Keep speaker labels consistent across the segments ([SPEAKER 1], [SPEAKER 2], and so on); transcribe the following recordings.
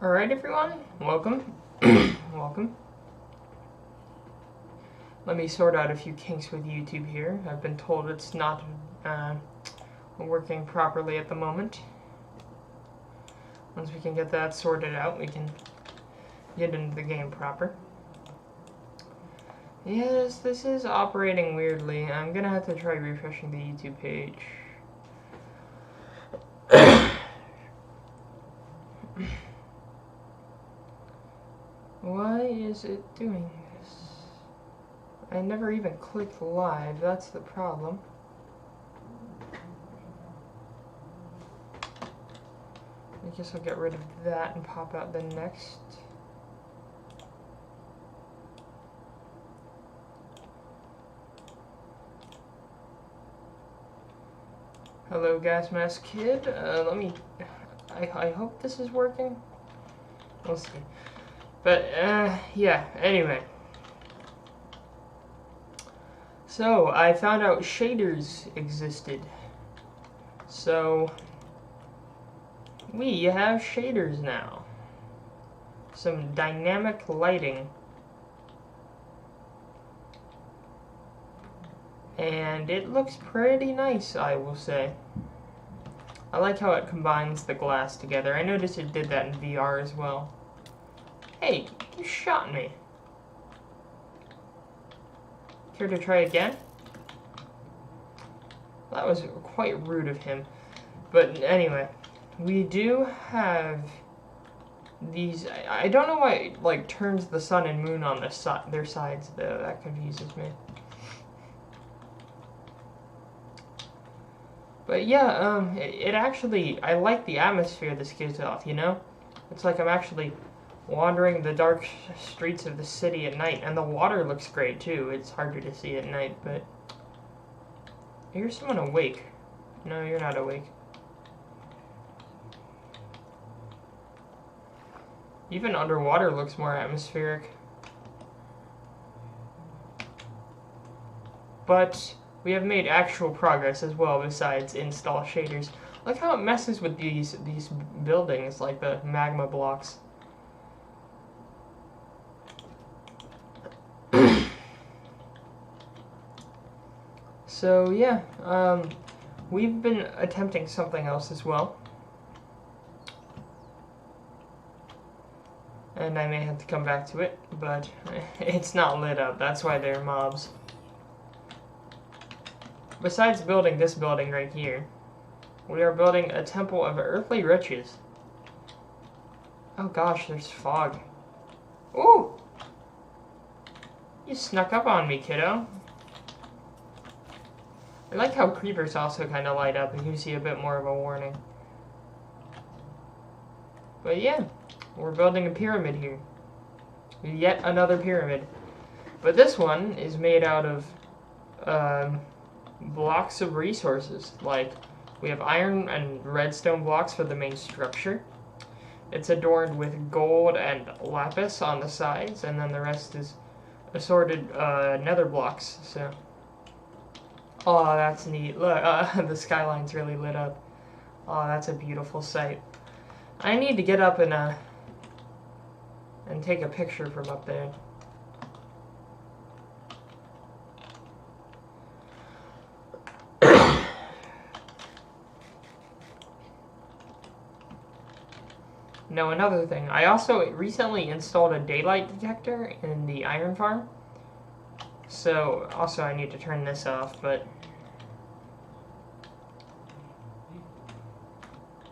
[SPEAKER 1] Alright everyone, welcome. Welcome. Let me sort out a few kinks with YouTube here. I've been told it's not working properly at the moment. Once we can get that sorted out, we can get into the game proper. Yes, this is operating weirdly. I'm gonna have to try refreshing the YouTube page. Why is it doing this? I never even clicked live, that's the problem. I guess I'll get rid of that and pop out the next. Hello, Gas Mask Kid. I hope this is working. We'll see. But, yeah, anyway. So, I found out shaders existed. So, we have shaders now. Some dynamic lighting. And it looks pretty nice, I will say. I like how it combines the glass together. I noticed it did that in VR as well. Hey, you shot me. Care to try again? That was quite rude of him. But anyway, we do have these. I don't know why it like turns the sun and moon on their sides though. That confuses me. But yeah, it actually, I like the atmosphere this gives off, you know? It's like I'm actually wandering the dark streets of the city at night, and the water looks great too. It's harder to see at night, but I hear someone awake. No, you're not awake. Even underwater looks more atmospheric. But we have made actual progress as well besides install shaders. Look how it messes with these buildings, like the magma blocks. So yeah, we've been attempting something else as well. And I may have to come back to it, but it's not lit up. That's why they're mobs. Besides building this building right here, we are building a temple of earthly riches. Oh gosh, there's fog. Ooh! You snuck up on me, kiddo. I like how creepers also kind of light up and gives you a bit more of a warning. But yeah, we're building a pyramid here. Yet another pyramid. But this one is made out of blocks of resources. Like, we have iron and redstone blocks for the main structure. It's adorned with gold and lapis on the sides, and then the rest is assorted nether blocks. So, oh, that's neat. Look, the skyline's really lit up. Oh, that's a beautiful sight. I need to get up and take a picture from up there. No, another thing. I also recently installed a daylight detector in the iron farm. So, also I need to turn this off, but...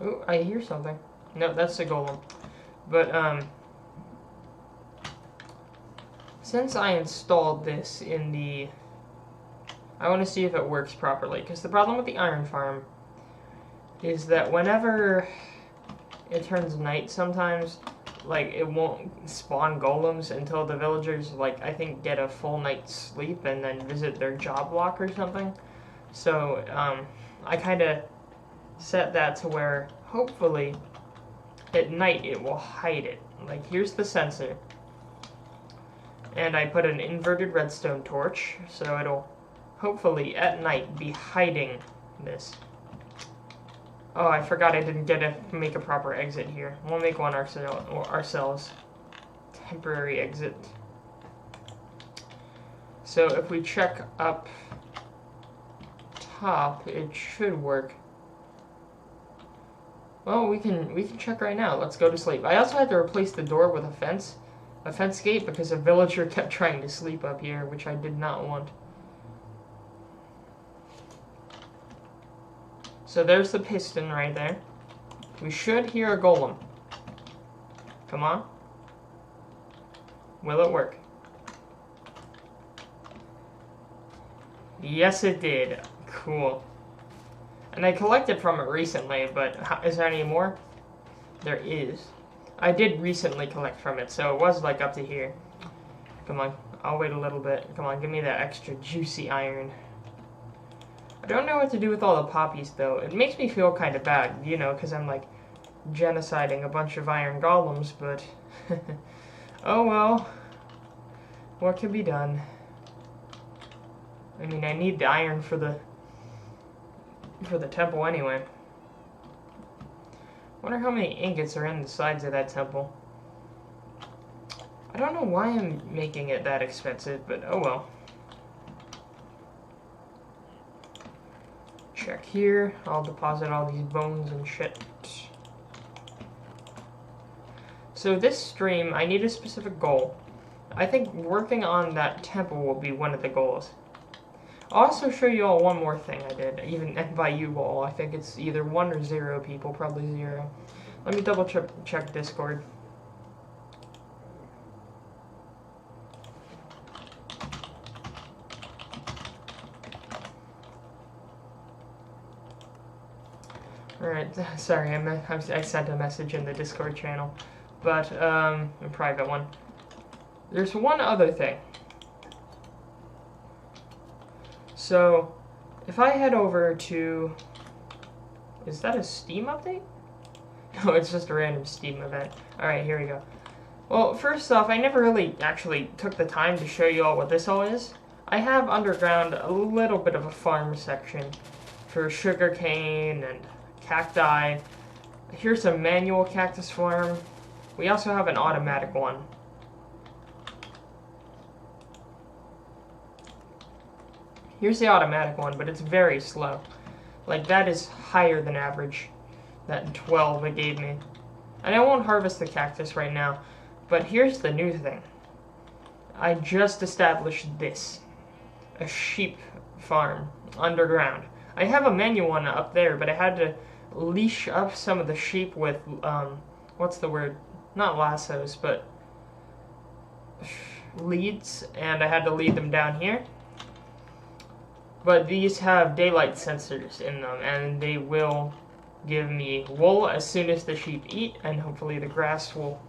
[SPEAKER 1] Ooh, I hear something. No, that's the golem. But, since I installed this in the... I want to see if it works properly, because the problem with the iron farm is that whenever it turns night sometimes, like, it won't spawn golems until the villagers, like, I think get a full night's sleep and then visit their job block or something. So, I kind of set that to where, hopefully, at night it will hide it. Like, here's the sensor. And I put an inverted redstone torch, so it'll, hopefully, at night be hiding this. Oh, I forgot I didn't get to make a proper exit here. We'll make one ourselves. Temporary exit. So if we check up top, it should work. Well, we can check right now. Let's go to sleep. I also had to replace the door with a fence gate, because a villager kept trying to sleep up here, which I did not want. So there's the piston right there. We should hear a golem. Come on. Will it work? Yes, it did. Cool. And I collected from it recently, but is there any more? There is. I did recently collect from it, so it was like up to here. Come on. I'll wait a little bit. Come on, give me that extra juicy iron. I don't know what to do with all the poppies, though. It makes me feel kind of bad, you know, because I'm, like, genociding a bunch of iron golems, but... oh, well. What can be done? I mean, I need the iron for the temple anyway. Wonder how many ingots are in the sides of that temple. I don't know why I'm making it that expensive, but oh well. Check here. I'll deposit all these bones and shit. So this stream, I need a specific goal. I think working on that temple will be one of the goals. I'll also show you all one more thing I did, even by you all. I think it's either 1 or 0 people, probably 0. Let me double check Discord. Alright, sorry, I sent a message in the Discord channel, but a private one. There's one other thing. So, if I head over to... Is that a Steam update? No, it's just a random Steam event. Alright, here we go. Well, first off, I never really actually took the time to show you all what this all is. I have underground a little bit of a farm section for sugarcane and cacti. Here's a manual cactus farm. We also have an automatic one. Here's the automatic one, but it's very slow. Like, that is higher than average. That 12 it gave me. And I won't harvest the cactus right now. But here's the new thing. I just established this. A sheep farm underground. I have a manual one up there, but I had to leash up some of the sheep with, what's the word? Not lassos, but leads. And I had to lead them down here. But these have daylight sensors in them, and they will give me wool as soon as the sheep eat, and hopefully the grass will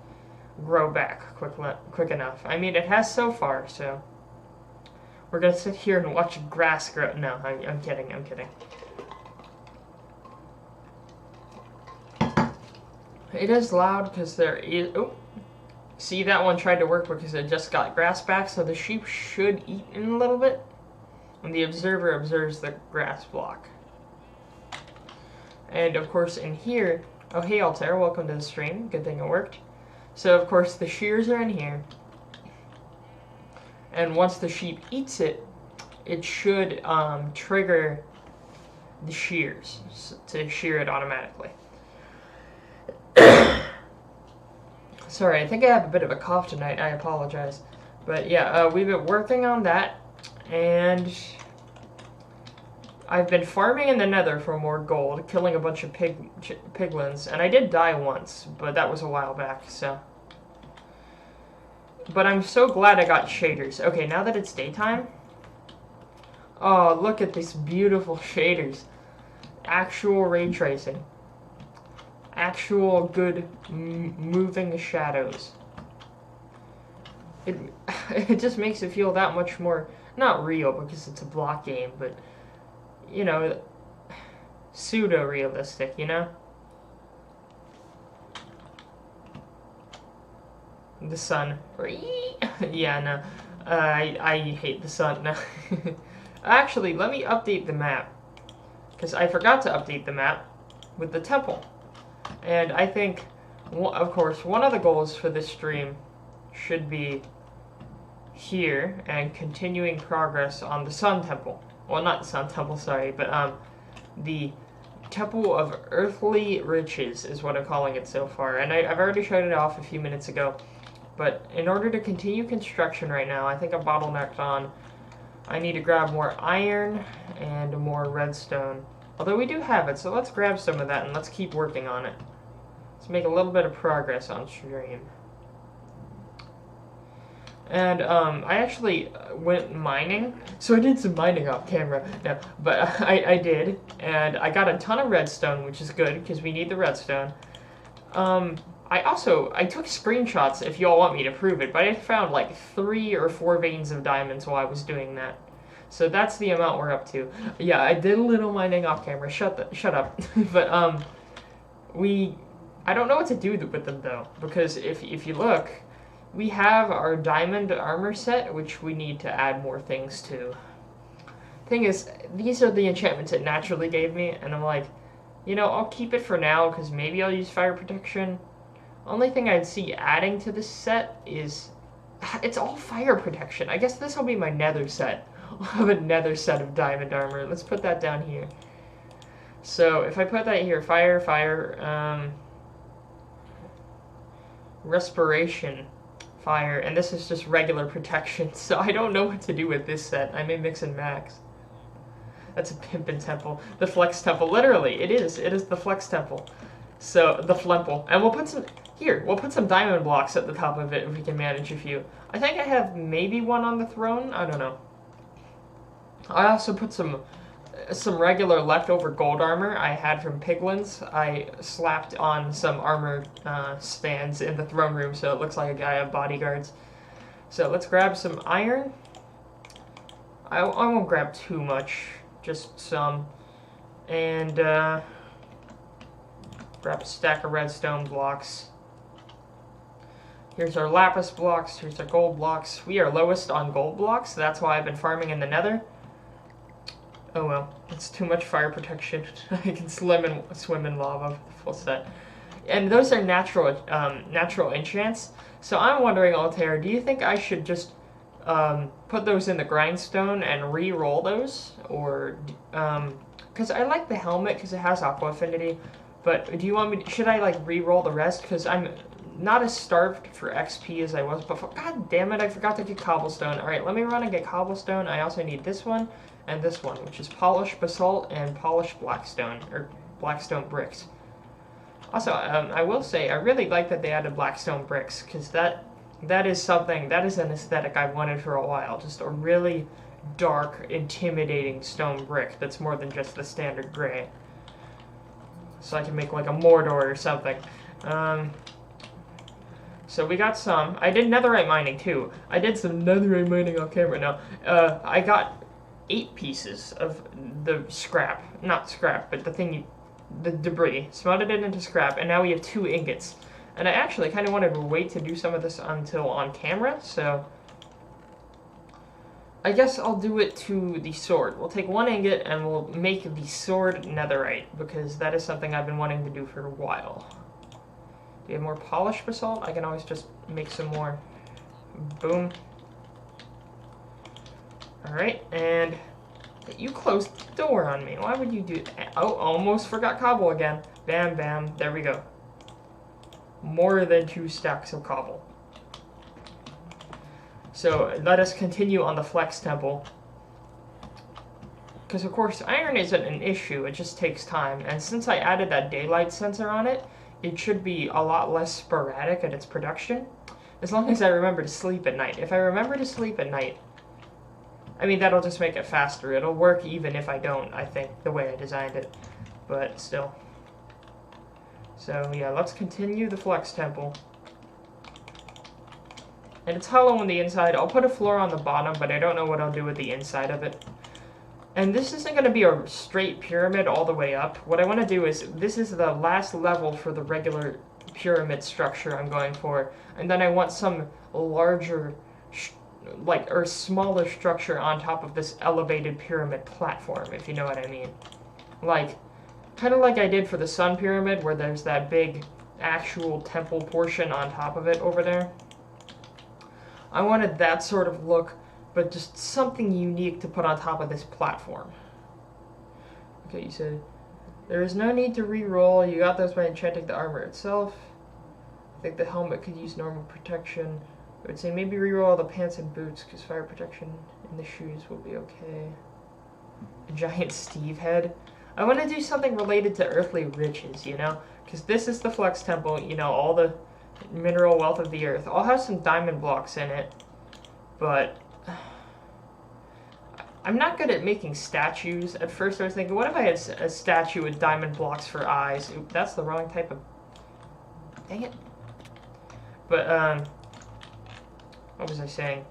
[SPEAKER 1] grow back quick enough. I mean, it has so far, so we're gonna sit here and watch grass grow. No, I'm kidding. It is loud because there is. Oh, see, that one tried to work because it just got grass back, so the sheep should eat in a little bit. And the observer observes the grass block. And of course in here, oh hey Altair, welcome to the stream, good thing it worked. So of course the shears are in here. And once the sheep eats it, it should trigger the shears to shear it automatically. Sorry, I think I have a bit of a cough tonight, I apologize. But yeah, we've been working on that. And I've been farming in the nether for more gold, killing a bunch of piglins, and I did die once, but that was a while back, so. But I'm so glad I got shaders. Okay, now that it's daytime, oh, look at these beautiful shaders. Actual ray tracing. Actual good moving shadows. It just makes it feel that much more... Not real, because it's a block game, but, you know, pseudo-realistic, you know? The sun. Yeah, no. I hate the sun. No. Actually, let me update the map. Because I forgot to update the map. with the temple. And I think, of course, one of the goals for this stream should be here and continuing progress on the Sun Temple. Well, not the Sun Temple, sorry, but the Temple of Earthly Riches is what I'm calling it so far. And I've already showed it off a few minutes ago. But in order to continue construction right now, I think I'm bottlenecked on. I need to grab more iron and more redstone. Although we do have it, so let's grab some of that and let's keep working on it. Let's make a little bit of progress on stream. And I actually went mining. So I did some mining off camera. No, but I did. And I got a ton of redstone, which is good because we need the redstone. I took screenshots if y'all want me to prove it, but I found like 3 or 4 veins of diamonds while I was doing that. So that's the amount we're up to. Yeah, I did a little mining off camera. Shut up. But I don't know what to do with them though, because if you look, we have our diamond armor set, which we need to add more things to. Thing is, these are the enchantments it naturally gave me, and I'm like, you know, I'll keep it for now because maybe I'll use fire protection. Only thing I'd see adding to this set is, it's all fire protection. I guess this will be my nether set. I'll have a nether set of diamond armor. Let's put that down here. So if I put that here, fire, respiration, fire, and this is just regular protection. So I don't know what to do with this set. I may mix and max. That's a pimpin' temple. The flex temple, literally, it is. It is the flex temple. So, the flemple. And we'll put some diamond blocks at the top of it if we can manage a few. I think I have maybe one on the throne. I don't know. I also put some regular leftover gold armor I had from piglins. I slapped on some armor stands in the throne room so it looks like a guy of bodyguards. So, let's grab some iron. I won't grab too much. Just some. And, grab a stack of redstone blocks. Here's our lapis blocks. Here's our gold blocks. We are lowest on gold blocks. That's why I've been farming in the nether. Oh well, it's too much fire protection. I can swim in lava with the full set. And those are natural enchants. So I'm wondering, Altair, do you think I should just put those in the grindstone and re-roll those? Or, because I like the helmet because it has aqua affinity. But do you want me to, should I like re-roll the rest? Because I'm not as starved for XP as I was before. God damn it, I forgot to get cobblestone. Alright, let me run and get cobblestone. I also need this one and this one, which is polished basalt and polished blackstone, or blackstone bricks. Also, I will say, I really like that they added blackstone bricks, because that is something, that is an aesthetic I've wanted for a while. Just a really dark, intimidating stone brick that's more than just the standard gray. So I can make like a Mordor or something. So we got some. I did netherite mining too. I did some netherite mining on camera now. I got 8 pieces of the scrap. Not scrap, but the debris. Smelted it into scrap, and now we have 2 ingots. And I actually kind of wanted to wait to do some of this until on camera, so I guess I'll do it to the sword. We'll take 1 ingot and we'll make the sword netherite, because that is something I've been wanting to do for a while. Do you have more polished basalt? I can always just make some more. Boom. Alright, and you closed the door on me. Why would you do that? Oh, almost forgot cobble again. Bam, bam. There we go. More than 2 stacks of cobble. So let us continue on the flex temple. Because of course iron isn't an issue, it just takes time. And since I added that daylight sensor on it, it should be a lot less sporadic in its production. As long as I remember to sleep at night. If I remember to sleep at night, I mean that'll just make it faster. It'll work even if I don't, I think, the way I designed it. But still. So yeah, let's continue the flex temple. And it's hollow on the inside. I'll put a floor on the bottom, but I don't know what I'll do with the inside of it. And this isn't going to be a straight pyramid all the way up. What I want to do is, this is the last level for the regular pyramid structure I'm going for. And then I want some larger, or smaller structure on top of this elevated pyramid platform, if you know what I mean. Like, kind of like I did for the Sun Pyramid, where there's that big actual temple portion on top of it over there. I wanted that sort of look, but just something unique to put on top of this platform. Okay, you said, there is no need to re-roll. You got those by enchanting the armor itself. I think the helmet could use normal protection. I would say maybe re-roll the pants and boots, because fire protection in the shoes will be okay. A giant Steve head. I want to do something related to earthly riches, you know? Because this is the Flex Temple, you know, all the mineral wealth of the earth. I'll have some diamond blocks in it, but I'm not good at making statues. At first I was thinking, what if I had a statue with diamond blocks for eyes? Oop, that's the wrong type of... Dang it. But, what was I saying?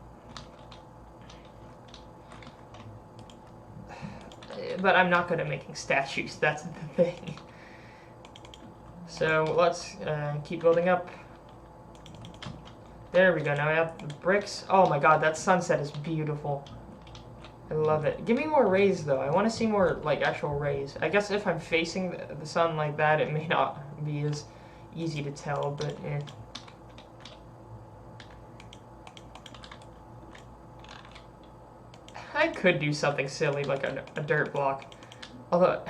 [SPEAKER 1] But I'm not good at making statues, that's the thing. So let's keep building up. There we go, now we have the bricks. Oh my god, that sunset is beautiful. I love it. Give me more rays though, I want to see more like actual rays. I guess if I'm facing the sun like that, it may not be as easy to tell, but eh. I could do something silly like a dirt block. Although,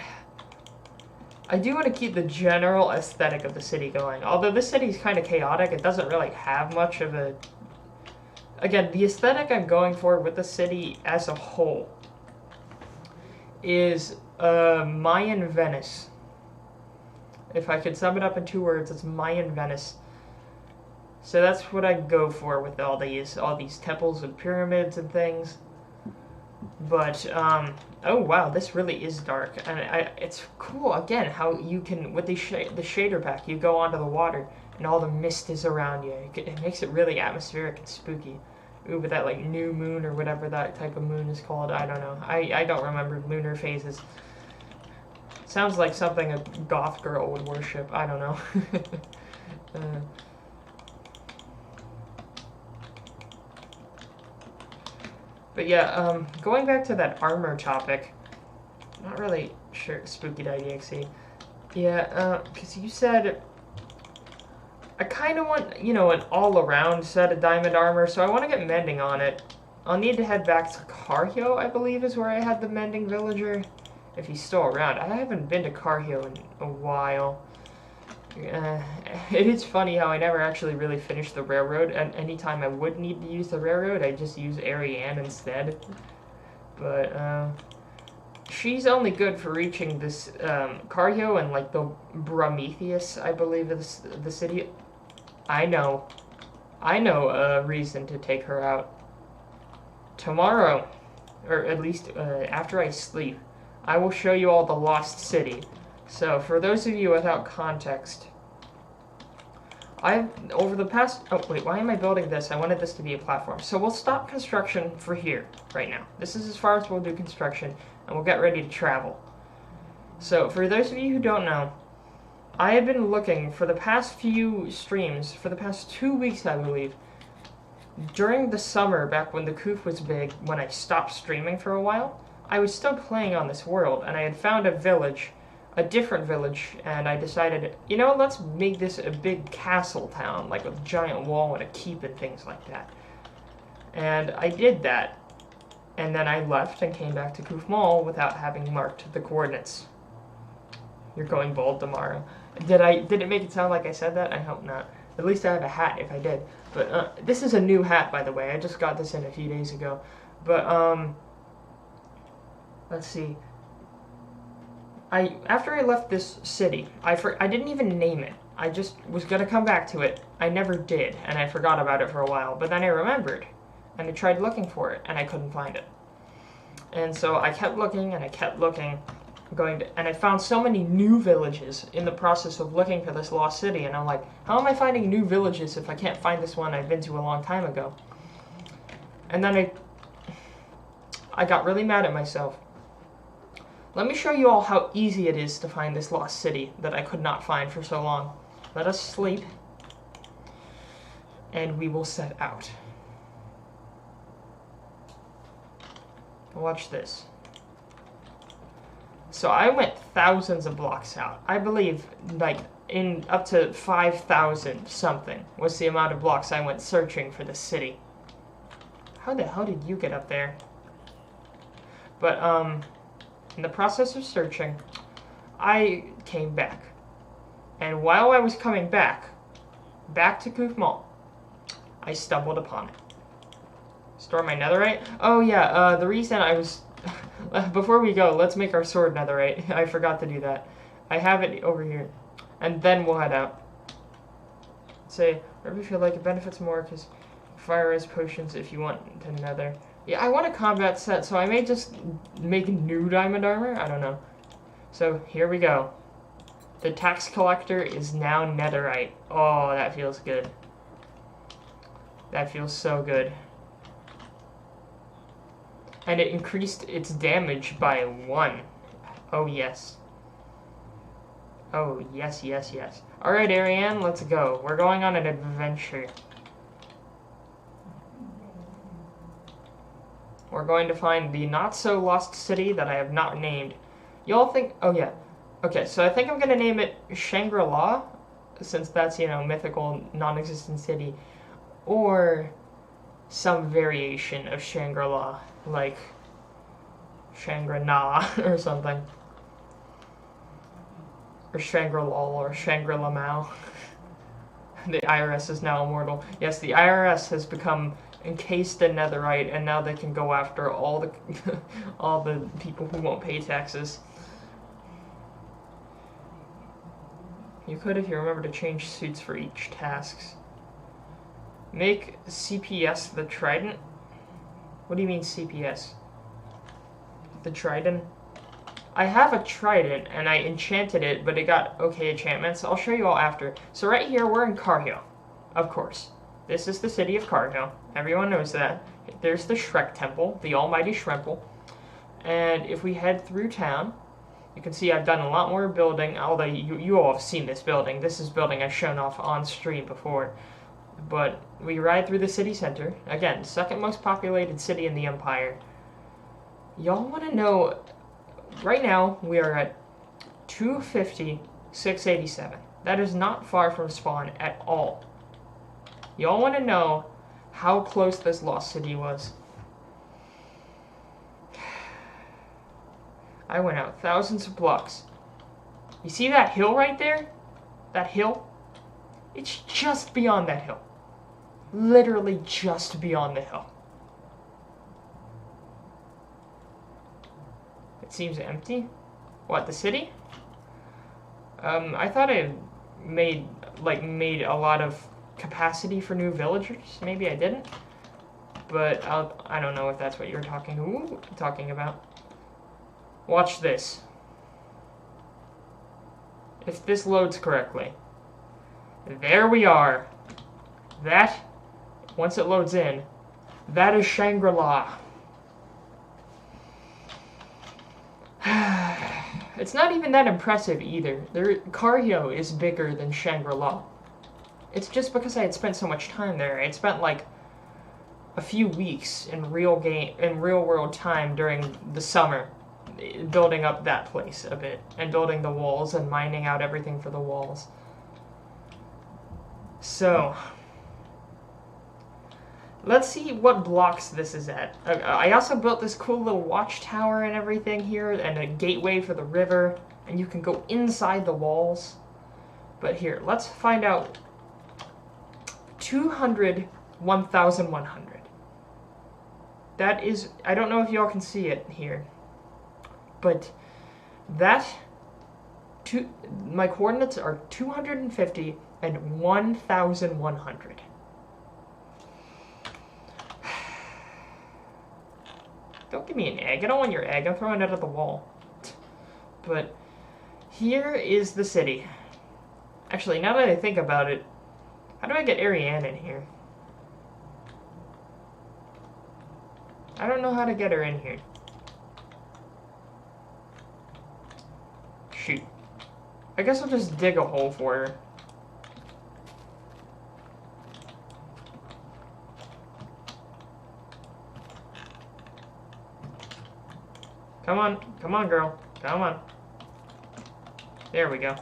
[SPEAKER 1] I do want to keep the general aesthetic of the city going. Although this city is kind of chaotic, it doesn't really have much of a... Again, the aesthetic I'm going for with the city as a whole is Mayan Venice. If I could sum it up in 2 words, it's Mayan Venice. So that's what I go for with all these temples and pyramids and things. But, oh wow, this really is dark, and it's cool, again, how you can, with the shader pack, you go onto the water, and all the mist is around you. It makes it really atmospheric and spooky. Ooh, with that, like, new moon, or whatever that type of moon is called, I don't know. I don't remember lunar phases. Sounds like something a goth girl would worship, I don't know. But yeah, going back to that armor topic, not really sure, spooky.exe. Yeah, because you said, I kind of want, you know, an all-around set of diamond armor, so I want to get mending on it. I'll need to head back to Carhio, I believe is where I had the mending villager, if he's still around. I haven't been to Carhio in a while. It is funny how I never actually really finished the railroad, and anytime I would need to use the railroad, I just use Ariane instead. But, she's only good for reaching this, Carhio and, like, the Prometheus, I believe is the city. I know a reason to take her out. Tomorrow, or at least, after I sleep, I will show you all the Lost City. So, for those of you without context, over the past... Oh, wait, why am I building this? I wanted this to be a platform. So we'll stop construction for here, right now. This is as far as we'll do construction, and we'll get ready to travel. So, for those of you who don't know, I have been looking for the past few streams, for the past 2 weeks, I believe, during the summer, back when the Kuf was big, when I stopped streaming for a while, I was still playing on this world, and I had found a village, a different village, and I decided, you know, let's make this a big castle town, like a giant wall and a keep and things like that. And I did that, and then I left and came back to Kufmal without having marked the coordinates. You're going bald tomorrow. Did it make it sound like I said that? I hope not. At least I have a hat if I did. But, this is a new hat, by the way. I just got this in a few days ago. But, let's see. After I left this city, I didn't even name it. I just was gonna come back to it. I never did, and I forgot about it for a while. But then I remembered, and I tried looking for it, and I couldn't find it. And so I kept looking, and I kept looking, and I found so many new villages in the process of looking for this lost city, and I'm like, how am I finding new villages if I can't find this one I've been to a long time ago? And then I got really mad at myself. Let me show you all how easy it is to find this lost city that I could not find for so long. Let us sleep, and we will set out. Watch this. So I went thousands of blocks out. I believe, like, in up to 5,000 something was the amount of blocks I went searching for the city. How the hell did you get up there? But, in the process of searching, I came back. And while I was coming back to Kufmal, I stumbled upon it. Store my netherite? Oh yeah, the reason I was... Before we go, let's make our sword netherite. I forgot to do that. I have it over here. And then we'll head out. Say, wherever you feel like it benefits more, because fire is potions if you want to nether. Yeah, I want a combat set, so I may just make new diamond armor? I don't know. So, here we go. The tax collector is now netherite. Oh, that feels good. That feels so good. And it increased its damage by 1. Oh, yes. Oh, yes, yes, yes. Alright, Ariane, let's go. We're going on an adventure. We're going to find the not-so-lost city that I have not named. Y'all think... Oh, yeah. Okay, so I think I'm going to name it Shangri-La, since that's, you know, mythical, non-existent city. Or some variation of Shangri-La, like Shangri-Na or something. Or Shangri-Lol or Shangri-La-Mao. The IRS is now immortal. Yes, the IRS has become encased in netherite, and now they can go after all the all the people who won't pay taxes. You could if you remember to change suits for each tasks. Make CPS the trident. What do you mean CPS? The trident? I have a trident and I enchanted it, but it got okay enchantments. I'll show you all after. So right here, we're in Carhill, of course. This is the city of Carhill. Everyone knows that. There's the Shrek Temple, the almighty Shremple. And if we head through town, you can see I've done a lot more building, although you all have seen this building. This is building I've shown off on stream before. But we ride through the city center. Again, second most populated city in the Empire. Y'all want to know... Right now, we are at 250, 687. That is not far from spawn at all. Y'all want to know how close this lost city was? I went out thousands of blocks. You see that hill right there? That hill? It's just beyond that hill. Literally just beyond the hill. It seems empty. What, the city? I thought I made a lot of capacity for new villagers. Maybe I didn't. But I don't know if that's what you're talking about. Watch this. If this loads correctly. There we are. That, once it loads in, that is Shangri-La. It's not even that impressive either. Carhill is bigger than Shangri-La. It's just because I had spent so much time there. I had spent like a few weeks in real world time during the summer, building up that place a bit and building the walls and mining out everything for the walls. So, let's see what blocks this is at. I also built this cool little watchtower and everything here, and a gateway for the river, and you can go inside the walls. But here, let's find out 200, 1,100. That is, I don't know if y'all can see it here, but my coordinates are 250 and 1,100. Don't give me an egg. I don't want your egg. I'm throwing it at the wall. But here is the city. Actually, now that I think about it, how do I get Ariane in here? I don't know how to get her in here. Shoot. I guess I'll just dig a hole for her. Come on, girl. Come on. There we go.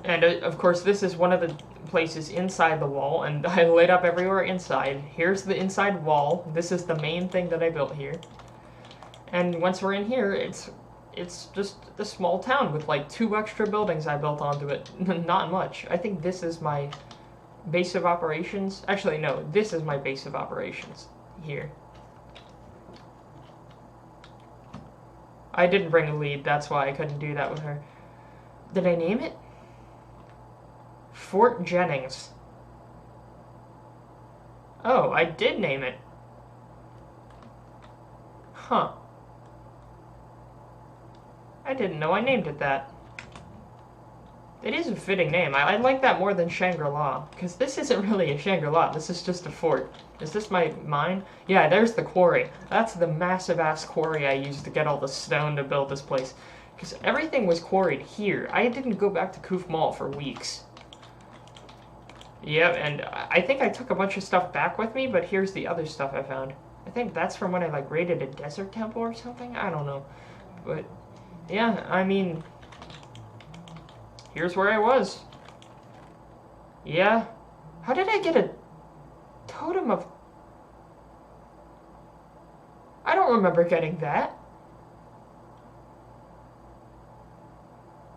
[SPEAKER 1] And of course, this is one of the places inside the wall, and I lit up everywhere inside. Here's the inside wall. This is the main thing that I built here. And once we're in here, it's just a small town with like 2 extra buildings I built onto it. Not much. I think this is my base of operations. Actually, no, this is my base of operations here. I didn't bring a lead, that's why I couldn't do that with her. Did I name it? Fort Jennings. Oh, I did name it. Huh. I didn't know I named it that. It is a fitting name. I like that more than Shangri-La, because this isn't really a Shangri-La, this is just a fort. Is this my mine? Yeah, there's the quarry. That's the massive-ass quarry I used to get all the stone to build this place. Because everything was quarried here. I didn't go back to Kufmal for weeks. Yep, and I think I took a bunch of stuff back with me, but here's the other stuff I found. I think that's from when I, like, raided a desert temple or something? I don't know. But, yeah, I mean... here's where I was. Yeah. How did I get a totem of... I don't remember getting that.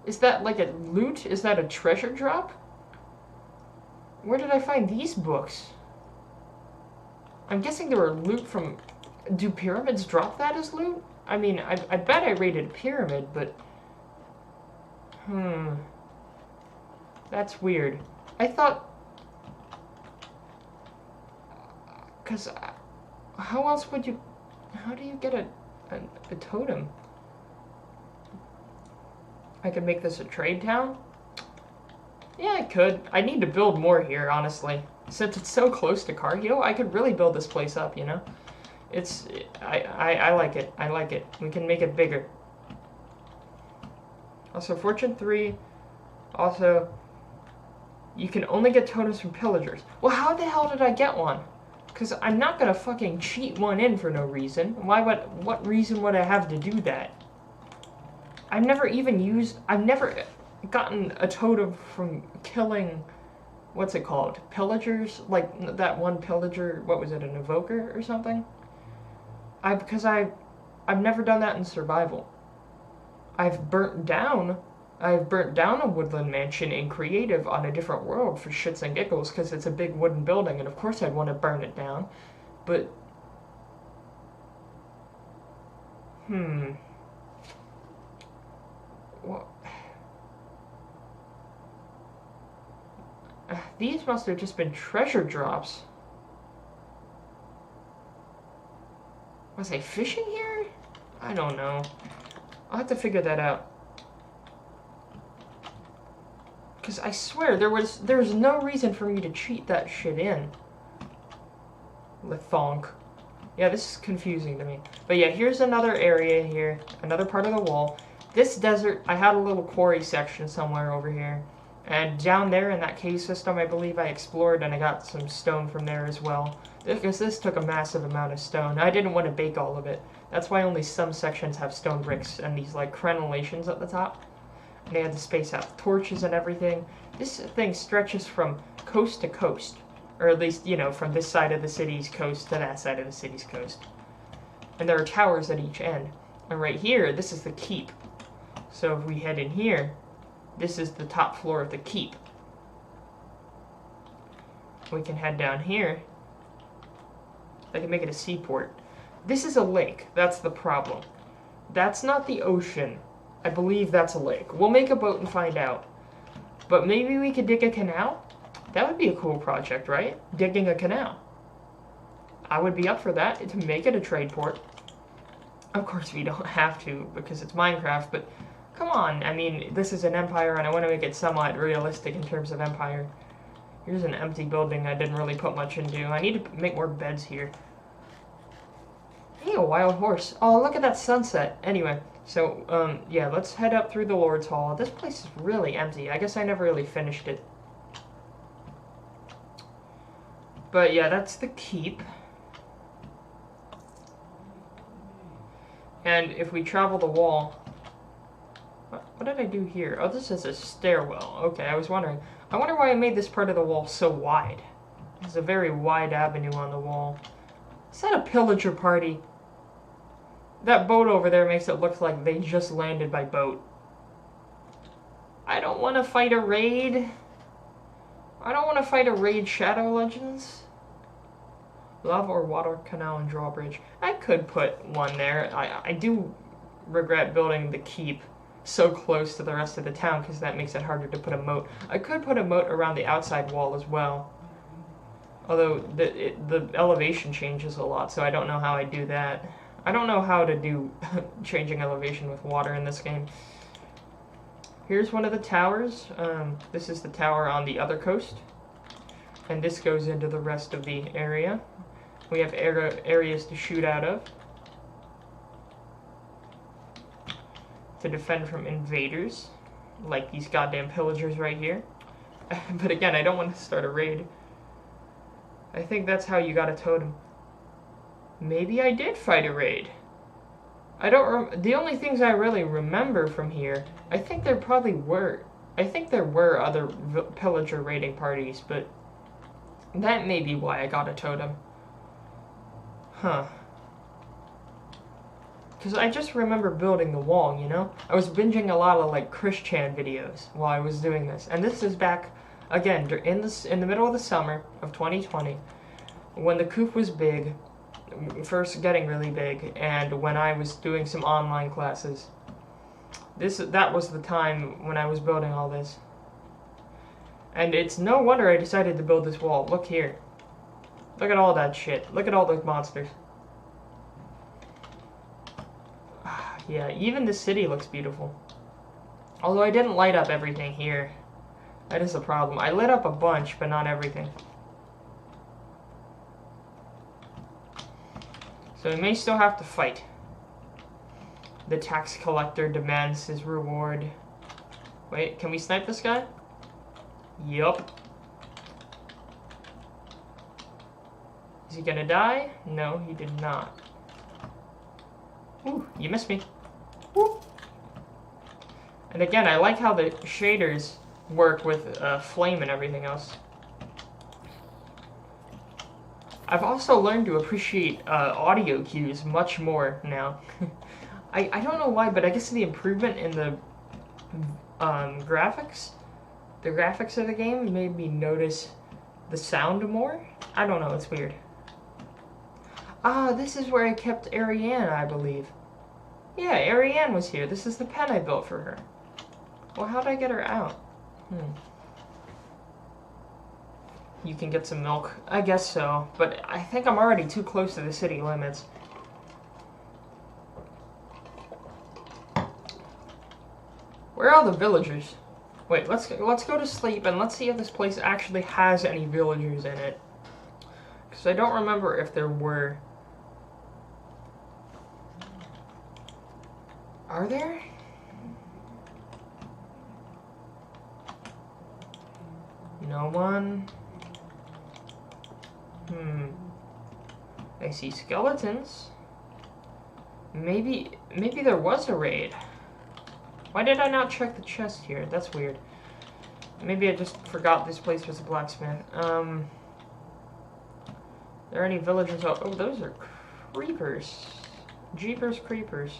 [SPEAKER 1] Is that like a loot? Is that a treasure drop? Where did I find these books? I'm guessing they were loot from... Do pyramids drop that as loot? I mean, I bet I raided a pyramid, but... That's weird. I thought... Because... how else would you... How do you get a totem? I could make this a trade town? Yeah, I could. I need to build more here, honestly. Since it's so close to Cargill, I could really build this place up, you know? It's... I like it. I like it. We can make it bigger. Also, Fortune 3... Also... You can only get totems from pillagers. Well, how the hell did I get one? Because I'm not gonna fucking cheat one in for no reason. What reason would I have to do that? I've never gotten a totem from killing, what's it called? Pillagers? Like that one pillager, what was it, an evoker or something? Because I've never done that in survival. I've burnt down a woodland mansion in creative on a different world for shits and giggles because it's a big wooden building and of course I'd want to burn it down. But... What? These must have just been treasure drops. Was I fishing here? I don't know. I'll have to figure that out. Because I swear, there's no reason for me to cheat that shit in. Lithonk. Yeah, this is confusing to me. But yeah, here's another area here. Another part of the wall. This desert, I had a little quarry section somewhere over here. And down there in that cave system, I believe I explored and I got some stone from there as well. Because this took a massive amount of stone. I didn't want to bake all of it. That's why only some sections have stone bricks and these like crenellations at the top. And they had to space out torches and everything. This thing stretches from coast to coast. Or at least, you know, from this side of the city's coast to that side of the city's coast. And there are towers at each end. And right here, this is the keep. So if we head in here, this is the top floor of the keep. We can head down here. I can make it a seaport. This is a lake. That's the problem. That's not the ocean. I believe that's a lake. We'll make a boat and find out. But maybe we could dig a canal? That would be a cool project, right? Digging a canal. I would be up for that, to make it a trade port. Of course we don't have to, because it's Minecraft, but come on. I mean, this is an empire, and I want to make it somewhat realistic in terms of empire. Here's an empty building I didn't really put much into. I need to make more beds here. Hey, a wild horse. Oh, look at that sunset. Anyway, so, yeah, let's head up through the Lord's Hall. This place is really empty. I guess I never really finished it. But, yeah, that's the keep. And if we travel the wall... What did I do here? Oh, this is a stairwell. Okay, I was wondering. I wonder why I made this part of the wall so wide. There's a very wide avenue on the wall. Is that a pillager party? That boat over there makes it look like they just landed by boat. I don't want to fight a raid. I don't want to fight a raid, Shadow Legends. Lava or water canal and drawbridge. I could put one there. I do regret building the keep so close to the rest of the town because that makes it harder to put a moat. I could put a moat around the outside wall as well. Although the elevation changes a lot, so I don't know how I do that. I don't know how to do changing elevation with water in this game. Here's one of the towers. This is the tower on the other coast. And this goes into the rest of the area. We have areas to shoot out of. To defend from invaders. Like these goddamn pillagers right here. But again, I don't want to start a raid. I think that's how you got a totem. Maybe I did fight a raid. I don't the only things I really remember from here, I think there probably were. I think there were other pillager raiding parties, but that may be why I got a totem. Huh. Because I just remember building the wall, you know? I was binging a lot of, like, Christian videos while I was doing this. And this is back, again, in the middle of the summer of 2020, when the Kuf was big, first getting really big, and when I was doing some online classes. That was the time when I was building all this. And it's no wonder I decided to build this wall. Look here. Look at all that shit. Look at all those monsters. Yeah, even the city looks beautiful. Although I didn't light up everything here. That is the problem. I lit up a bunch, but not everything. So we may still have to fight. The tax collector demands his reward. Wait, can we snipe this guy? Yup. Is he gonna die? No, he did not. Ooh, you missed me. Ooh. And again, I like how the shaders work with flame and everything else. I've also learned to appreciate audio cues much more now. I don't know why, but I guess the improvement in the graphics of the game made me notice the sound more. I don't know, it's weird. Ah, this is where I kept Ariane, I believe. Yeah, Ariane was here. This is the pen I built for her. Well, how'd I get her out? You can get some milk. I guess so, but I think I'm already too close to the city limits. Where are all the villagers? Wait, let's go to sleep and let's see if this place actually has any villagers in it. Because I don't remember if there were. Are there? No one. I see skeletons. Maybe there was a raid. Why did I not check the chest here? That's weird. Maybe I just forgot this place was a blacksmith. Are there any villagers? Oh, those are creepers. Jeepers creepers.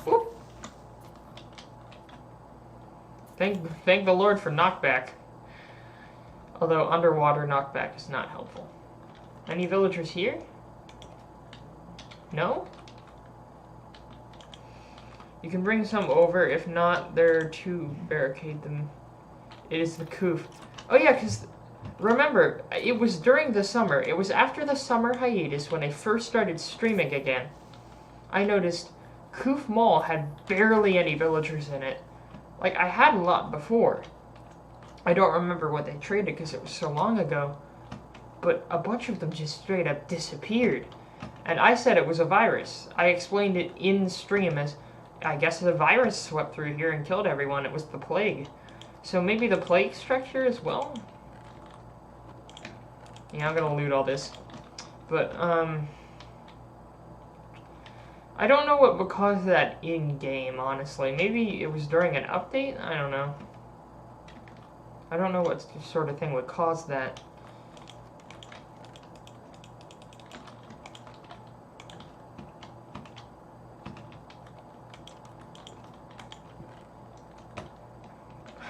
[SPEAKER 1] Whoop. Thank the Lord for knockback. Although underwater knockback is not helpful. Any villagers here? No? You can bring some over. If not, there are to barricade them. It is the Kuf. Oh yeah, because remember, it was during the summer. It was after the summer hiatus when I first started streaming again. I noticed Kufmal had barely any villagers in it. Like, I had a lot before. I don't remember what they traded because it was so long ago. But a bunch of them just straight up disappeared. And I said it was a virus. I explained it in stream as, I guess the virus swept through here and killed everyone. It was the plague. So maybe the plague struck here as well? Yeah, I'm gonna loot all this. But, I don't know what would cause that in-game, honestly. Maybe it was during an update? I don't know. I don't know what sort of thing would cause that.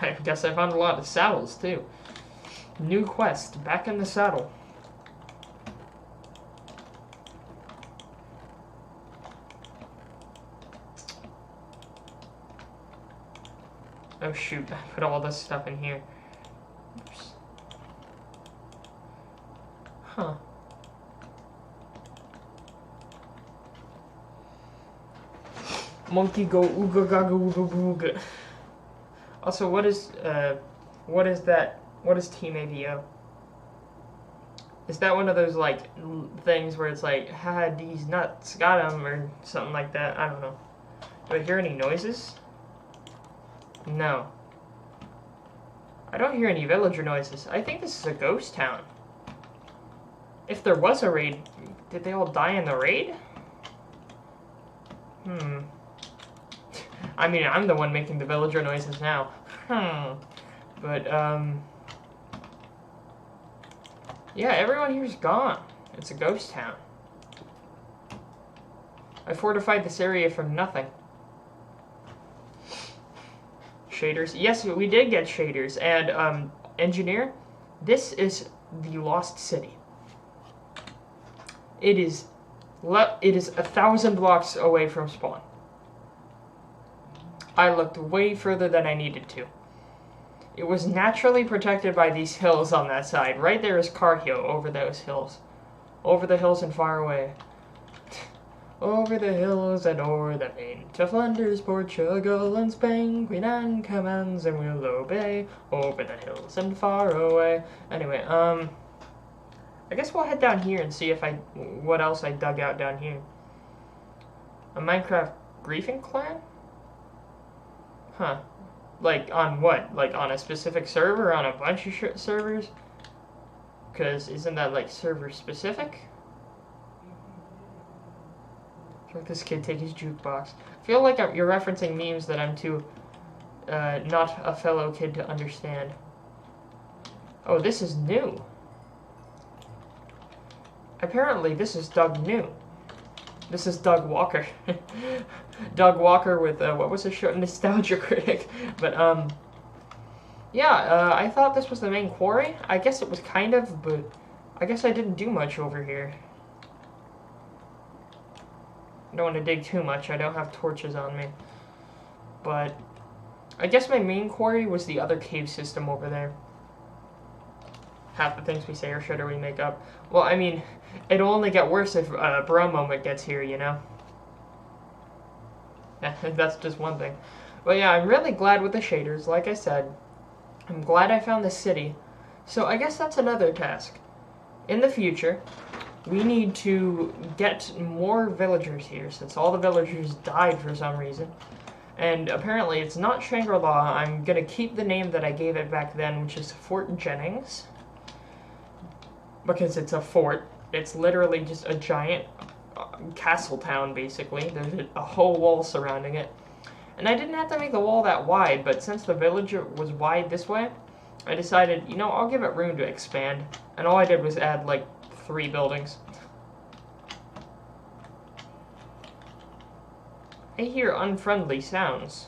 [SPEAKER 1] I guess I found a lot of saddles, too. New quest, back in the saddle. Oh shoot, I put all this stuff in here. Oops. Huh. Monkey go ooga gaga ooga booga. Also, what is that? What is Team AVO? Is that one of those, like, things where it's like, ha, these nuts, got 'em, or something like that? I don't know. Do I hear any noises? No. I don't hear any villager noises. I think this is a ghost town. If there was a raid, did they all die in the raid? I mean, I'm the one making the villager noises now. But, yeah, everyone here's gone. It's a ghost town. I fortified this area from nothing. Shaders. Yes, we did get shaders. And, engineer, this is the Lost City. It is 1,000 blocks away from spawn. I looked way further than I needed to. It was naturally protected by these hills on that side. Right there is Cargill over those hills. Over the hills and far away. Over the hills and o'er the main, to Flanders, Portugal, and Spain, Queen Anne commands and we'll obey, over the hills and far away. Anyway, I guess we'll head down here and see if what else I dug out down here. A Minecraft griefing clan? Huh. Like, on what? Like, on a specific server? On a bunch of servers? Because isn't that, like, server-specific? Let this kid take his jukebox. I feel like you're referencing memes that I'm too, not a fellow kid to understand. Oh, this is new. Apparently, this is Doug New. This is Doug Walker. Doug Walker with, what was the show? Nostalgia Critic. But, yeah, I thought this was the main quarry. I guess it was kind of, but I guess I didn't do much over here. I don't want to dig too much. I don't have torches on me. But I guess my main quarry was the other cave system over there. Half the things we say are shit or we make up. Well, I mean, it'll only get worse if Bro Moment gets here, you know? That's just one thing. But yeah, I'm really glad with the shaders, like I said. I'm glad I found the city. So I guess that's another task. In the future, we need to get more villagers here, since all the villagers died for some reason. And apparently it's not Shangri-La. I'm going to keep the name that I gave it back then, which is Fort Jennings. Because it's a fort. It's literally just a giant castle town, basically. There's a whole wall surrounding it. And I didn't have to make the wall that wide, but since the village was wide this way, I decided, you know, I'll give it room to expand. And all I did was add, like, 3 buildings. I hear unfriendly sounds.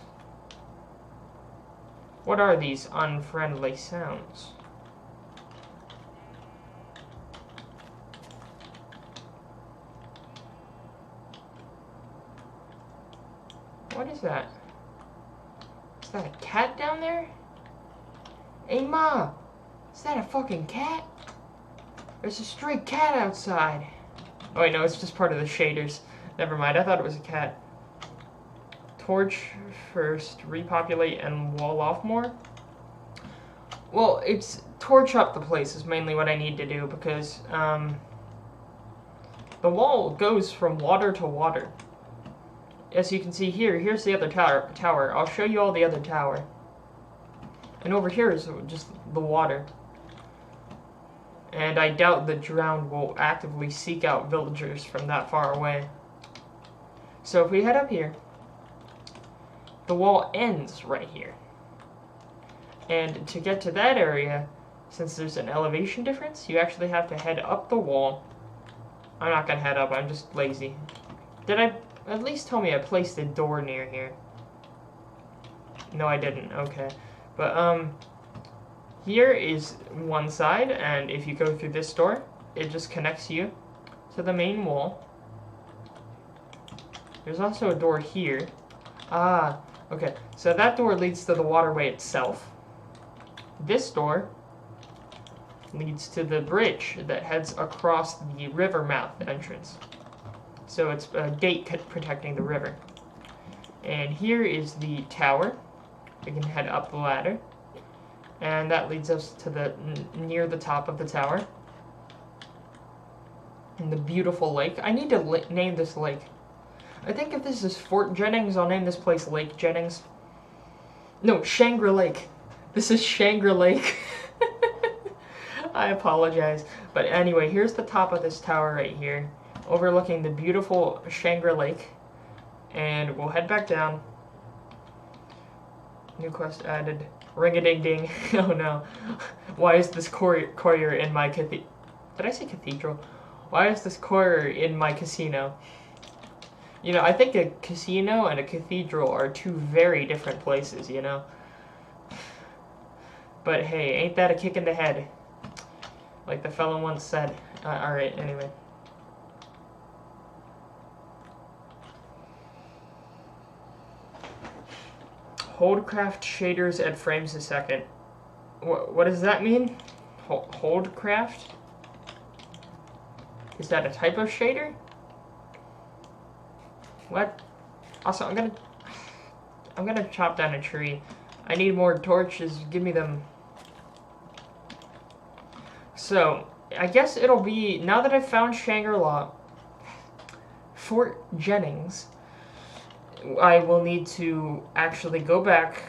[SPEAKER 1] What are these unfriendly sounds? What is that? Is that a cat down there? Hey, Ma! Is that a fucking cat? There's a stray cat outside. Oh wait, no, it's just part of the shaders. Never mind, I thought it was a cat. Torch first, repopulate and wall off more? Well, it's torch up the place is mainly what I need to do because, the wall goes from water to water. As you can see here, here's the other tower. I'll show you all the other tower. And over here is just the water. And I doubt the drowned will actively seek out villagers from that far away. So if we head up here, the wall ends right here. And to get to that area, since there's an elevation difference, you actually have to head up the wall. I'm not gonna head up, I'm just lazy. Did I at least tell me I placed a door near here? No, I didn't, okay. But, here is one side, and if you go through this door, it just connects you to the main wall. There's also a door here. Ah, okay. So that door leads to the waterway itself. This door leads to the bridge that heads across the river mouth entrance. So it's a gate protecting the river. And here is the tower. We can head up the ladder. And that leads us to the near the top of the tower. And the beautiful lake. I need to name this lake. I think if this is Fort Jennings, I'll name this place Lake Jennings. No, Shangri Lake. This is Shangri Lake. I apologize. But anyway, here's the top of this tower right here, overlooking the beautiful Shangri Lake. And we'll head back down. New quest added. Ring-a-ding-ding. Oh no. Why is this courier in my cathedral? Did I say cathedral? Why is this courier in my casino? You know, I think a casino and a cathedral are two very different places, you know? But hey, ain't that a kick in the head? Like the fellow once said. Alright, anyway. Holdcraft shaders at frames a second. What does that mean? Holdcraft? Is that a type of shader? What? Also, I'm gonna chop down a tree. I need more torches. Give me them. So, I guess it'll be, now that I've found Shangri-La, Fort Jennings, I will need to actually go back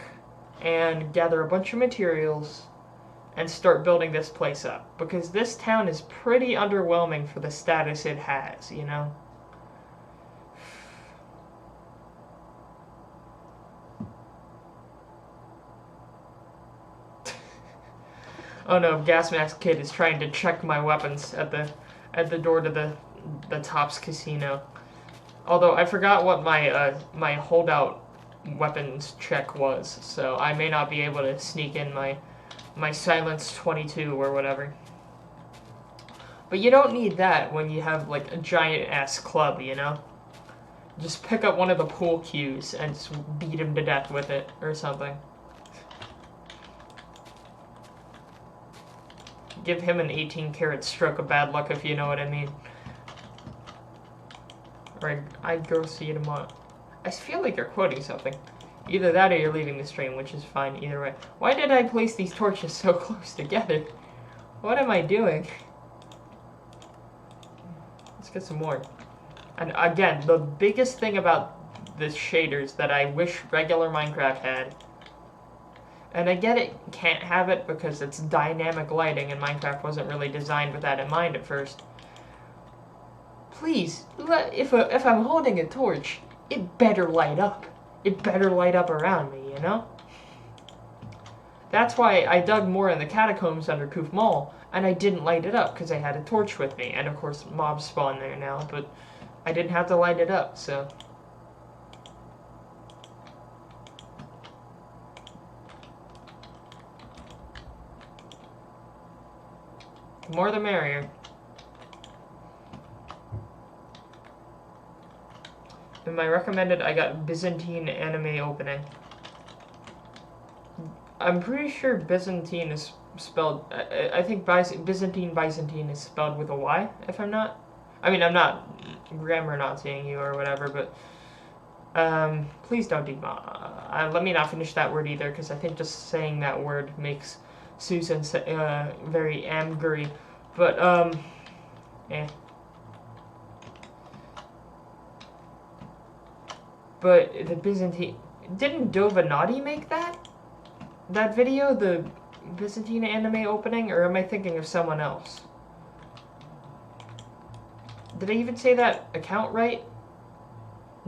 [SPEAKER 1] and gather a bunch of materials and start building this place up. Because this town is pretty underwhelming for the status it has, you know? Oh no, Gas Mask Kid is trying to check my weapons at the door to the Tops Casino. Although I forgot what my my holdout weapons check was, so I may not be able to sneak in my Silence 22 or whatever. But you don't need that when you have like a giant ass club, you know? Just pick up one of the pool cues and just beat him to death with it or something. Give him an 18-karat stroke of bad luck, if you know what I mean. Or I'd go see you tomorrow. I feel like you're quoting something. Either that or you're leaving the stream, which is fine either way. Why did I place these torches so close together? What am I doing? Let's get some more. And again, the biggest thing about this shaders that I wish regular Minecraft had, and I get it can't have it because it's dynamic lighting and Minecraft wasn't really designed with that in mind at first. Please, if I'm holding a torch, it better light up. It better light up around me, you know? That's why I dug more in the catacombs under Kufmal, and I didn't light it up because I had a torch with me. And of course, mobs spawn there now, but I didn't have to light it up, so... The more the merrier. In my recommended, I got Byzantine anime opening. I'm pretty sure Byzantine is spelled... I think Byzantine is spelled with a Y, if I'm not... I mean, I'm not grammar Naziing you or whatever, but... please don't let me not finish that word either, because I think just saying that word makes Susan very angry. But, But the Byzantine... Didn't Dovanati make that? That video? The Byzantine anime opening? Or am I thinking of someone else? Did I even say that account right?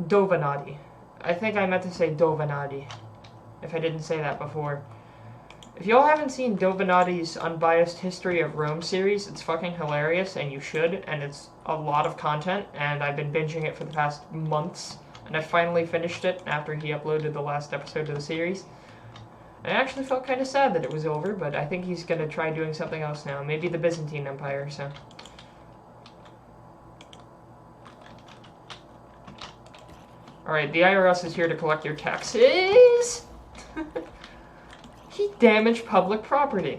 [SPEAKER 1] Dovanadi. I think I meant to say Dovanadi, if I didn't say that before. If y'all haven't seen Dovanadi's Unbiased History of Rome series, it's fucking hilarious, and you should, and it's a lot of content, and I've been binging it for the past months, and I finally finished it after he uploaded the last episode of the series. I actually felt kind of sad that it was over, but I think he's going to try doing something else now, maybe the Byzantine Empire, so... Alright, the IRS is here to collect your taxes! He damaged public property.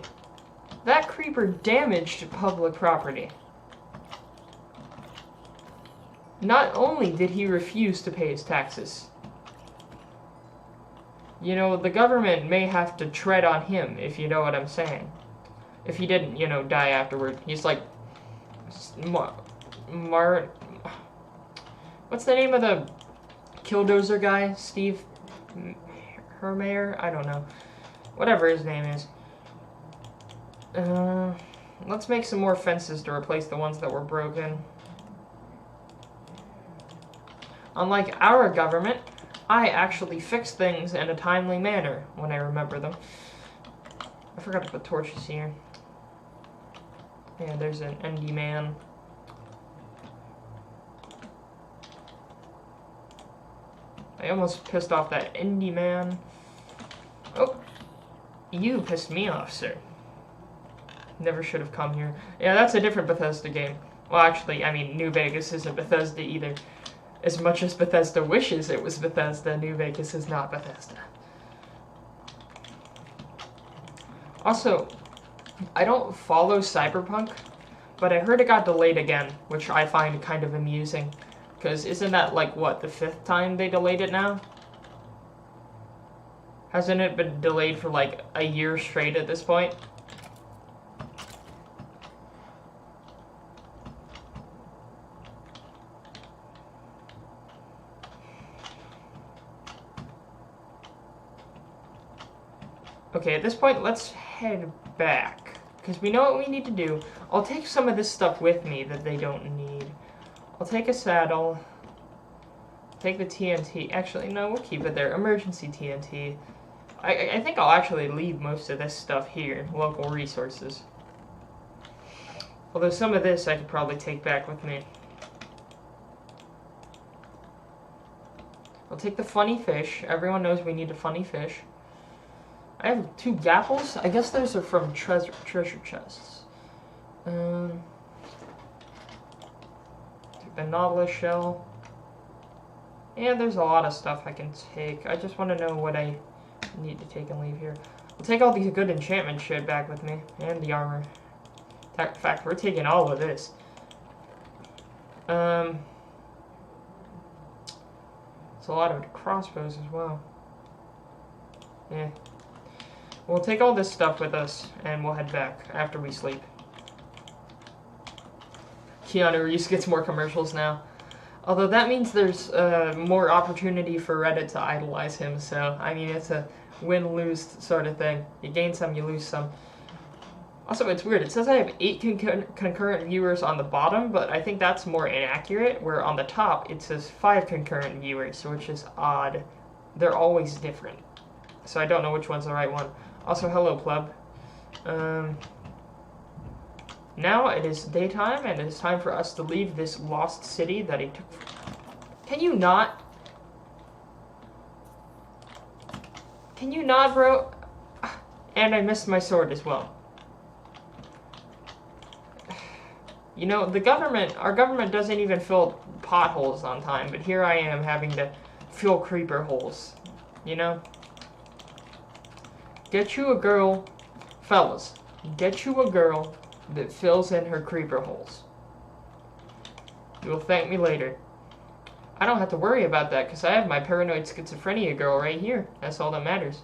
[SPEAKER 1] That creeper damaged public property. Not only did he refuse to pay his taxes. You know, the government may have to tread on him, if you know what I'm saying. If he didn't, you know, die afterward. He's like... What's the name of the Killdozer guy? Steve Hermayer? I don't know. Whatever his name is. Let's make some more fences to replace the ones that were broken. Unlike our government, I actually fix things in a timely manner when I remember them. I forgot to put torches here. Yeah, there's an ND man. I almost pissed off that ND man. Oh! You pissed me off, sir. Never should have come here. Yeah, that's a different Bethesda game. Well, actually, I mean, New Vegas isn't Bethesda either. As much as Bethesda wishes it was Bethesda, New Vegas is not Bethesda. Also, I don't follow Cyberpunk, but I heard it got delayed again, which I find kind of amusing. Because isn't that, like, what, the 5th time they delayed it now? Hasn't it been delayed for like a year straight at this point? Okay, at this point, let's head back. Because we know what we need to do. I'll take some of this stuff with me that they don't need. I'll take a saddle. Take the TNT. Actually, no, we'll keep it there. Emergency TNT. I think I'll actually leave most of this stuff here, local resources. Although some of this I could probably take back with me. I'll take the funny fish. Everyone knows we need a funny fish. I have 2 gapples. I guess those are from treasure chests. Take the nautilus shell. Yeah, there's a lot of stuff I can take. I just want to know what I need to take and leave here. I'll take all these good enchantment shit back with me. And the armor. In fact, we're taking all of this. It's a lot of crossbows as well. Yeah. We'll take all this stuff with us, and we'll head back after we sleep. Keanu Reeves gets more commercials now. Although that means there's more opportunity for Reddit to idolize him, so, I mean, it's a win-lose sort of thing. You gain some, you lose some. Also, it's weird. It says I have 8 concurrent viewers on the bottom, but I think that's more inaccurate, where on the top it says 5 concurrent viewers, which is odd. They're always different. So I don't know which one's the right one. Also, hello, pleb. Now it is daytime, and it is time for us to leave this lost city that he took. Can you not? Can you not, bro? And I missed my sword as well. You know, our government doesn't even fill potholes on time, but here I am having to fill creeper holes. You know? Get you a girl, fellas, get you a girl that fills in her creeper holes. You will thank me later. I don't have to worry about that because I have my paranoid schizophrenia girl right here. That's all that matters.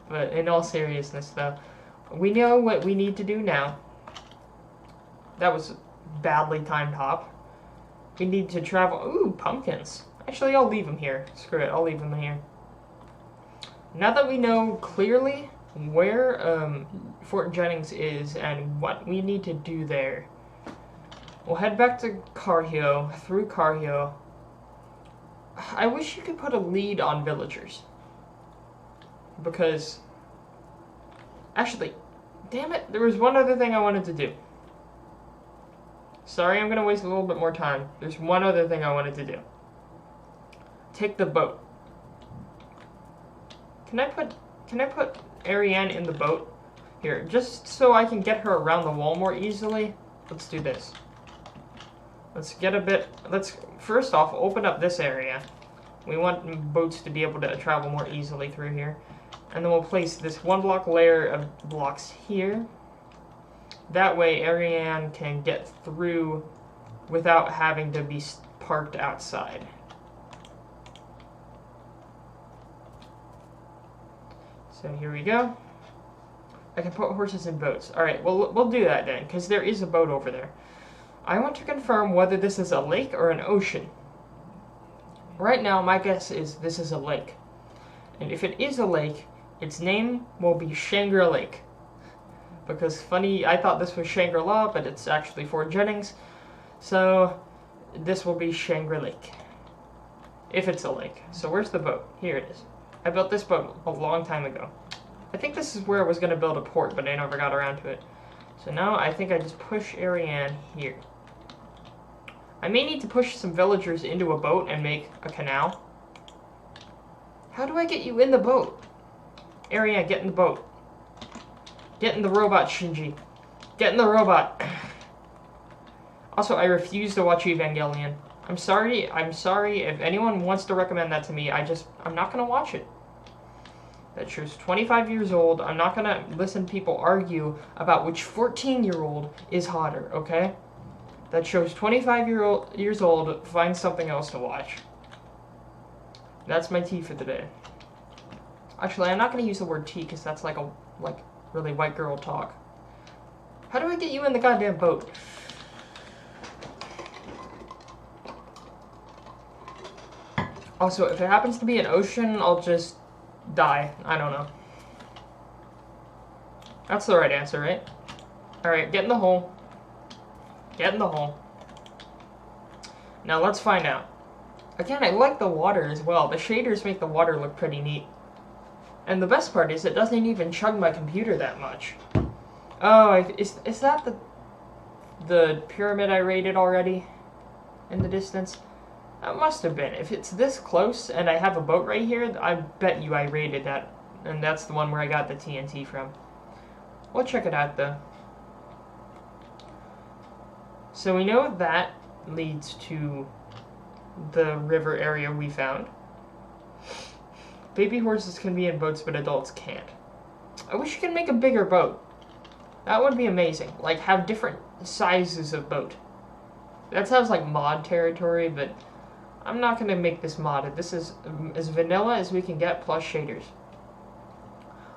[SPEAKER 1] But in all seriousness, though, we know what we need to do now. That was a badly timed hop. We need to travel. Ooh, pumpkins. Actually, I'll leave them here. Screw it, I'll leave them here. Now that we know clearly where Fort Jennings is and what we need to do there, we'll head back to Carhio, through Carhio, I wish you could put a lead on villagers. Because... Actually, damn it, there was one other thing I wanted to do. Sorry, I'm going to waste a little bit more time. There's one other thing I wanted to do. Take the boat. Can I put Ariane in the boat? Here, just so I can get her around the wall more easily. Let's do this. Let's first off open up this area. We want boats to be able to travel more easily through here. And then we'll place this 1 block layer of blocks here. That way Ariane can get through without having to be parked outside. So here we go. I can put horses in boats. Alright, well, we'll do that then, because there is a boat over there. I want to confirm whether this is a lake or an ocean. Right now, my guess is this is a lake. And if it is a lake, its name will be Shangri Lake. Because funny, I thought this was Shangri-La, but it's actually Fort Jennings. So, this will be Shangri Lake. If it's a lake. So where's the boat? Here it is. I built this boat a long time ago. I think this is where I was going to build a port, but I never got around to it. So now I think I just push Ariane here. I may need to push some villagers into a boat and make a canal. How do I get you in the boat? Ariane, get in the boat. Get in the robot, Shinji. Get in the robot. Also, I refuse to watch Evangelion. I'm sorry if anyone wants to recommend that to me. I'm not gonna watch it. That show's 25 years old. I'm not gonna listen to people argue about which 14-year-old is hotter, okay? That show's 25 years old. Find something else to watch. That's my tea for the day. Actually, I'm not gonna use the word tea because that's like really white girl talk. How do I get you in the goddamn boat? Also, if it happens to be an ocean, I'll just die. I don't know. That's the right answer, right? Alright, get in the hole. Get in the hole. Now let's find out. Again, I like the water as well. The shaders make the water look pretty neat. And the best part is it doesn't even chug my computer that much. Oh, is that the pyramid I raided already? In the distance? That must have been. If it's this close and I have a boat right here, I bet you I raided that. And that's the one where I got the TNT from. We'll check it out though. So we know that leads to the river area we found. Baby horses can be in boats, but adults can't. I wish you could make a bigger boat. That would be amazing. Like, have different sizes of boat. That sounds like mod territory, but I'm not going to make this modded. This is as vanilla as we can get, plus shaders.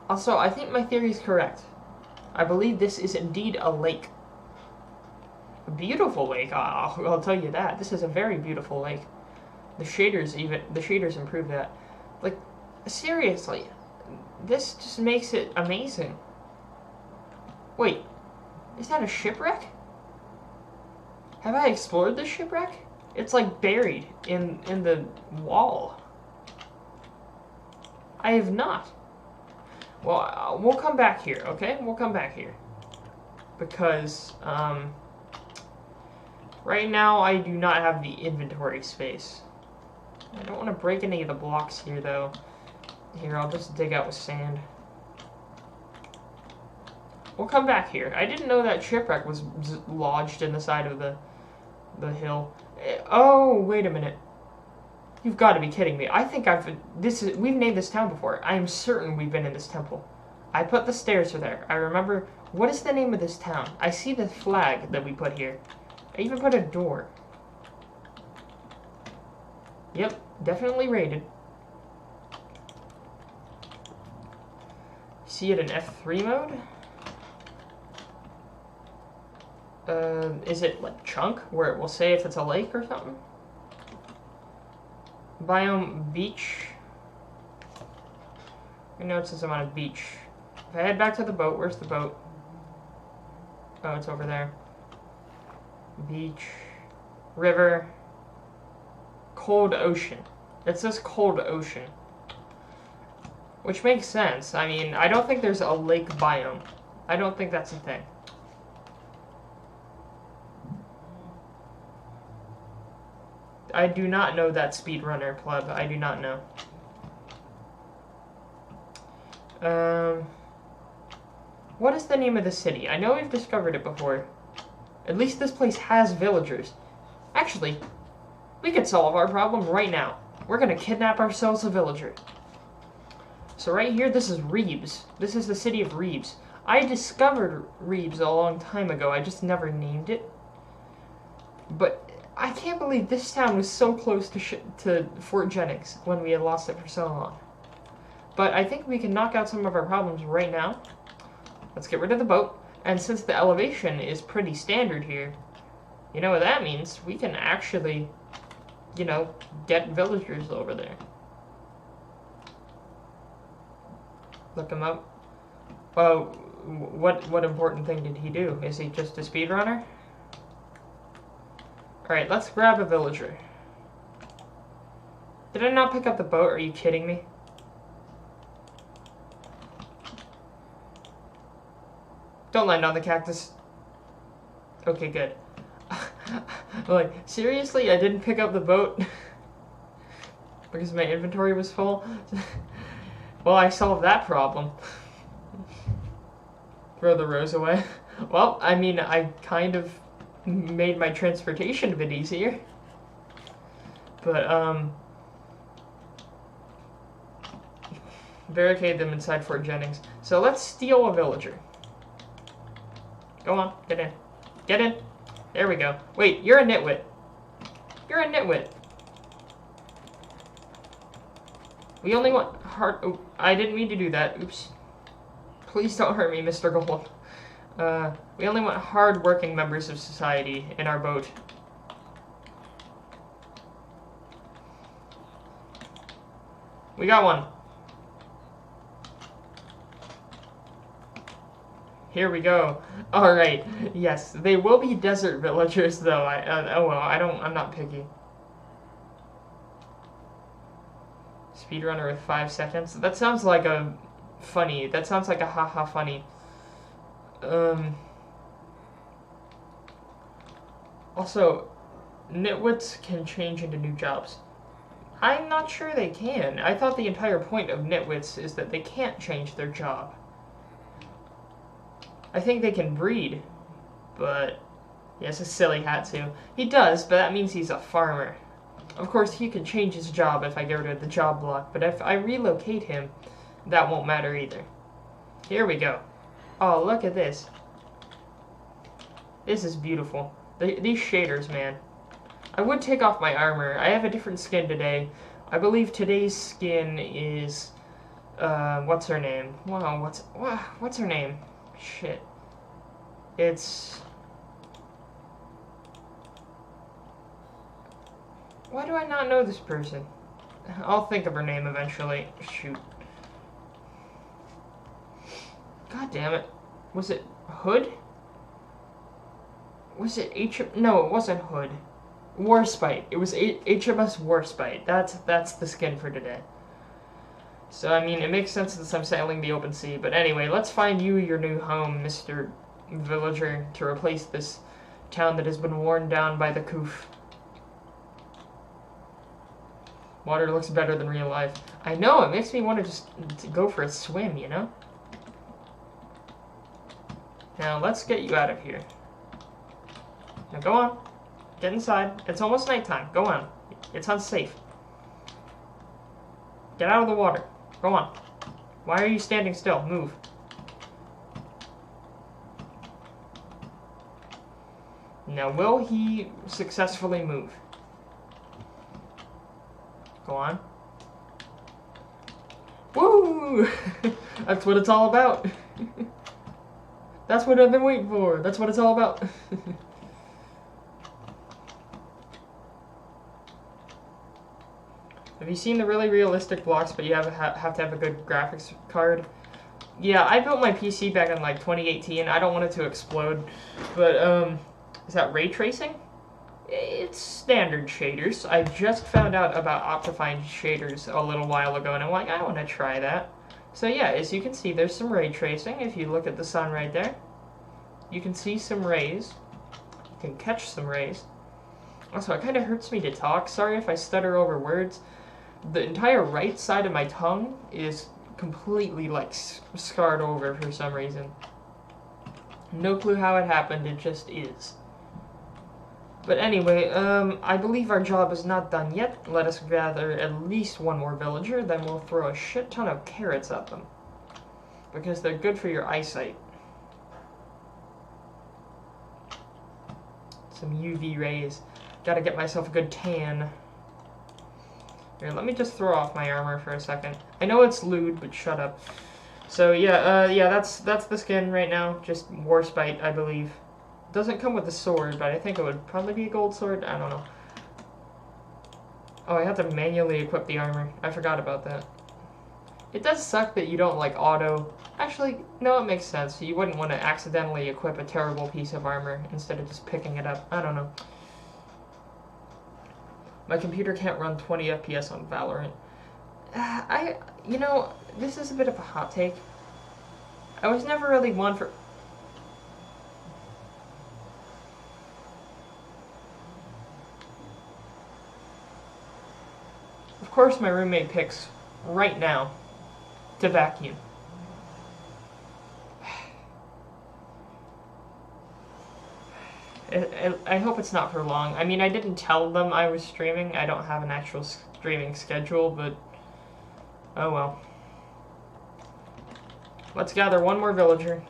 [SPEAKER 1] Also, I think my theory is correct. I believe this is indeed a lake. A beautiful lake, I'll tell you that. This is a very beautiful lake. The shaders improve that. Like, seriously, this just makes it amazing. Wait, is that a shipwreck? Have I explored this shipwreck? It's like buried in the wall. I have not. Well, we'll come back here, okay? We'll come back here. Because, right now I do not have the inventory space. I don't want to break any of the blocks here, though. Here, I'll just dig out with sand. We'll come back here. I didn't know that shipwreck was lodged in the side of the hill. Oh, wait a minute. You've got to be kidding me. I think we've named this town before. I am certain we've been in this temple. I put the stairs are there. I remember, what is the name of this town? I see the flag that we put here. I even put a door. Yep, definitely raided. See it in F3 mode? Is it like chunk, where it will say if it's a lake or something? Biome beach. I know it says I'm on a beach. If I head back to the boat, where's the boat? Oh, it's over there. Beach. River. Cold ocean. It says cold ocean. Which makes sense. I mean, I don't think there's a lake biome. I don't think that's a thing. I do not know that speedrunner, pleb. I do not know. What is the name of the city? I know we've discovered it before. At least this place has villagers. Actually, we could solve our problem right now. We're gonna kidnap ourselves a villager. So right here, this is Reeves. This is the city of Reeves. I discovered Reeves a long time ago. I just never named it. But I can't believe this town was so close to Fort Jennings when we had lost it for so long. But I think we can knock out some of our problems right now. Let's get rid of the boat. And since the elevation is pretty standard here, you know what that means? We can actually, you know, get villagers over there. Look him up. Well, what important thing did he do? Is he just a speedrunner? Alright, let's grab a villager. Did I not pick up the boat? Are you kidding me? Don't land on the cactus. Okay, good. Like, seriously? I didn't pick up the boat? Because my inventory was full? Well, I solved that problem. Throw the rose away. Well, I mean, I kind of made my transportation a bit easier. But, barricade them inside Fort Jennings. So let's steal a villager. Go on, get in. Get in. There we go. Wait, you're a nitwit. You're a nitwit. We only want hard... Oh, I didn't mean to do that. Oops. Please don't hurt me, Mr. Gold. We only want hard-working members of society in our boat. We got one. Here we go. All right. Yes, they will be desert villagers, though. Oh well. I'm not picky. Speedrunner with 5 seconds. That sounds like a funny. That sounds like a haha funny. Also, nitwits can change into new jobs. I'm not sure they can. I thought the entire point of nitwits is that they can't change their job. I think they can breed, but yeah, it's a silly hat too. He does, but that means he's a farmer. Of course, he could change his job if I get rid of the job block, but if I relocate him, that won't matter either. Here we go. Oh, look at this. This is beautiful. These shaders, man. I would take off my armor. I have a different skin today. I believe today's skin is, what's her name? Wow, what's her name? Shit. It's... Why do I not know this person? I'll think of her name eventually. Shoot. God damn it. Was it Hood? Was it No, it wasn't Hood. Warspite. It was HMS Warspite. That's the skin for today. So, I mean, it makes sense since I'm sailing the open sea. But anyway, let's find you your new home, Mr. Villager, to replace this town that has been worn down by the Kuf. Water looks better than real life. I know, it makes me want to just go for a swim, you know? Now, let's get you out of here. Now, go on. Get inside. It's almost nighttime. Go on. It's unsafe. Get out of the water. Go on. Why are you standing still? Move. Now, will he successfully move? Go on. Woo! That's what it's all about. That's what I've been waiting for. That's what it's all about. Have you seen the really realistic blocks, but you have to have a good graphics card? Yeah, I built my PC back in like 2018. I don't want it to explode, but is that ray tracing? It it's standard shaders. I just found out about Optifine shaders a little while ago, and I'm like, I want to try that. So yeah, as you can see, there's some ray tracing. If you look at the sun right there, you can see some rays. You can catch some rays. Also, it kind of hurts me to talk. Sorry if I stutter over words. The entire right side of my tongue is completely, like, scarred over for some reason. No clue how it happened, it just is. But anyway, I believe our job is not done yet. Let us gather at least one more villager, then we'll throw a shit ton of carrots at them. Because they're good for your eyesight. Some UV rays. Gotta get myself a good tan. Here, let me just throw off my armor for a second. I know it's lewd, but shut up. So yeah, that's the skin right now. Just Warspite, I believe. Doesn't come with a sword, but I think it would probably be a gold sword. I don't know. Oh, I have to manually equip the armor. I forgot about that. It does suck that you don't, like, auto... Actually, no, it makes sense. You wouldn't want to accidentally equip a terrible piece of armor instead of just picking it up. I don't know. My computer can't run 20 FPS on Valorant. You know, this is a bit of a hot take. I was never really one for... Of course my roommate picks, right now, to vacuum. I hope it's not for long. I mean, I didn't tell them I was streaming. I don't have an actual streaming schedule, but... oh well. Let's gather one more villager.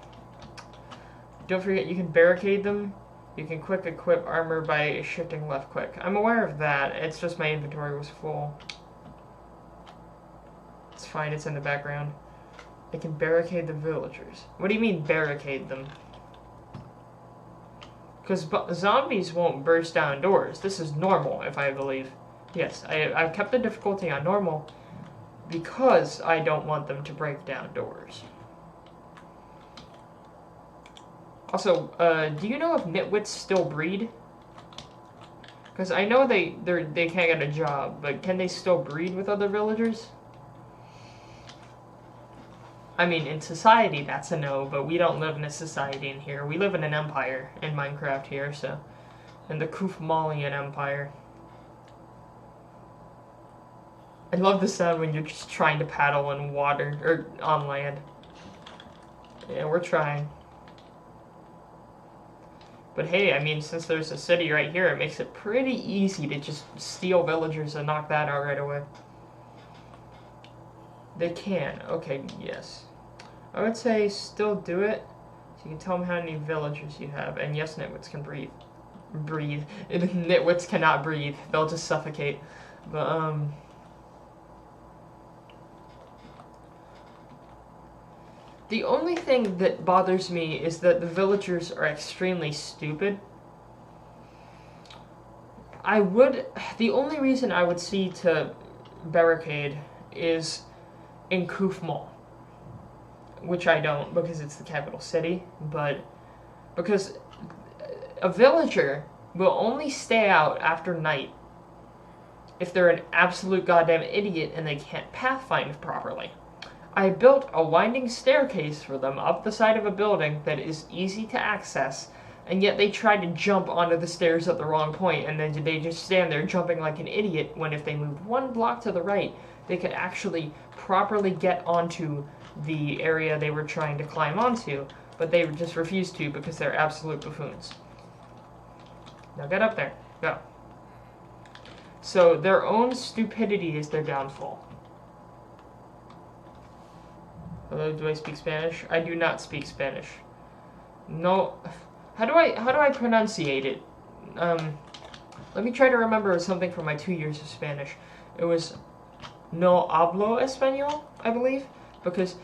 [SPEAKER 1] Don't forget you can barricade them. You can quick equip armor by shifting left click. I'm aware of that. It's just my inventory was full. It's fine, it's in the background. I can barricade the villagers. What do you mean barricade them? Because zombies won't burst down doors. This is normal, if I believe. Yes, I've kept the difficulty on normal because I don't want them to break down doors. Also, do you know if nitwits still breed? Because I know they can't get a job, but can they still breed with other villagers? I mean, in society, that's a no, but we don't live in a society in here. We live in an empire in Minecraft here, so... in the Kufmalian Empire. I love the sound when you're just trying to paddle in water, or on land. Yeah, we're trying. But hey, I mean, since there's a city right here, it makes it pretty easy to just steal villagers and knock that out right away. They can. Okay, yes. I would say still do it. So you can tell them how many villagers you have. And yes, nitwits can breathe. Breathe. Nitwits cannot breathe. They'll just suffocate. But, the only thing that bothers me is that the villagers are extremely stupid. The only reason I would see to barricade is in Kufmal. Which I don't, because it's the capital city, but because a villager will only stay out after night if they're an absolute goddamn idiot and they can't pathfind properly. I built a winding staircase for them up the side of a building that is easy to access, and yet they tried to jump onto the stairs at the wrong point, and then they just stand there jumping like an idiot, when if they moved one block to the right, they could actually properly get onto the area they were trying to climb onto, but they just refused to because they're absolute buffoons. Now get up there. Go. So their own stupidity is their downfall. Hello, do I speak Spanish? I do not speak Spanish. No. How do I pronunciate it? Let me try to remember something from my 2 years of Spanish. It was no hablo español, I believe, because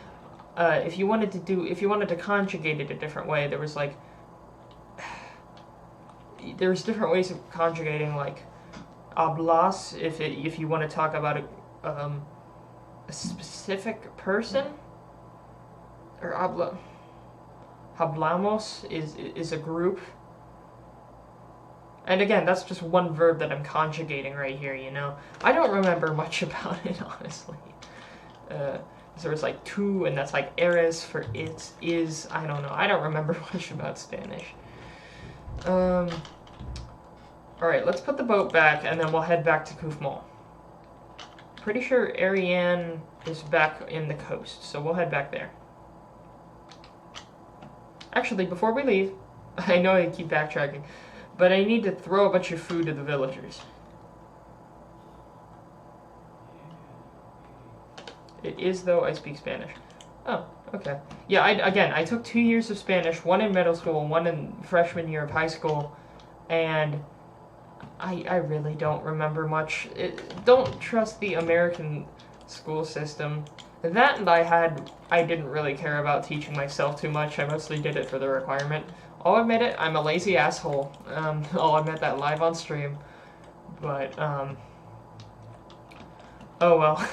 [SPEAKER 1] if you wanted to conjugate it a different way, there's different ways of conjugating, like hablas if you want to talk about a specific person, or hablamos is a group. And again, that's just one verb that I'm conjugating right here, you know? I don't remember much about it, honestly. There was like tu, and that's like eres for it, is, I don't know. I don't remember much about Spanish. Alright, let's put the boat back, and then we'll head back to Kufmal. Pretty sure Ariane is back in the coast, so we'll head back there. Actually, before we leave, I know I keep backtracking, but I need to throw a bunch of food to the villagers. It is, though, I speak Spanish. Oh, okay. Yeah, I took 2 years of Spanish, one in middle school, one in freshman year of high school, and I really don't remember much. Don't trust the American school system. That and I didn't really care about teaching myself too much. I mostly did it for the requirement. I'll admit it, I'm a lazy asshole. I'll admit that live on stream. But, oh well.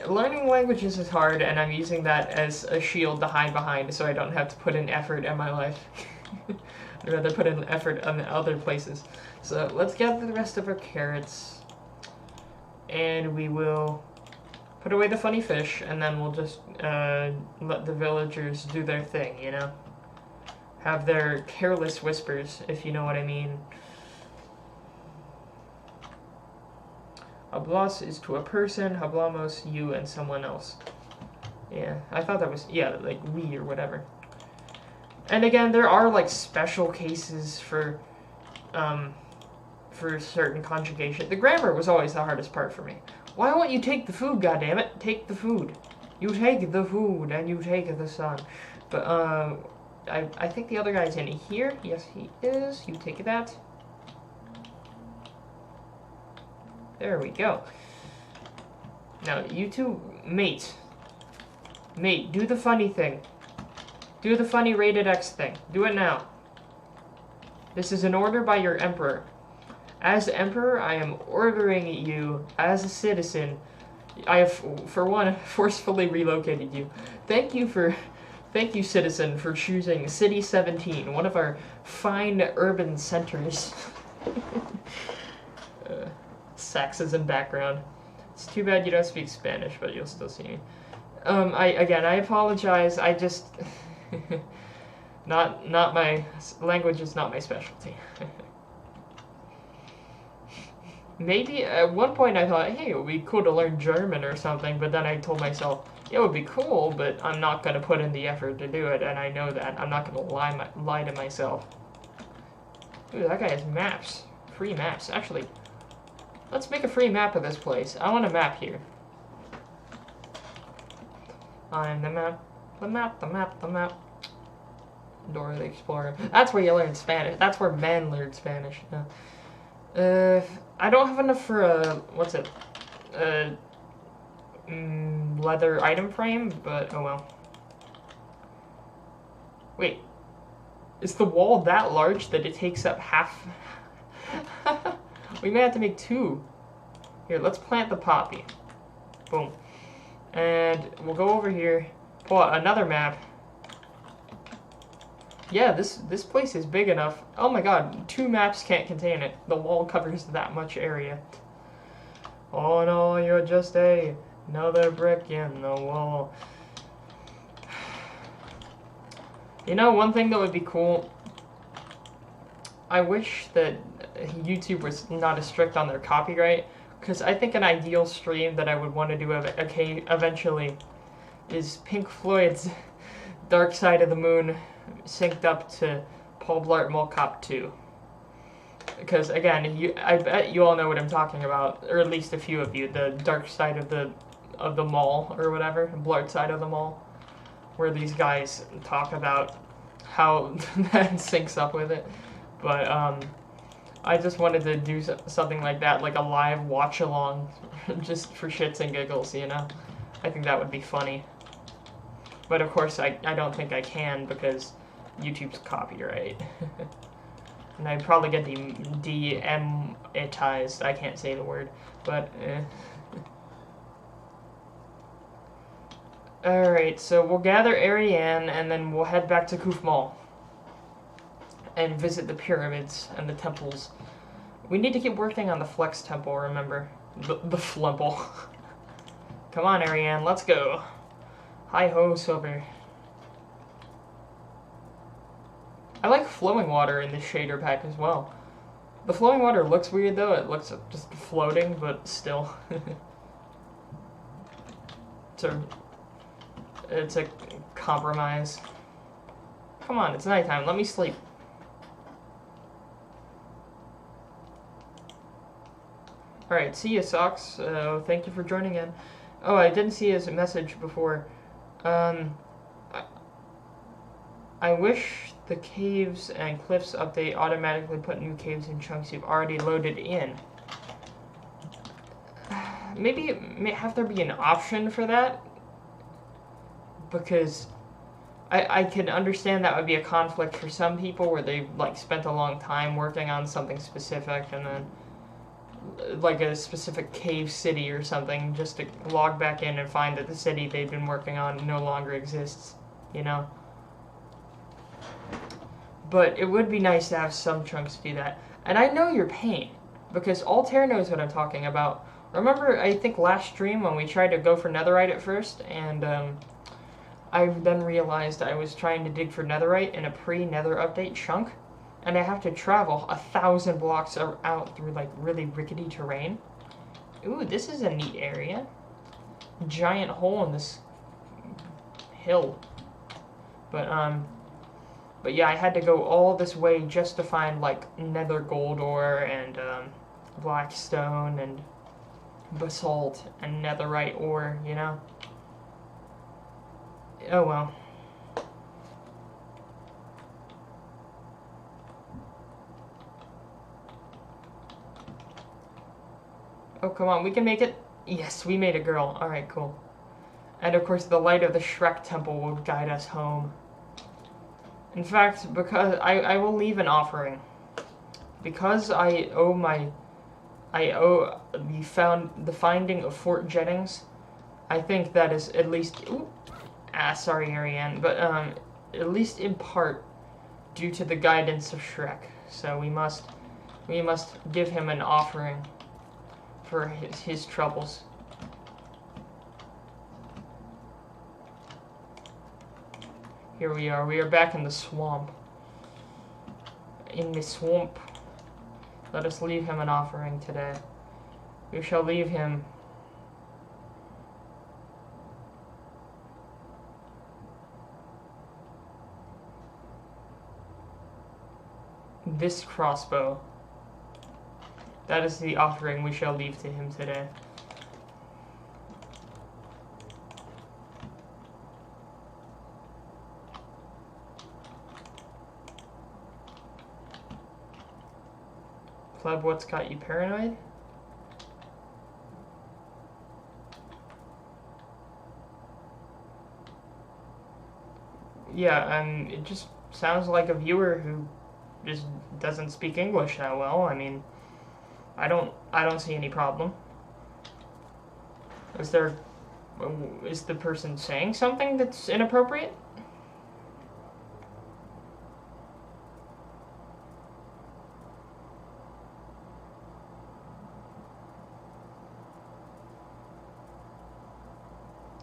[SPEAKER 1] Learning languages is hard, and I'm using that as a shield to hide behind so I don't have to put in effort in my life. I'd rather put in effort on other places. So let's gather the rest of our carrots, and we will put away the funny fish, and then we'll just let the villagers do their thing, you know? Have their careless whispers, if you know what I mean. Hablas is to a person, hablamos, you, and someone else. Yeah, I thought that was, yeah, like we or whatever. And again, there are like special cases for certain conjugation. The grammar was always the hardest part for me. Why won't you take the food, goddammit? Take the food. You take the food and you take the sun. But I think the other guy's in here. Yes, he is. You take that. There we go. Now, you two, mate. Mate, do the funny thing. Do the funny rated X thing. Do it now. This is an order by your emperor. As emperor, I am ordering you, as a citizen, I have, for one, forcefully relocated you. Thank you, citizen, for choosing City 17, one of our fine urban centers. Sexism background. It's too bad you don't speak Spanish, but you'll still see me. I apologize. I just not my language is not my specialty. Maybe at one point I thought, hey, it would be cool to learn German or something, but then I told myself, it would be cool, but I'm not gonna put in the effort to do it, and I know that. I'm not gonna lie to myself. Ooh, that guy has maps. Free maps. Actually, let's make a free map of this place. I want a map here. I'm the map. The map, the map, the map. Dora the Explorer. That's where you learn Spanish. That's where men learn Spanish. I don't have enough for a, what's it? Leather item frame, but oh well. Wait. Is the wall that large that it takes up half? We may have to make two. Here, let's plant the poppy. Boom. And we'll go over here, pull out another map. Yeah, this place is big enough. Oh my god, 2 maps can't contain it. The wall covers that much area. Oh no, you're just another brick in the wall. You know, one thing that would be cool, I wish that YouTube was not as strict on their copyright, because I think an ideal stream that I would want to do eventually is Pink Floyd's Dark Side of the Moon synced up to Paul Blart Mall Cop 2. Because again, I bet you all know what I'm talking about, or at least a few of you, the Dark Side of the Mall, or whatever, Blart Side of the Mall, where these guys talk about how that syncs up with it. But I just wanted to do something like that, like a live watch-along, just for shits and giggles, you know? I think that would be funny. But of course, I don't think I can, because YouTube's copyright. And I'd probably get demonetized. I can't say the word, but Alright, so we'll gather Ariane, and then we'll head back to Kufmal. and visit the pyramids and the temples. We need to keep working on the Flex Temple, remember? The Flumple. Come on, Ariane, let's go. Hi-ho, Silver. I like flowing water in this shader pack as well. The flowing water looks weird though, it looks just floating, but still. It's a compromise. Come on, it's nighttime, let me sleep. Alright, see ya, Socks. Thank you for joining in. Oh, I didn't see his message before. I wish the caves and cliffs update automatically put new caves in chunks you've already loaded in. Maybe have there be an option for that? Because I can understand that would be a conflict for some people where they've like spent a long time working on something specific and then like a specific cave city or something just to log back in and find that the city they've been working on no longer exists, you know? But it would be nice to have some chunks do that. And I know your pain, because Altair knows what I'm talking about. Remember, I think last stream when we tried to go for netherite at first, and I then realized I was trying to dig for netherite in a pre-nether update chunk, and I have to travel 1,000 blocks out through like really rickety terrain. Ooh, this is a neat area. Giant hole in this hill. But yeah, I had to go all this way just to find like nether gold ore and black stone and basalt and netherite ore, you know? Oh well. Oh, come on, we can make it. Yes, we made a girl. Alright, cool. And of course, the light of the Shrek Temple will guide us home. In fact, because I will leave an offering. Because I owe the finding of Fort Jennings, I think that is at least, sorry Ariane, but at least in part due to the guidance of Shrek. So we must give him an offering for his troubles. Here we are back in the swamp. In the swamp. Let us leave him an offering today. We shall leave him this crossbow. That is the offering we shall leave to him today. Pleb, what's got you paranoid? Yeah, it just sounds like a viewer who just doesn't speak English that well. I mean, I don't see any problem. Is the person saying something that's inappropriate?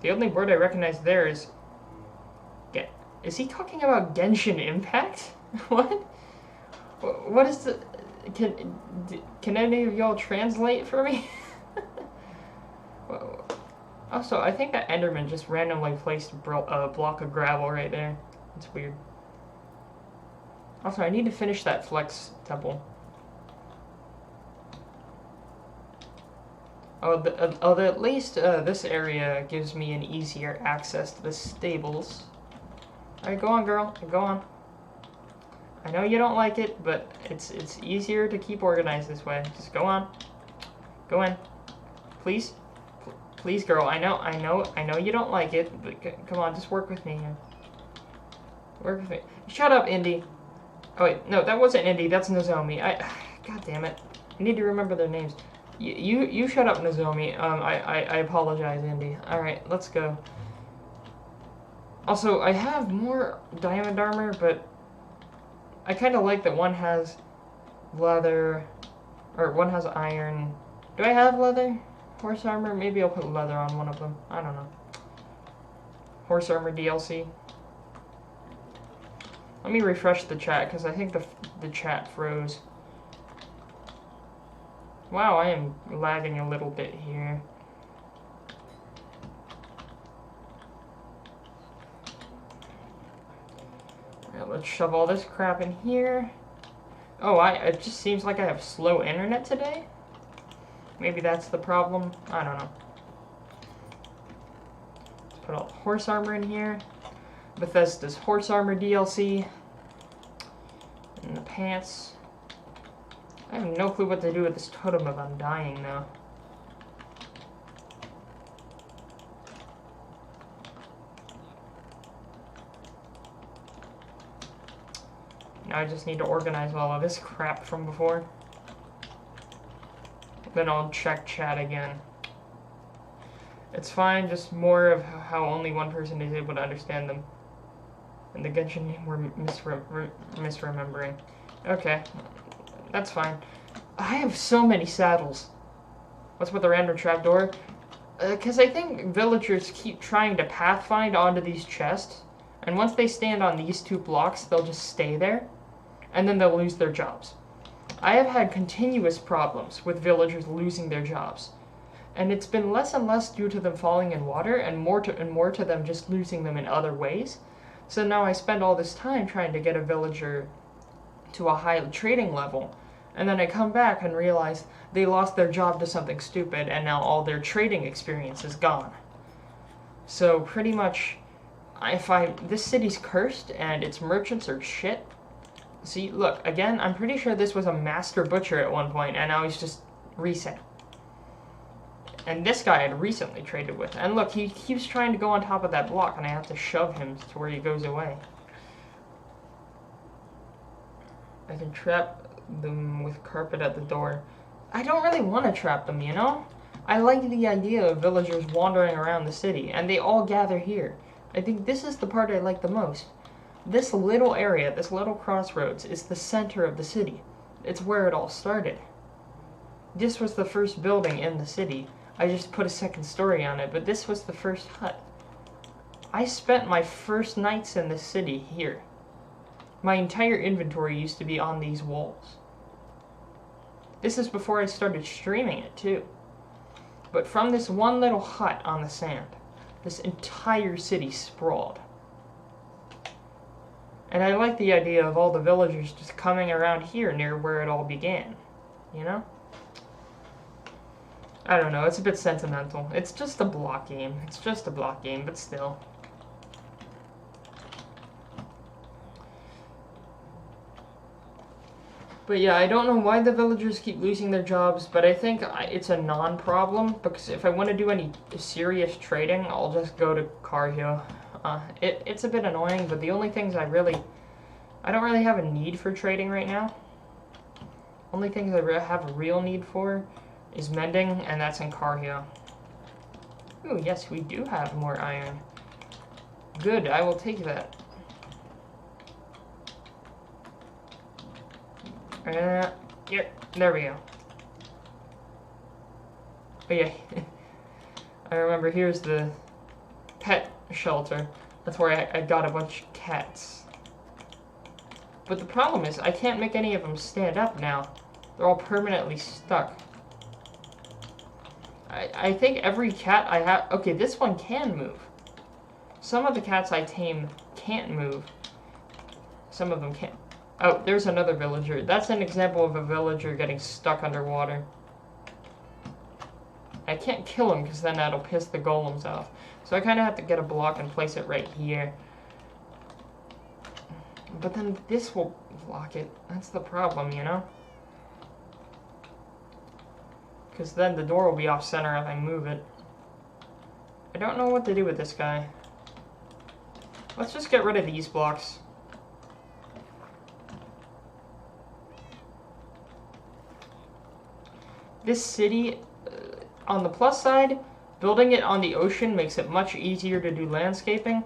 [SPEAKER 1] The only word I recognize there is is he talking about Genshin Impact? What? What is the... Can any of y'all translate for me? Also, I think that Enderman just randomly placed a block of gravel right there. It's weird. Also, I need to finish that Flex Temple. Although at least this area gives me an easier access to the stables. Alright, go on, girl. Go on. I know you don't like it, but it's easier to keep organized this way. Just go on. Go in. Please. Please, girl. I know you don't like it, but come on, just work with me here. Work with me. Shut up, Indy. Oh wait, no, that wasn't Indy. That's Nozomi. God damn it. I need to remember their names. You shut up, Nozomi. I apologize, Indy. Alright, let's go. Also, I have more diamond armor, but I kind of like that one has leather, or one has iron. Do I have leather? Horse armor? Maybe I'll put leather on one of them. I don't know. Horse armor DLC. Let me refresh the chat, because I think the chat froze. Wow, I am lagging a little bit here. Alright, let's shove all this crap in here. Oh, it just seems like I have slow internet today? Maybe that's the problem. I don't know. Let's put all the horse armor in here. Bethesda's horse armor DLC. And the pants. I have no clue what to do with this totem if I'm dying now. Now I just need to organize all of this crap from before. Then I'll check chat again. It's fine, just more of how only one person is able to understand them. And the Genshin name we're misremembering. Okay, that's fine. I have so many saddles. What's with the random trapdoor? Because I think villagers keep trying to pathfind onto these chests. And once they stand on these 2 blocks, they'll just stay there. And then they'll lose their jobs. I have had continuous problems with villagers losing their jobs. And it's been less and less due to them falling in water and more to them just losing them in other ways. So now I spend all this time trying to get a villager to a high trading level. And then I come back and realize they lost their job to something stupid and now all their trading experience is gone. So pretty much, this city's cursed and its merchants are shit. See, look, again, I'm pretty sure this was a master butcher at one point and now he's just reset. And this guy I had recently traded with. And look, he keeps trying to go on top of that block and I have to shove him to where he goes away. I can trap them with carpet at the door. I don't really want to trap them, you know? I like the idea of villagers wandering around the city, and they all gather here. I think this is the part I like the most. This little area, this little crossroads, is the center of the city. It's where it all started. This was the first building in the city. I just put a second story on it, but this was the first hut. I spent my first nights in this city here. My entire inventory used to be on these walls. This is before I started streaming it, too. But from this one little hut on the sand, this entire city sprawled. And I like the idea of all the villagers just coming around here near where it all began, you know? I don't know, it's a bit sentimental. It's just a block game. It's just a block game, but still. But yeah, I don't know why the villagers keep losing their jobs, but I think it's a non-problem, because if I want to do any serious trading, I'll just go to Carhill. It's a bit annoying, but the only things I don't really have a need for trading right now. Only things I have a real need for is mending, and that's in Carhill. Ooh, yes, we do have more iron. Good, I will take that. Here, there we go. Oh yeah, I remember here's the pet shelter. That's where I got a bunch of cats. But the problem is, I can't make any of them stand up now. They're all permanently stuck. I think every cat I have... Okay, this one can move. Some of the cats I tame can't move. Some of them can't. Oh, there's another villager. That's an example of a villager getting stuck underwater. I can't kill him because then that'll piss the golems off. So I kind of have to get a block and place it right here. But then this will block it. That's the problem, you know? Because then the door will be off center if I move it. I don't know what to do with this guy. Let's just get rid of these blocks. This city, on the plus side, building it on the ocean makes it much easier to do landscaping.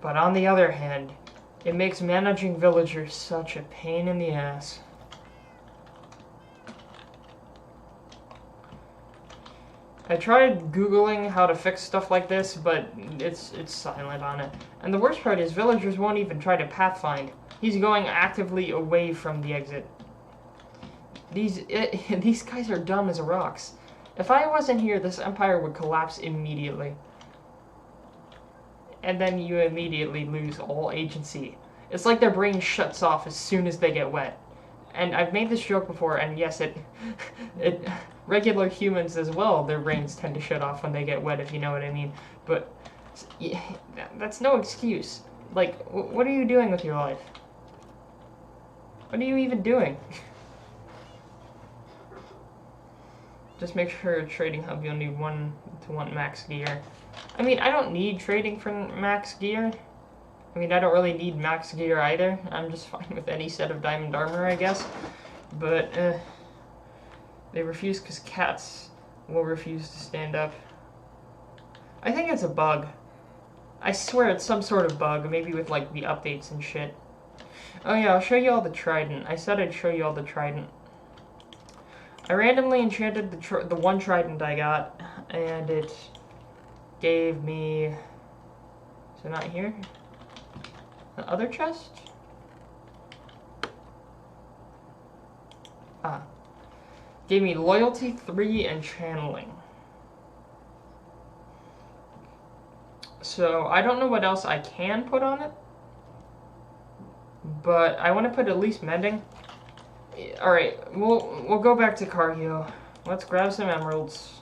[SPEAKER 1] But on the other hand, It makes managing villagers such a pain in the ass. I tried Googling how to fix stuff like this, but it's silent on it. And the worst part is villagers won't even try to pathfind. He's going actively away from the exit. These guys are dumb as rocks. If I wasn't here, this empire would collapse immediately. And then you immediately lose all agency. It's like their brain shuts off as soon as they get wet. And I've made this joke before, and yes, regular humans as well, their brains tend to shut off when they get wet, if you know what I mean. But yeah, that's no excuse. Like, what are you doing with your life? What are you even doing? Just make sure trading hub you'll need 1 to 1 max gear. I mean, I don't need trading for max gear. I mean, I don't really need max gear either. I'm just fine with any set of diamond armor, I guess. But, they refuse because cats will refuse to stand up. I think it's a bug. I swear it's some sort of bug, maybe with, like, the updates and shit. Oh yeah, I'll show you all the trident. I said I'd show you all the trident. I randomly enchanted the one trident I got, and it gave me... Is it not here? The other chest? Ah. Gave me loyalty 3 and channeling. So, I don't know what else I can put on it. But I want to put at least mending. Alright, we'll go back to Cargill. Let's grab some emeralds.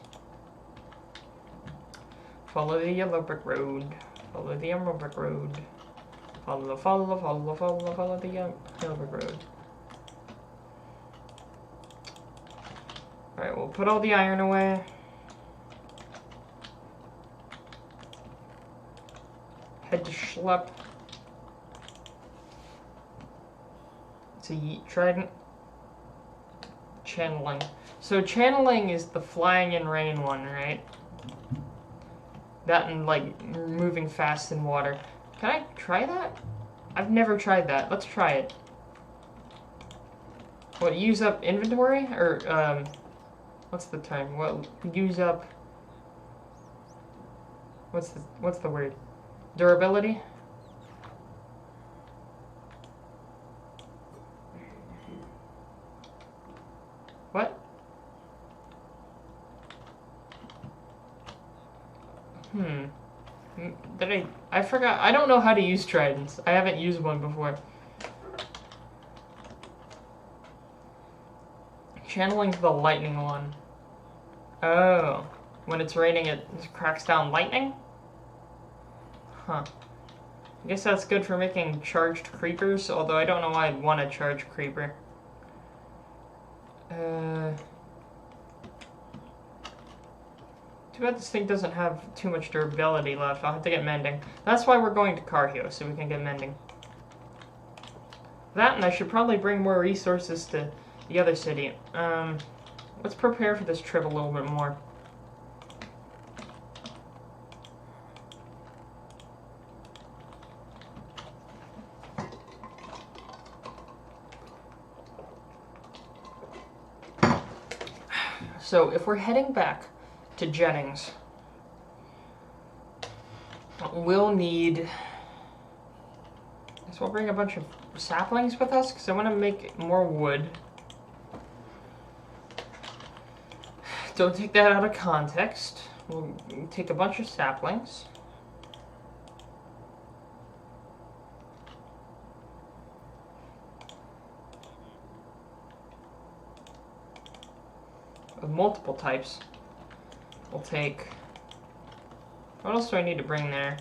[SPEAKER 1] Follow the yellow brick road. Follow the emerald brick road. Follow the yellow brick road. Alright, we'll put all the iron away. Head to Schlepp. To yeet trident. Channeling. So channeling is the flying in rain one, right? That and like moving fast in water. Can I try that? I've never tried that. Let's try it. What, use up inventory? Or, what's the term? Well, use up... What's the word? Durability? What? I forgot. I don't know how to use tridents. I haven't used one before. Channeling's the lightning one. Oh. When it's raining, it cracks down lightning? Huh. I guess that's good for making charged creepers, although I don't know why I'd want a charged creeper. Too bad this thing doesn't have too much durability left. I'll have to get mending. That's why we're going to Cargio, so we can get mending. That, and I should probably bring more resources to the other city. Let's prepare for this trip a little bit more. So, if we're heading back to Jennings, we'll need... I guess we'll bring a bunch of saplings with us, because I want to make more wood. Don't take that out of context. We'll take a bunch of saplings. Of multiple types. We'll take... What else do I need to bring there?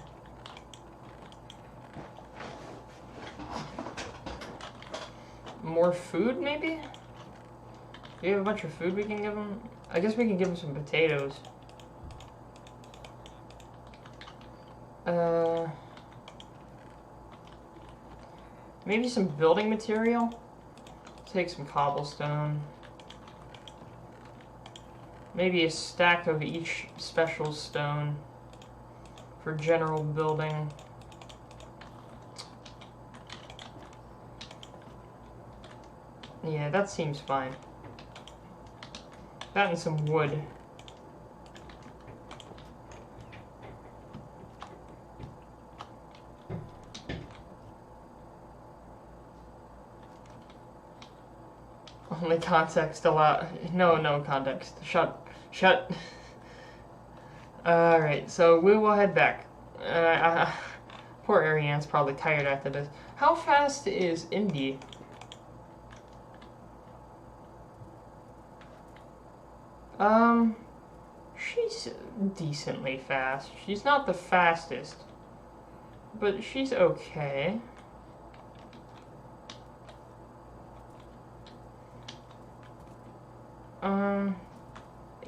[SPEAKER 1] More food, maybe? Do you have a bunch of food we can give them? I guess we can give them some potatoes. Maybe some building material? Take some cobblestone. Maybe a stack of each special stone for general building. Yeah, that seems fine. That and some wood. Only context allowed. No context. Shut. Alright, so we will head back. Poor Ariane's probably tired after this. How fast is Indy? She's decently fast. She's not the fastest, but she's okay.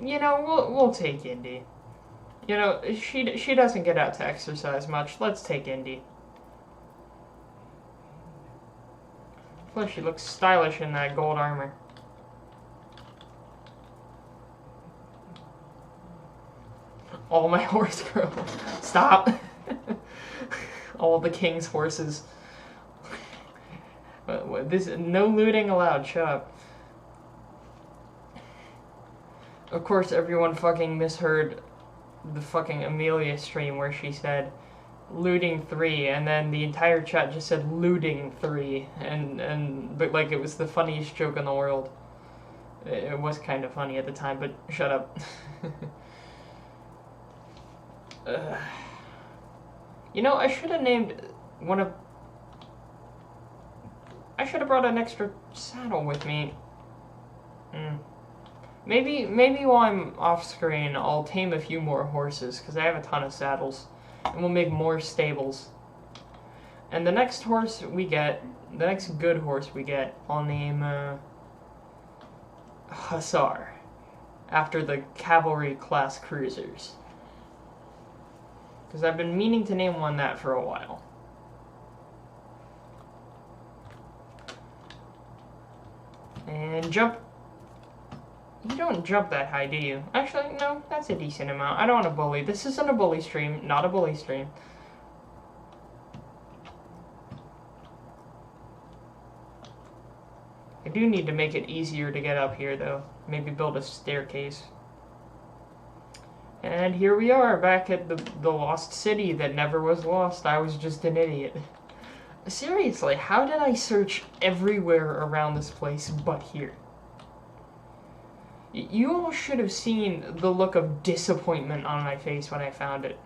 [SPEAKER 1] You know, we'll take Indy. You know, she doesn't get out to exercise much. Let's take Indy. Plus, she looks stylish in that gold armor. All my horse girl. Stop. All the king's horses. This no looting allowed. Shut up. Of course, everyone fucking misheard the fucking Amelia stream where she said looting 3, and then the entire chat just said looting 3, but like it was the funniest joke in the world. It was kind of funny at the time, but shut up. You know, I should have named one of. I should have brought an extra saddle with me. Maybe while I'm off screen, I'll tame a few more horses, because I have a ton of saddles. And we'll make more stables. And the next horse we get, the next good horse we get, I'll name Hussar, after the cavalry class cruisers. Because I've been meaning to name one that for a while. And jump. You don't jump that high, do you? Actually, no, that's a decent amount. I don't want to bully. This isn't a bully stream, not a bully stream. I do need to make it easier to get up here, though. Maybe build a staircase. And here we are, back at the lost city that never was lost. I was just an idiot. Seriously, how did I search everywhere around this place but here? You all should have seen the look of disappointment on my face when I found it.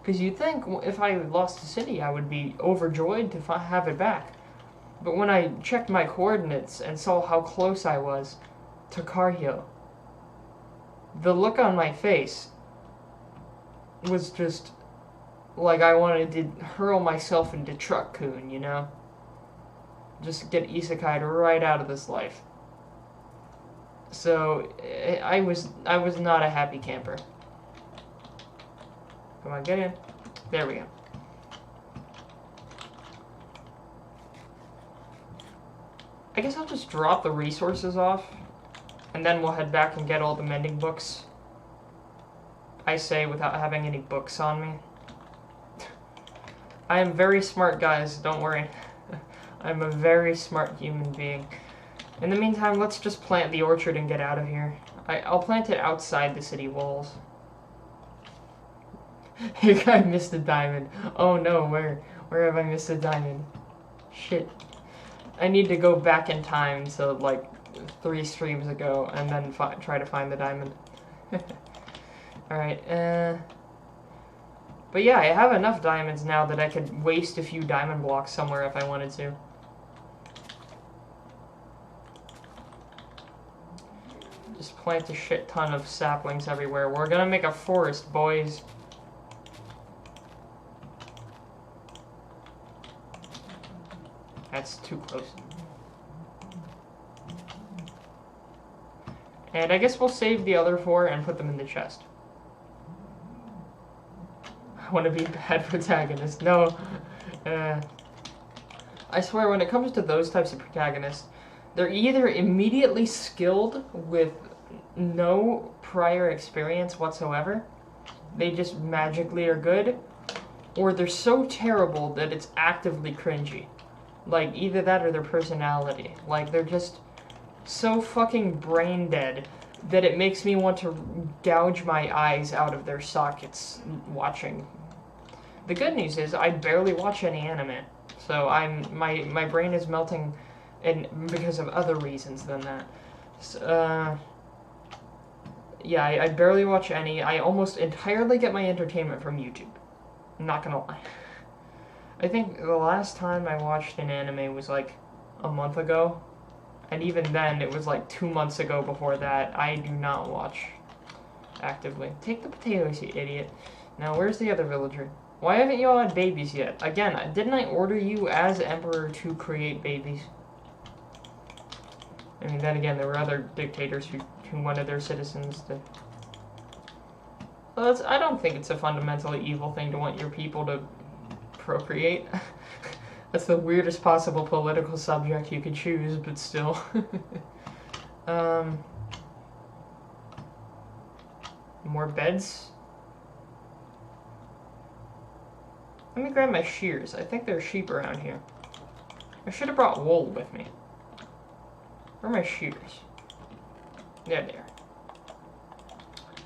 [SPEAKER 1] Because you'd think if I lost the city, I would be overjoyed to have it back. But when I checked my coordinates and saw how close I was to Carhill, the look on my face was just like I wanted to hurl myself into Truck Coon, you know? Just get isekai'd right out of this life. So, I was not a happy camper. Come on, get in. There we go. I guess I'll just drop the resources off, and then we'll head back and get all the mending books. I say without having any books on me. I am very smart, guys, don't worry. I'm a very smart human being. In the meantime, let's just plant the orchard and get out of here. I'll plant it outside the city walls. I missed a diamond. Oh no, where have I missed a diamond? Shit. I need to go back in time to like 3 streams ago and then try to find the diamond. Alright, but yeah, I have enough diamonds now that I could waste a few diamond blocks somewhere if I wanted to. Just plant a shit ton of saplings everywhere. We're gonna make a forest, boys. That's too close. And I guess we'll save the other 4 and put them in the chest. I want to be a bad protagonist. No. I swear, when it comes to those types of protagonists, they're either immediately skilled with no prior experience whatsoever, they just magically are good, or they're so terrible that it's actively cringy. Like, either that or their personality. Like, they're just so fucking brain dead that it makes me want to gouge my eyes out of their sockets watching. The good news is I barely watch any anime, so my brain is melting, and because of other reasons than that. So, yeah, I barely watch any. I almost entirely get my entertainment from YouTube. I'm not gonna lie. I think the last time I watched an anime was like a month ago. And even then, it was like 2 months ago before that. I do not watch actively. Take the potatoes, you idiot. Now, where's the other villager? Why haven't you all had babies yet? Again, didn't I order you as emperor to create babies? I mean, then again, there were other dictators who wanted their citizens to... Well, I don't think it's a fundamentally evil thing to want your people to procreate. That's the weirdest possible political subject you could choose, but still. More beds? Let me grab my shears. I think there are sheep around here. I should have brought wool with me. Where are my shears? There they are.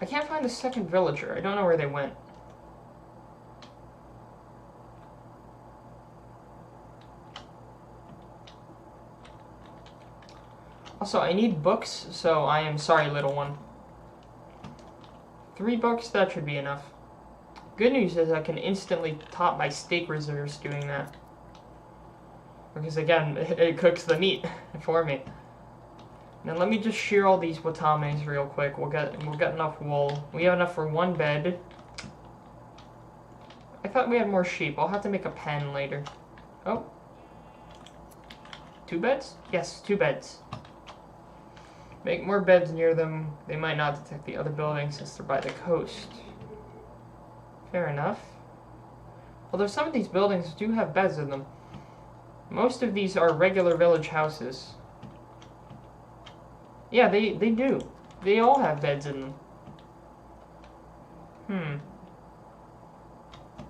[SPEAKER 1] I can't find the second villager. I don't know where they went. Also, I need books, so I am sorry, little one. 3 books, that should be enough. Good news is I can instantly top my steak reserves doing that. Because again, it cooks the meat for me. Now let me just shear all these watames real quick. We'll get enough wool. We have enough for 1 bed. I thought we had more sheep. I'll have to make a pen later. Oh. 2 beds? Yes, 2 beds. Make more beds near them. They might not detect the other buildings since they're by the coast. Fair enough. Although some of these buildings do have beds in them. Most of these are regular village houses. Yeah, they do. They all have beds in them.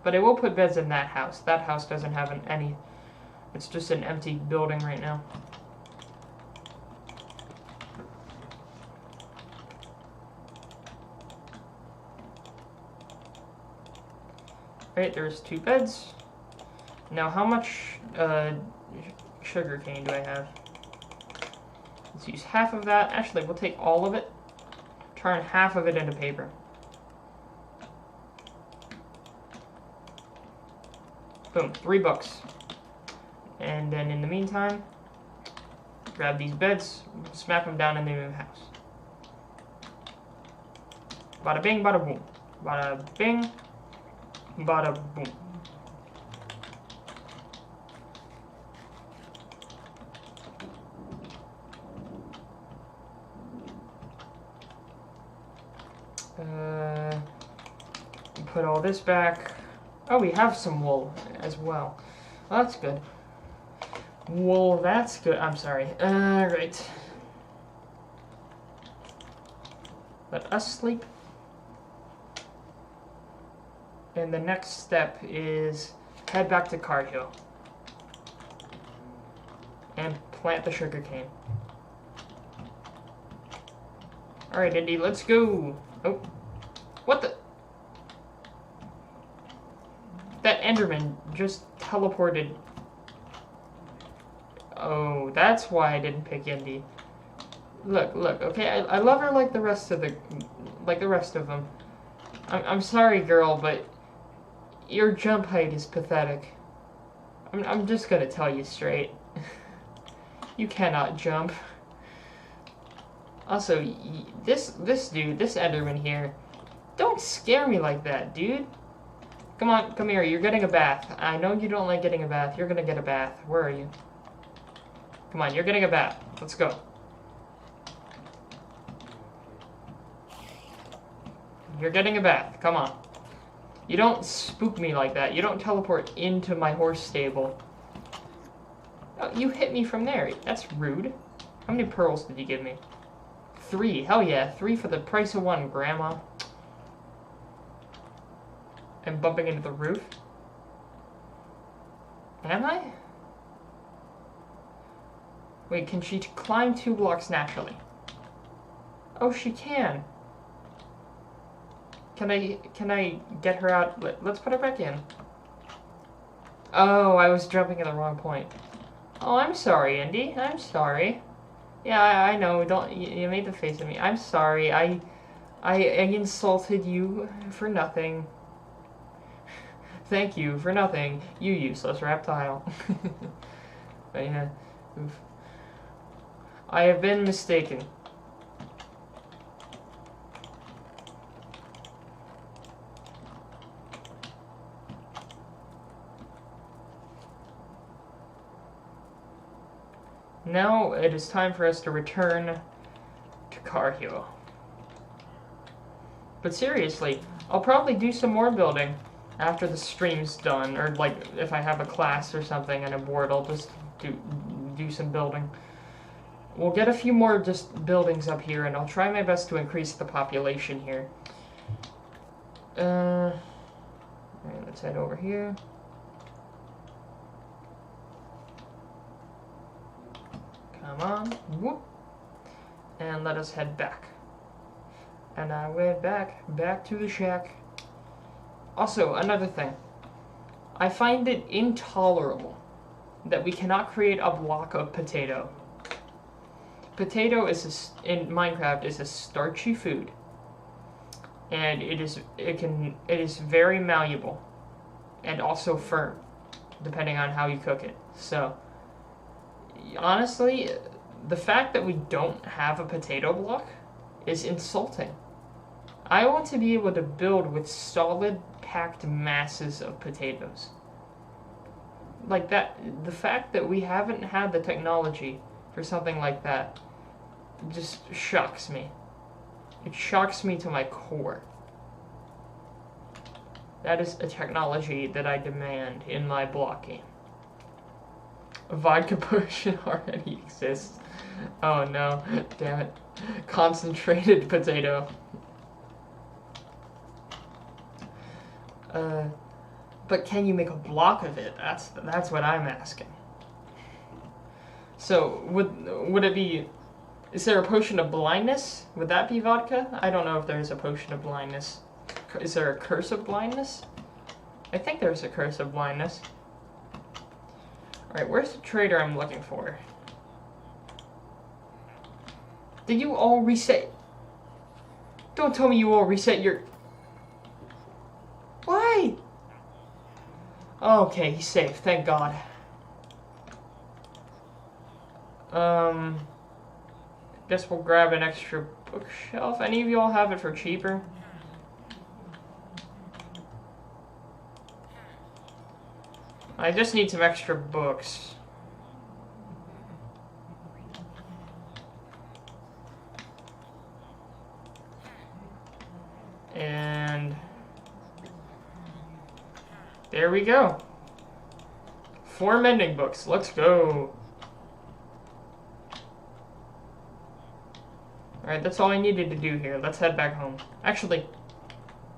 [SPEAKER 1] But I will put beds in that house. That house doesn't have any. It's just an empty building right now. Right, there's 2 beds. Now, how much sugar cane do I have? Let's use half of that. Actually, we'll take all of it. Turn half of it into paper. Boom, 3 books. And then in the meantime, grab these beds, smack them down in the new house. Bada bing, bada boom. Bada bing, bada boom. Put all this back. Oh, we have some wool as well. Well, that's good. Wool, that's good. I'm sorry. Right. Let us sleep. And the next step is head back to Card Hill. And plant the sugarcane. Alright, Indy, let's go. Oh. What the? That Enderman just teleported. Oh, that's why I didn't pick Indy. Look, okay, I love her like the rest of them. I'm sorry, girl, but your jump height is pathetic. I'm just gonna tell you straight. You cannot jump. Also, this dude, this Enderman here, don't scare me like that, dude. Come on, come here, you're getting a bath. I know you don't like getting a bath. You're gonna get a bath. Where are you? Come on, you're getting a bath. Let's go. You're getting a bath. Come on. You don't spook me like that. You don't teleport into my horse stable. Oh, you hit me from there. That's rude. How many pearls did you give me? 3. Hell yeah. 3 for the price of 1, Grandma. I'm bumping into the roof. Am I? Wait, can she climb 2 blocks naturally? Oh, she can. Can I get her out? Let's put her back in. Oh, I was jumping at the wrong point. Oh, I'm sorry, Indy. I'm sorry. Yeah, I know. Don't you made the face at me. I'm sorry. I insulted you for nothing. Thank you for nothing, you useless reptile. But yeah, oof. I have been mistaken. Now it is time for us to return to Carhill. But seriously, I'll probably do some more building after the stream's done, or like if I have a class or something and I'm bored, I'll just do some building. We'll get a few more just buildings up here, and I'll try my best to increase the population here. Alright, let's head over here. Come on, whoop, and let us head back. And I went back to the shack. Also, another thing. I find it intolerable that we cannot create a block of potato. Potato in Minecraft is a starchy food, and it is very malleable, and also firm, depending on how you cook it. So, honestly, the fact that we don't have a potato block is insulting. I want to be able to build with solid, packed masses of potatoes. Like that, the fact that we haven't had the technology for something like that just shocks me. It shocks me to my core. That is a technology that I demand in my block game. A vodka potion already exists. Oh no, damn it. Concentrated potato. But can you make a block of it? That's what I'm asking. So, would it be... Is there a potion of blindness? Would that be vodka? I don't know if there's a potion of blindness. Is there a curse of blindness? I think there's a curse of blindness. Alright, where's the trader I'm looking for? Did you all reset? Don't tell me you all reset your... Why? Okay, he's safe, thank God. Guess we'll grab an extra bookshelf. Any of y'all have it for cheaper? I just need some extra books. And there we go. 4 mending books. Let's go. Alright, that's all I needed to do here. Let's head back home. Actually,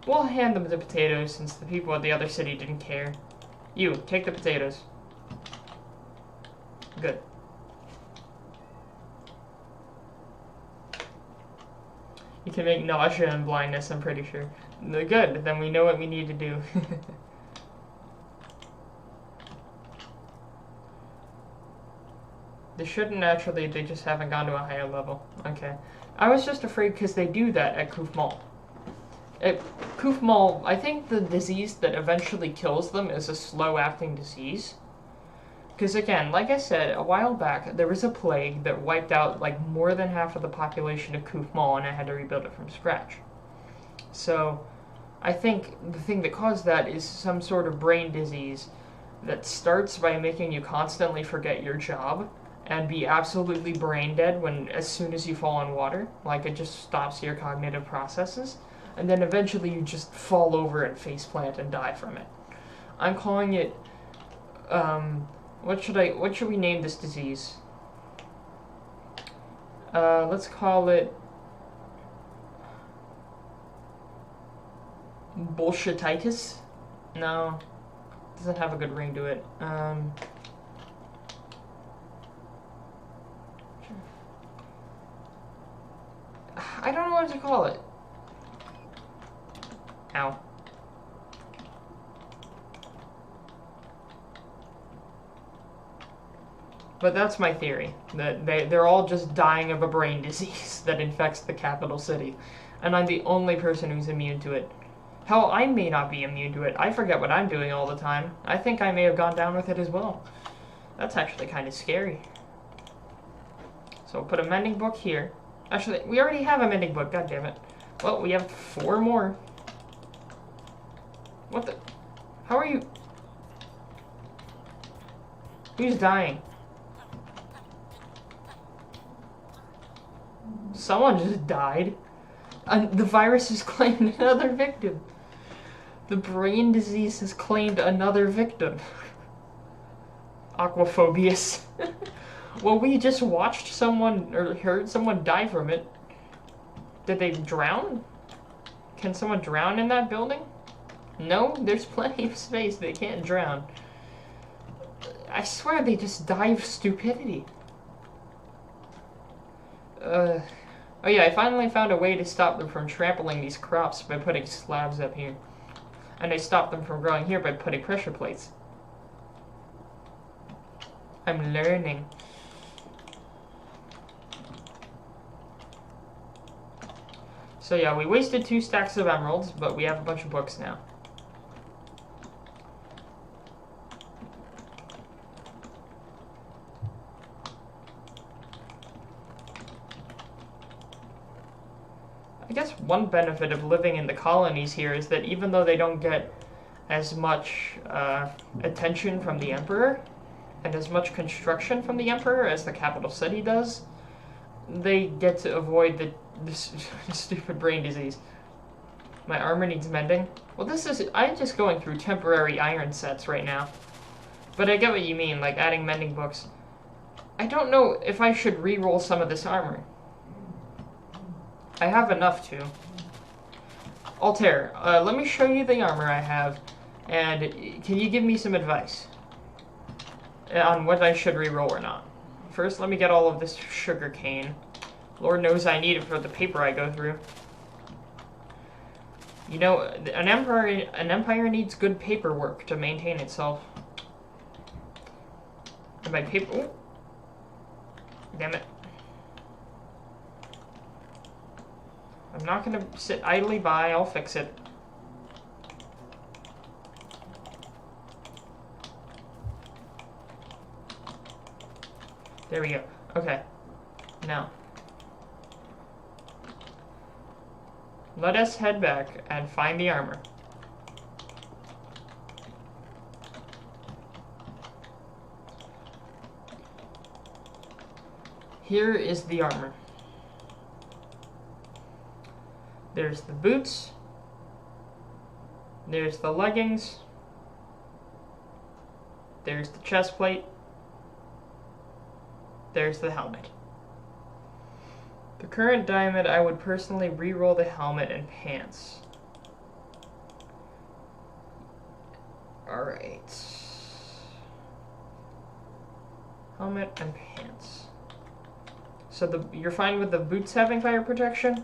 [SPEAKER 1] we'll hand them the potatoes since the people at the other city didn't care. You, take the potatoes. Good. You can make nausea and blindness, I'm pretty sure. Good, then we know what we need to do. They shouldn't actually, they just haven't gone to a higher level. Okay. I was just afraid because they do that at Kufmal. At Kufmal, I think the disease that eventually kills them is a slow-acting disease. Because again, like I said, a while back, there was a plague that wiped out like more than half of the population of Kufmal, and I had to rebuild it from scratch. So, I think the thing that caused that is some sort of brain disease that starts by making you constantly forget your job and be absolutely brain dead as soon as you fall in water. Like, it just stops your cognitive processes. And then eventually you just fall over and faceplant and die from it. I'm calling it, what should we name this disease? Let's call it bullshititis? No, doesn't have a good ring to it. call it? Ow. But that's my theory, that they're all just dying of a brain disease that infects the capital city. And I'm the only person who's immune to it. Hell, I may not be immune to it. I forget what I'm doing all the time. I think I may have gone down with it as well. That's actually kind of scary. So we'll put a mending book here. Actually, we already have a mending book, god damn it. Well, we have 4 more. What the? How are you? Who's dying? Someone just died. The virus has claimed another victim. The brain disease has claimed another victim. Aquaphobius. Well, we just watched someone, or heard someone die from it. Did they drown? Can someone drown in that building? No, there's plenty of space. They can't drown. I swear they just die of stupidity. Oh yeah, I finally found a way to stop them from trampling these crops by putting slabs up here. And I stopped them from growing here by putting pressure plates. I'm learning. So yeah, we wasted 2 stacks of emeralds, but we have a bunch of books now. I guess one benefit of living in the colonies here is that even though they don't get as much attention from the Emperor, and as much construction from the Emperor as the capital city does, they get to avoid this stupid brain disease. My armor needs mending. Well, I'm just going through temporary iron sets right now. But I get what you mean, like adding mending books. I don't know if I should re-roll some of this armor. I have enough to. Altair, let me show you the armor I have, and can you give me some advice on what I should re-roll or not? First, let me get all of this sugar cane. Lord knows I need it for the paper I go through. You know, an empire needs good paperwork to maintain itself. And by paper... Oh. Damn it. I'm not gonna sit idly by, I'll fix it. There we go. Okay. Now. Let us head back and find the armor. Here is the armor. There's the boots. There's the leggings. There's the chest plate. There's the helmet. The current diamond, I would personally re-roll the helmet and pants. Alright. Helmet and pants. So you're fine with the boots having fire protection?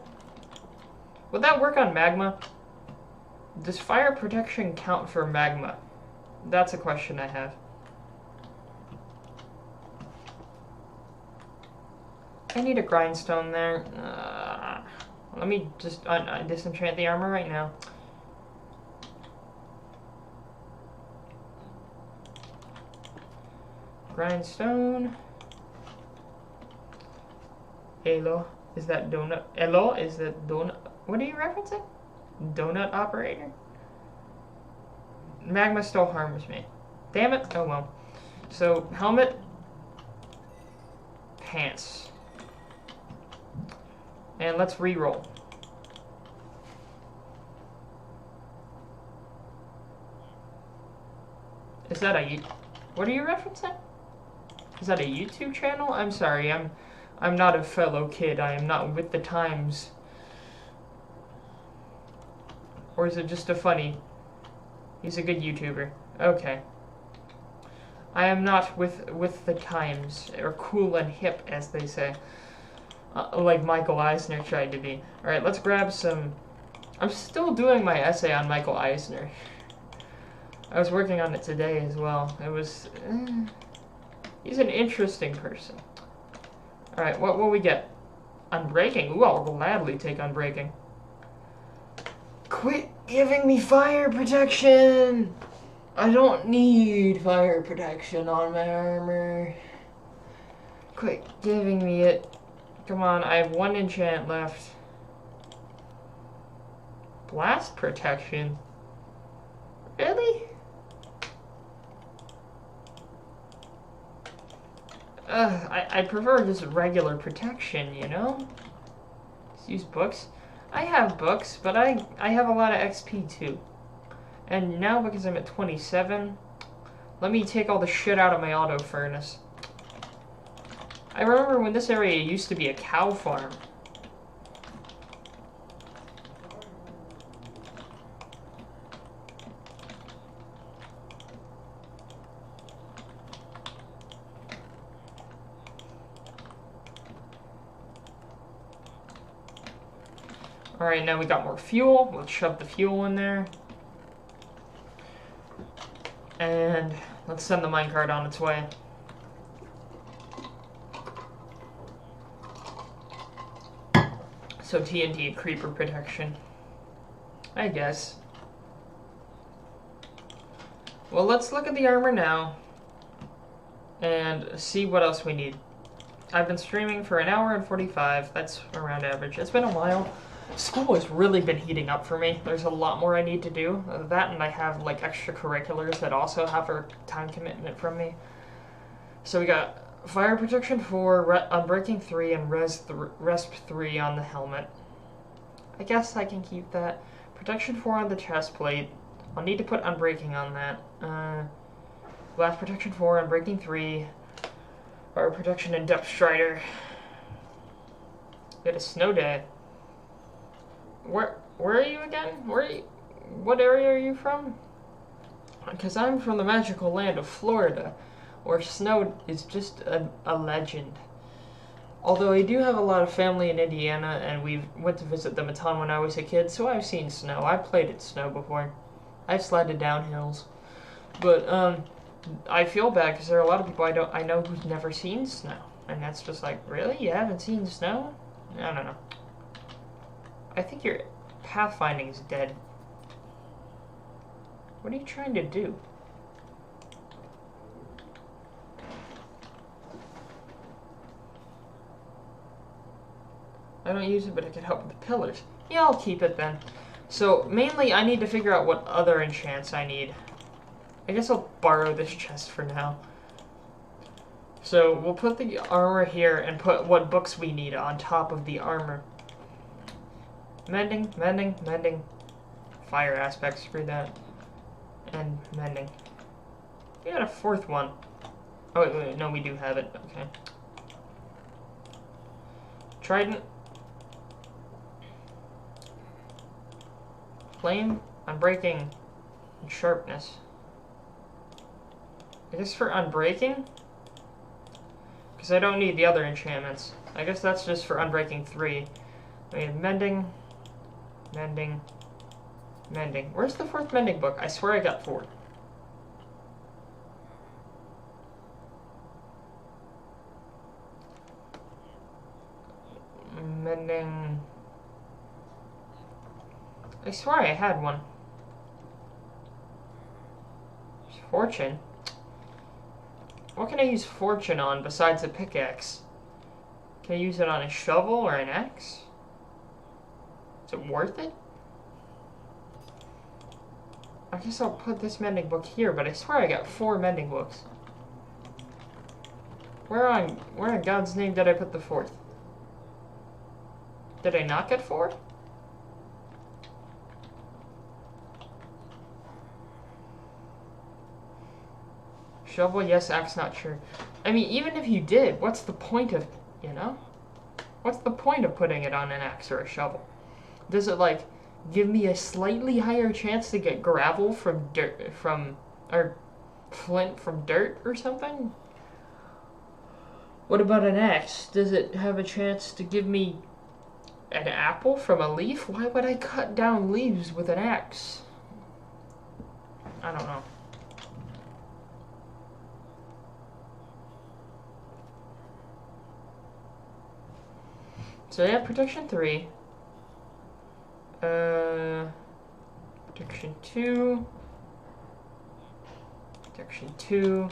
[SPEAKER 1] Would that work on magma? Does fire protection count for magma? That's a question I have. I need a grindstone there. Let me just disenchant the armor right now. Grindstone. Elo. Is that donut? Elo? Is that donut? What are you referencing? Donut operator? Magma still harms me. Damn it. Oh well. So, helmet. Pants. And let's re-roll. Is that what are you referencing? Is that a YouTube channel? I'm sorry, I'm not a fellow kid. I am not with the times. Or is it just a funny? He's a good YouTuber. Okay. I am not with the times, or cool and hip, as they say. like Michael Eisner tried to be. Alright, let's grab some... I'm still doing my essay on Michael Eisner. I was working on it today as well. It was... he's an interesting person. Alright, what will we get? Unbreaking? Ooh, I'll gladly take Unbreaking. Quit giving me fire protection! I don't need fire protection on my armor. Quit giving me it. Come on, I have 1 enchant left. Blast protection? Really? I prefer just regular protection, you know? Let's use books. I have books, but I have a lot of XP too. And now because I'm at 27, let me take all the shit out of my auto furnace. I remember when this area used to be a cow farm. Alright, now we got more fuel. Let's shove the fuel in there. And let's send the minecart on its way. So TNT creeper protection, I guess. Well, let's look at the armor now and see what else we need. I've been streaming for 1 hour and 45. That's around average. It's been a while. School has really been heating up for me. There's a lot more I need to do. That, and I have like extracurriculars that also have a time commitment from me. So we got fire protection 4, unbreaking 3, and resp 3 on the helmet. I guess I can keep that. Protection 4 on the chest plate. I'll need to put unbreaking on that. Blast protection 4, unbreaking 3. Fire protection and depth strider. We had a snow day. Where are you again? What area are you from? Because I'm from the magical land of Florida, where snow is just a legend. Although I do have a lot of family in Indiana, and we went to visit them a ton when I was a kid, so I've seen snow. I've played in snow before. I've sledded down hills. But I feel bad because there are a lot of people I know who've never seen snow, and that's just like, really? You haven't seen snow? I don't know. I think your pathfinding is dead. What are you trying to do? I don't use it, but it can help with the pillars. Yeah, I'll keep it then. So, mainly, I need to figure out what other enchants I need. I guess I'll borrow this chest for now. So, we'll put the armor here and put what books we need on top of the armor. Mending, mending, mending. Fire aspects, screw that. And mending. We got a 4th one. Oh, wait, no, we do have it. Okay. Trident. Flame, unbreaking, and sharpness. I guess for unbreaking? Because I don't need the other enchantments. I guess that's just for unbreaking 3. We have mending, mending, mending. Where's the 4th mending book? I swear I got 4. Mending. I swear I had one. Fortune? What can I use fortune on besides a pickaxe? Can I use it on a shovel or an axe? Is it worth it? I guess I'll put this mending book here, but I swear I got 4 mending books. Where in God's name did I put the 4th? Did I not get 4? Shovel, yes, axe, not sure. I mean, even if you did, what's the point of, you know? What's the point of putting it on an axe or a shovel? Does it, like, give me a slightly higher chance to get gravel from dirt, or flint from dirt or something? What about an axe? Does it have a chance to give me an apple from a leaf? Why would I cut down leaves with an axe? I don't know. So yeah, protection 3. Protection 2. Protection 2.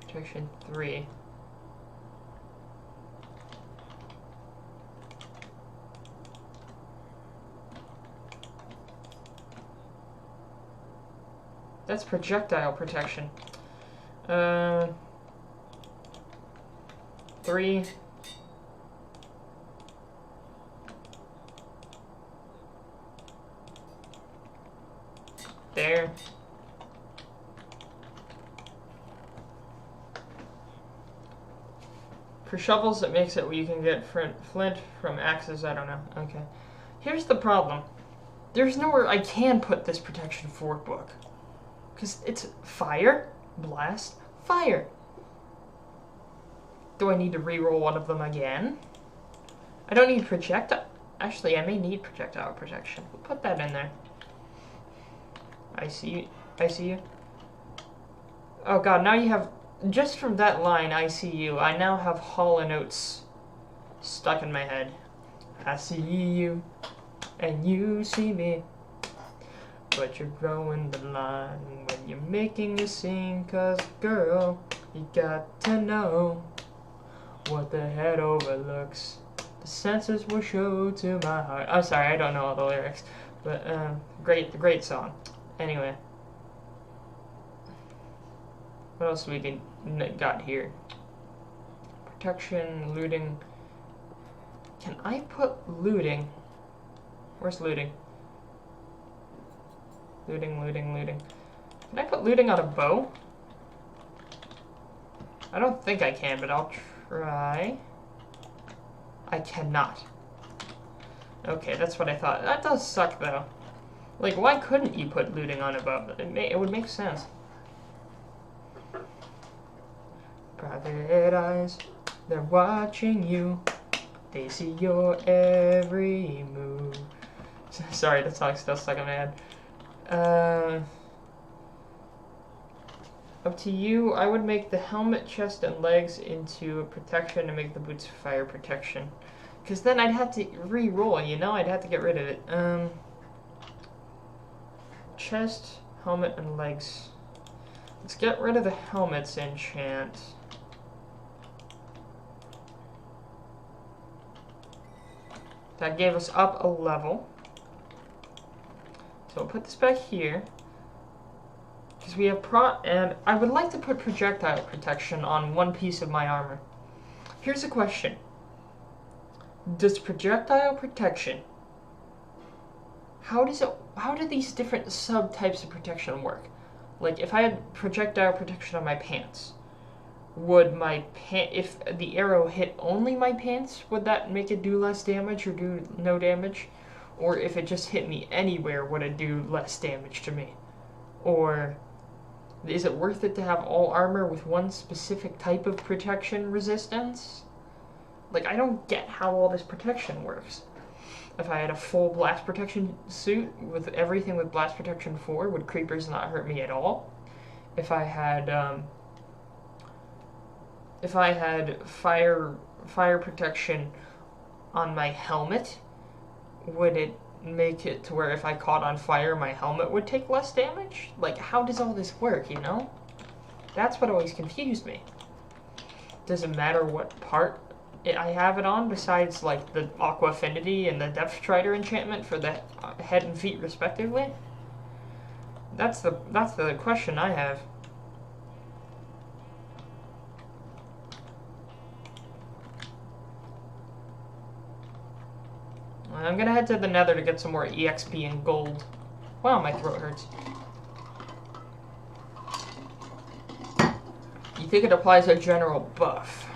[SPEAKER 1] Protection 3. That's projectile protection. 3. There. For shovels, it makes it where you can get flint from axes. I don't know. Okay. Here's the problem. There's nowhere I can put this protection 4 book. Because it's fire, blast, fire. Do I need to reroll one of them again? I don't need projectile. Actually, I may need projectile protection. We'll put that in there. I see you. Oh god, now you have... Just from that line, I see you, I now have Hall & Oates stuck in my head. I see you, and you see me. But you're growing the line when you're making a scene. 'Cause girl, you got to know what the head overlooks. The senses will show to my heart. I'm sorry, I don't know all the lyrics. But, great song. Anyway. What else do we got here? Protection, looting. Can I put looting? Where's looting? Looting. Can I put looting on a bow? I don't think I can, but I'll try. I cannot. Okay, that's what I thought. That does suck, though. Like, why couldn't you put looting on a bow? It would make sense. Private eyes, they're watching you. They see your every move. Sorry, that song's still stuck in my head. Up to you. I would make the helmet, chest, and legs into protection and make the boots fire protection. Because then I'd have to re-roll, you know? I'd have to get rid of it. Chest, helmet, and legs. Let's get rid of the helmet's enchant. That gave us up a level. So we'll put this back here. Because we have and I would like to put projectile protection on one piece of my armor. Here's a question. Does projectile protection, how do these different subtypes of protection work? Like, if I had projectile protection on my pants, would my if the arrow hit only my pants, would that make it do less damage or do no damage? Or if it just hit me anywhere, would it do less damage to me? Or is it worth it to have all armor with one specific type of protection resistance? Like, I don't get how all this protection works. If I had a full blast protection suit with everything with blast protection 4, would creepers not hurt me at all? If I had fire protection on my helmet, would it make it to where if I caught on fire, my helmet would take less damage? Like, how does all this work, you know? That's what always confused me. Does it matter what part I have it on, besides, like, the Aqua Affinity and the Depth Strider enchantment for the head and feet, respectively? That's the question I have. I'm gonna head to the Nether to get some more EXP and gold. Wow, my throat hurts. You think it applies a general buff?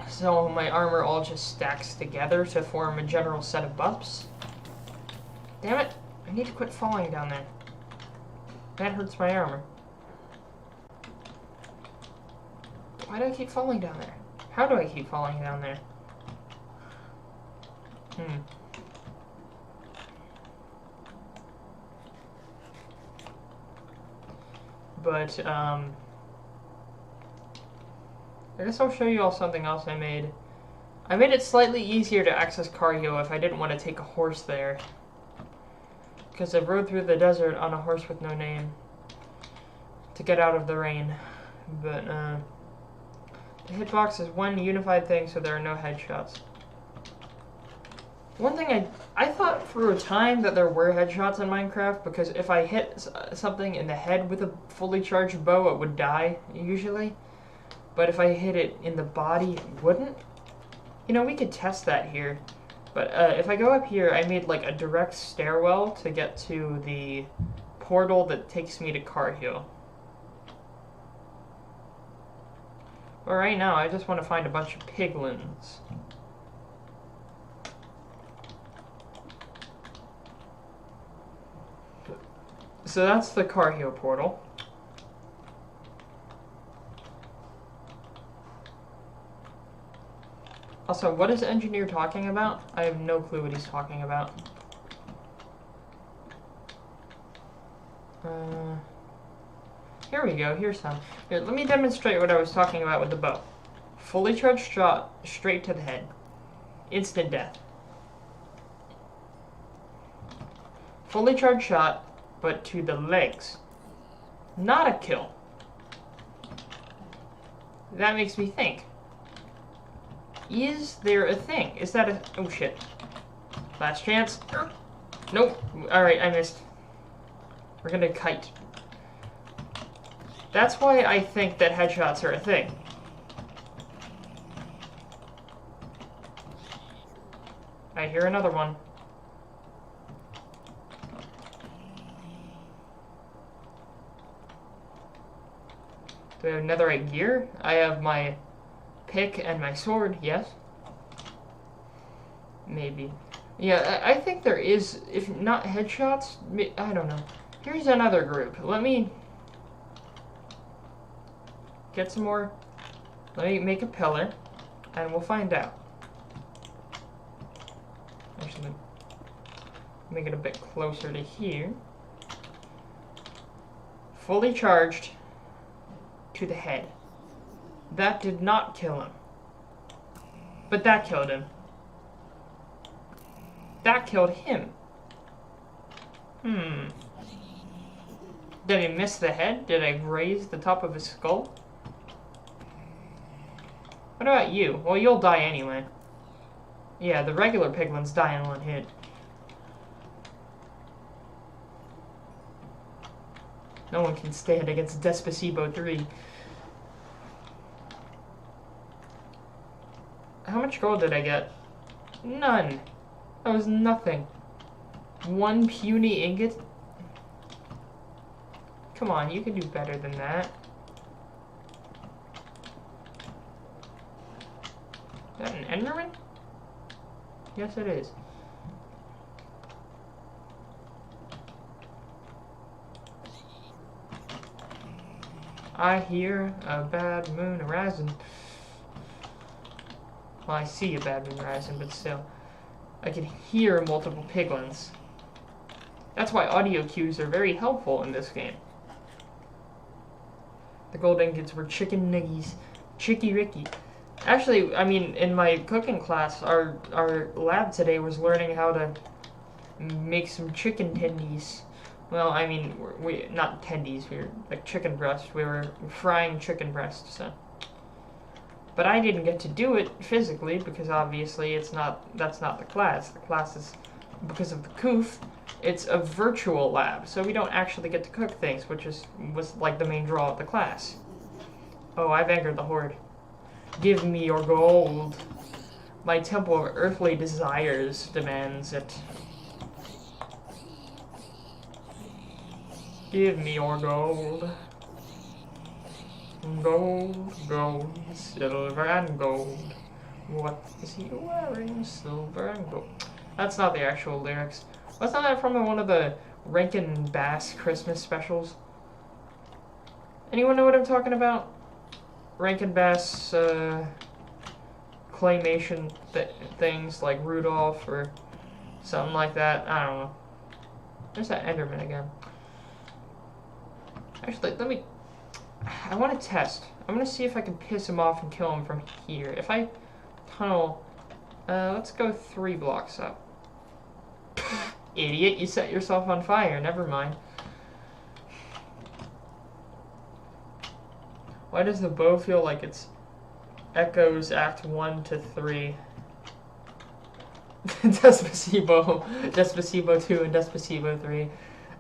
[SPEAKER 1] So my armor all just stacks together to form a general set of buffs? Damn it! I need to quit falling down there. That hurts my armor. Why do I keep falling down there? How do I keep falling down there? But, I guess I'll show you all something else I made. I made it slightly easier to access Cargill if I didn't want to take a horse there. Because I rode through the desert on a horse with no name to get out of the rain. But, the hitbox is one unified thing, so there are no headshots. One thing I thought for a time that there were headshots in Minecraft, because if I hit something in the head with a fully charged bow, it would die, usually. But if I hit it in the body, it wouldn't. You know, we could test that here. But if I go up here, I made like a direct stairwell to get to the portal that takes me to Carhill. But right now, I just want to find a bunch of piglins. So that's the Carhill portal. Also, what is Engineer talking about? I have no clue what he's talking about. Here we go, here's some. Here, let me demonstrate what I was talking about with the bow. Fully charged shot, straight to the head. Instant death. Fully charged shot, but to the legs. Not a kill. That makes me think. Is there a thing? Is that a... Oh shit. Last chance. Nope. Alright, I missed. We're gonna kite. That's why I think that headshots are a thing. I hear another one. Do I have netherite gear? I have my pick and my sword, yes. Maybe. Yeah, I think there is, if not headshots, I don't know. Here's another group. Let me get some more. Let me make a pillar, and we'll find out. Actually, make it a bit closer to here. Fully charged to the head. That did not kill him. But that killed him. That killed him. Did I miss the head? Did I graze the top of his skull? What about you? Well, you'll die anyway. Yeah, the regular piglins die in one hit. No one can stand against Despacito 3. How much gold did I get? None. That was nothing. One puny ingot? Come on, you can do better than that. Is that an Enderman? Yes, it is. I hear a bad moon rising. Well, I see a bad moon rising, but still. I can hear multiple piglins. That's why audio cues are very helpful in this game. The gold ingots were chicken nuggies. Chicky Ricky. Actually, I mean, in my cooking class, our lab today was learning how to make some chicken tendies. Well, I mean, we not tendies, we were like chicken breast. We were frying chicken breast, so. But I didn't get to do it physically because obviously that's not the class. The class is, because of the Kuf, it's a virtual lab, so we don't actually get to cook things, which was like the main draw of the class. Oh, I've angered the Horde. Give me your gold. My temple of earthly desires demands it. Give me your gold. Gold, gold, silver and gold. What is he wearing? Silver and gold. That's not the actual lyrics. Wasn't that from one of the Rankin Bass Christmas specials? Anyone know what I'm talking about? Rankin Bass claymation things like Rudolph or something like that. I don't know. There's that Enderman again. Actually, I want to test. I'm going to see if I can piss him off and kill him from here. If I tunnel... let's go 3 blocks up. Idiot, you set yourself on fire. Never mind. Why does the bow feel like it's echoes Act 1 to 3? Despacito 2 and Despacito 3.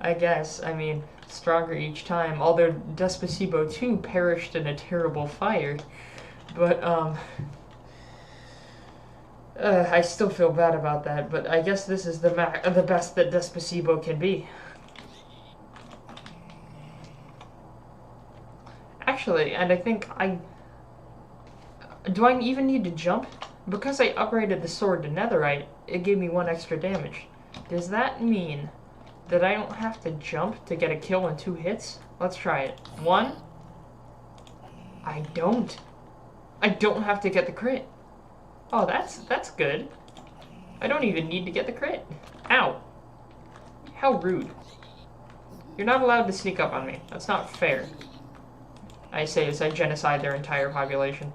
[SPEAKER 1] I guess, I mean, stronger each time. Although Despacito 2 perished in a terrible fire. But, I still feel bad about that, but I guess this is the best that Despacito can be. Actually, and I think do I even need to jump? Because I upgraded the sword to netherite, it gave me 1 extra damage. Does that mean that I don't have to jump to get a kill in 2 hits? Let's try it. 1. I don't. I don't have to get the crit. Oh, that's good. I don't even need to get the crit. Ow. How rude. You're not allowed to sneak up on me. That's not fair. I say as I genocide their entire population.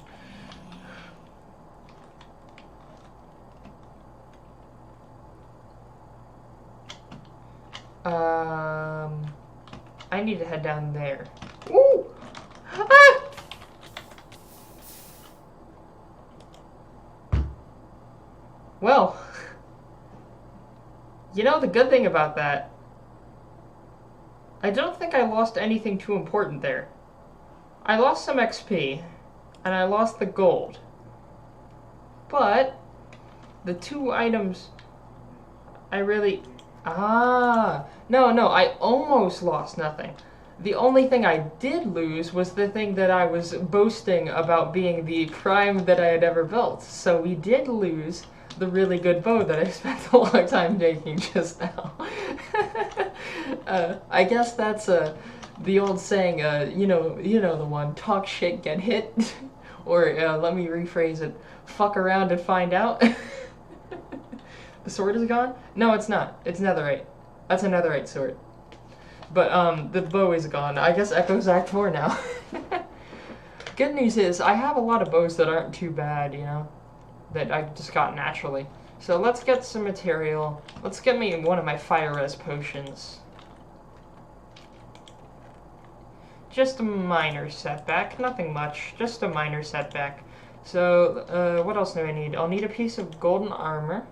[SPEAKER 1] I need to head down there. Ooh! Ah! Well, you know the good thing about that, I don't think I lost anything too important there. I lost some XP, and I lost the gold. But, the 2 items I really... No, I almost lost nothing. The only thing I did lose was the thing that I was boasting about being the prime that I had ever built. So we did lose the really good bow that I spent a long time making just now. I guess that's the old saying, you know the one, talk shit, get hit. Or let me rephrase it, fuck around and find out. The sword is gone? No, it's not. It's netherite. That's a netherite sword. But the bow is gone. I guess Echo's Act 4 now. Good news is, I have a lot of bows that aren't too bad, you know? That I just got naturally. So let's get some material. Let's get me one of my fire res potions. Just a minor setback, nothing much, just a minor setback. So, what else do I need? I'll need a piece of golden armor.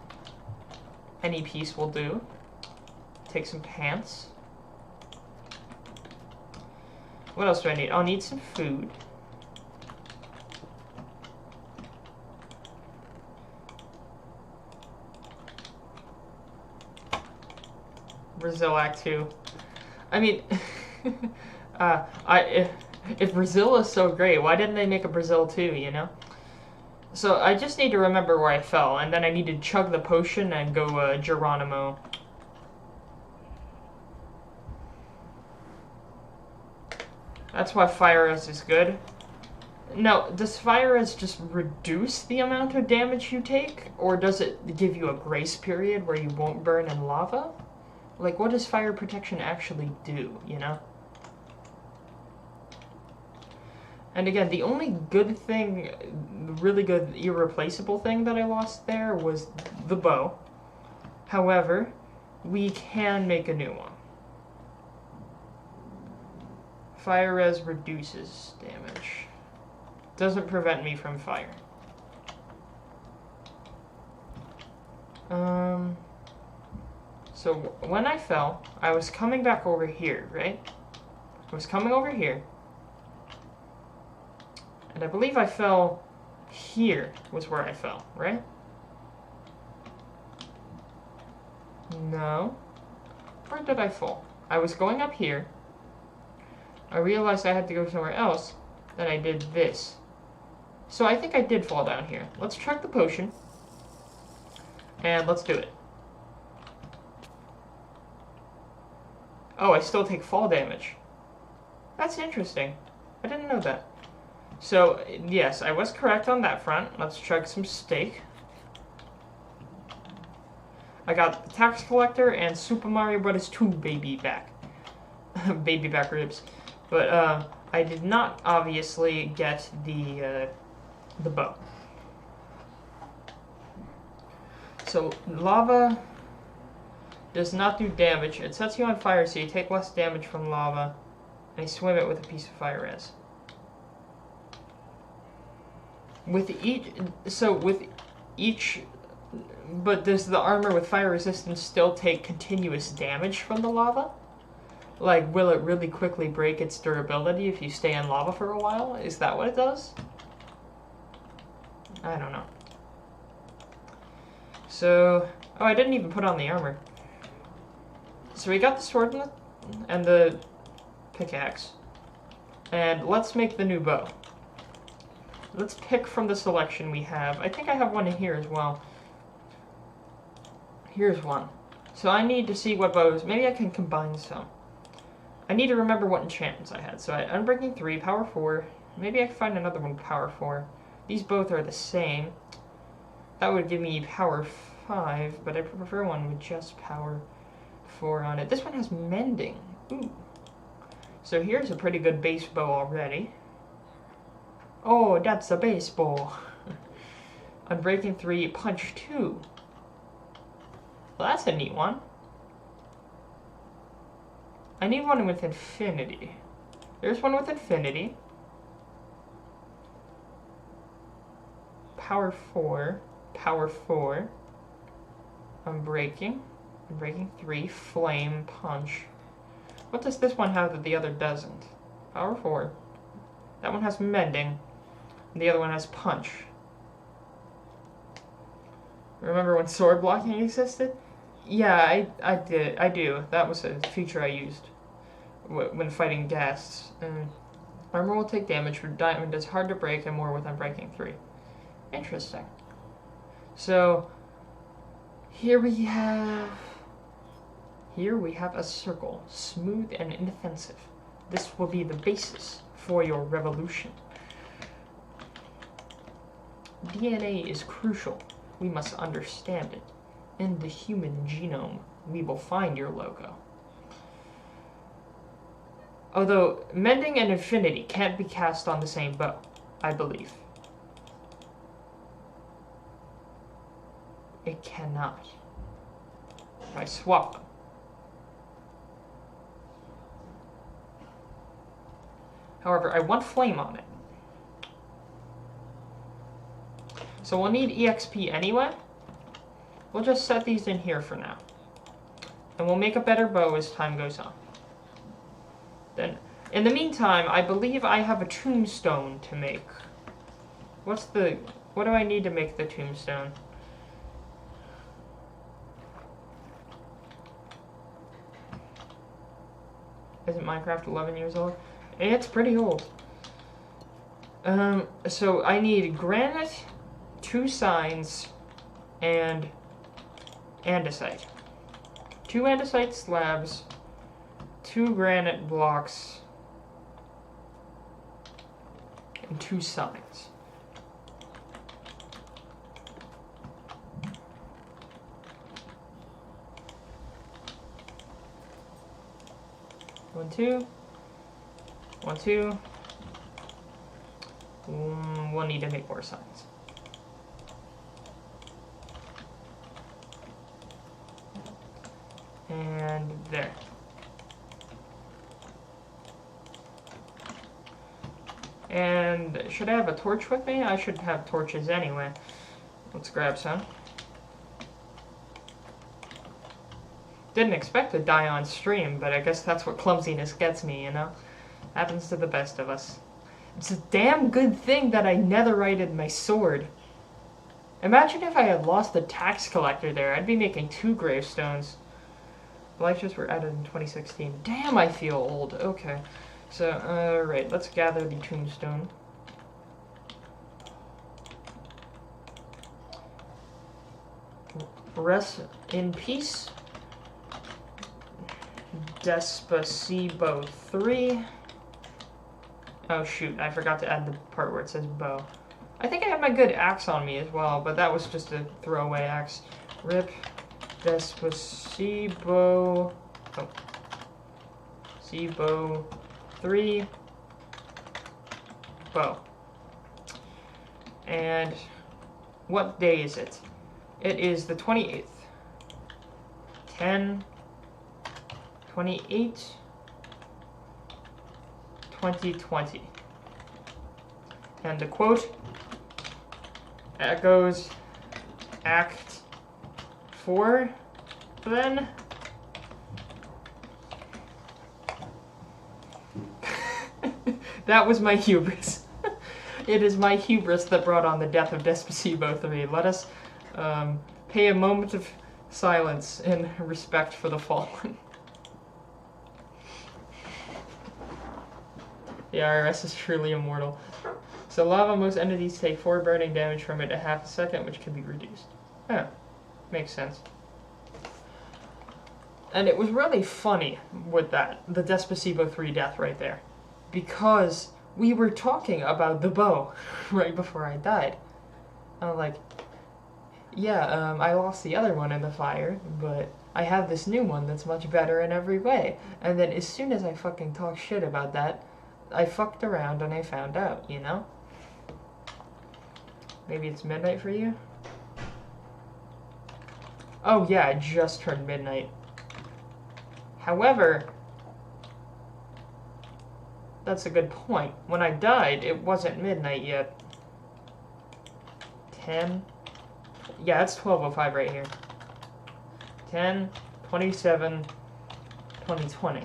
[SPEAKER 1] Any piece will do. Take some pants. What else do I need? I'll need some food. Brazil Act 2. I mean, if Brazil is so great, why didn't they make a Brazil 2, you know? So I just need to remember where I fell, and then I need to chug the potion and go Geronimo. That's why fire res is good. Now, does fire res just reduce the amount of damage you take? Or does it give you a grace period where you won't burn in lava? Like, what does fire protection actually do, you know? And again, the only good thing, really good, irreplaceable thing that I lost there was the bow. However, we can make a new one. Fire res reduces damage. Doesn't prevent me from fire. So when I fell, I was coming back over here, right? I was coming over here. And I believe I fell here was where I fell, right? No. Where did I fall? I was going up here. I realized I had to go somewhere else. Then I did this. So I think I did fall down here. Let's chug the potion. And let's do it. Oh, I still take fall damage. That's interesting. I didn't know that. So, yes, I was correct on that front. Let's chug some steak. I got the tax collector and Super Mario Bros. 2 baby back. Baby back ribs. But, I did not, obviously, get the bow. So, lava does not do damage. It sets you on fire, so you take less damage from lava. And you swim it with a piece of fire res. With each... But does the armor with fire resistance still take continuous damage from the lava? Like, will it really quickly break its durability if you stay in lava for a while? Is that what it does? I don't know. So... Oh, I didn't even put on the armor. So we got the sword and the pickaxe. And let's make the new bow. Let's pick from the selection we have. I think I have one in here as well. Here's one. So I need to see what bows. Maybe I can combine some. I need to remember what enchantments I had. So I had Unbreaking 3, Power 4. Maybe I can find another one, Power 4. These both are the same. That would give me Power 5, but I prefer one with just Power 4 on it. This one has Mending. Ooh. So here's a pretty good base bow already. Oh, that's a base bow. Unbreaking 3, Punch 2. Well, that's a neat one. I need one with Infinity. There's one with Infinity. Power 4. Power 4. Unbreaking 3. Flame Punch. What does this one have that the other doesn't? Power 4. That one has Mending. And the other one has Punch. Remember when sword blocking existed? Yeah, I do. That was a feature I used when fighting ghasts. Armor will take damage for diamond is hard to break and more with Unbreaking 3. Interesting. So here we have a circle, smooth and inoffensive. This will be the basis for your revolution. DNA is crucial. We must understand it. In the human genome, we will find your logo. Although, Mending and Infinity can't be cast on the same bow, I believe. It cannot. If I swap them. However, I want Flame on it. So we'll need EXP anyway. We'll just set these in here for now. And we'll make a better bow as time goes on. Then, in the meantime, I believe I have a tombstone to make. What do I need to make the tombstone? Isn't Minecraft 11 years old? It's pretty old. So I need granite, 2 signs, and andesite. 2 andesite slabs, 2 granite blocks, and 2 signs. One, two. We'll need to make more signs. And there. And should I have a torch with me? I should have torches anyway. Let's grab some. Didn't expect to die on stream, but I guess that's what clumsiness gets me, you know? Happens to the best of us. It's a damn good thing that I netherrighted my sword. Imagine if I had lost the tax collector there. I'd be making 2 gravestones. Elytras were added in 2016. Damn, I feel old. Okay. So, right, let's gather the tombstone. Rest in peace. Despacito 3. Oh shoot, I forgot to add the part where it says bow. I think I had my good axe on me as well, but that was just a throwaway axe. Rip Despacito. Oh. Bow 3 bow. And what day is it? It is the 28th. 10, 28, 2020. And the quote goes, Act 4, then. That was my hubris. It is my hubris that brought on the death of Despacito 3. Let us pay a moment of silence in respect for the fallen. The IRS is truly immortal. So lava, most entities take 4 burning damage from it a half a second, which can be reduced. Yeah, makes sense. And it was really funny with that, the Despacito 3 death right there. Because we were talking about the bow right before I died. I was like, yeah, I lost the other one in the fire, but I have this new one that's much better in every way. And then as soon as I fucking talk shit about that, I fucked around and I found out, you know? Maybe it's midnight for you? Oh yeah, it just turned midnight. However, that's a good point. When I died, it wasn't midnight yet. 10? Yeah, it's 12:05 right here. 10, 27, 2020.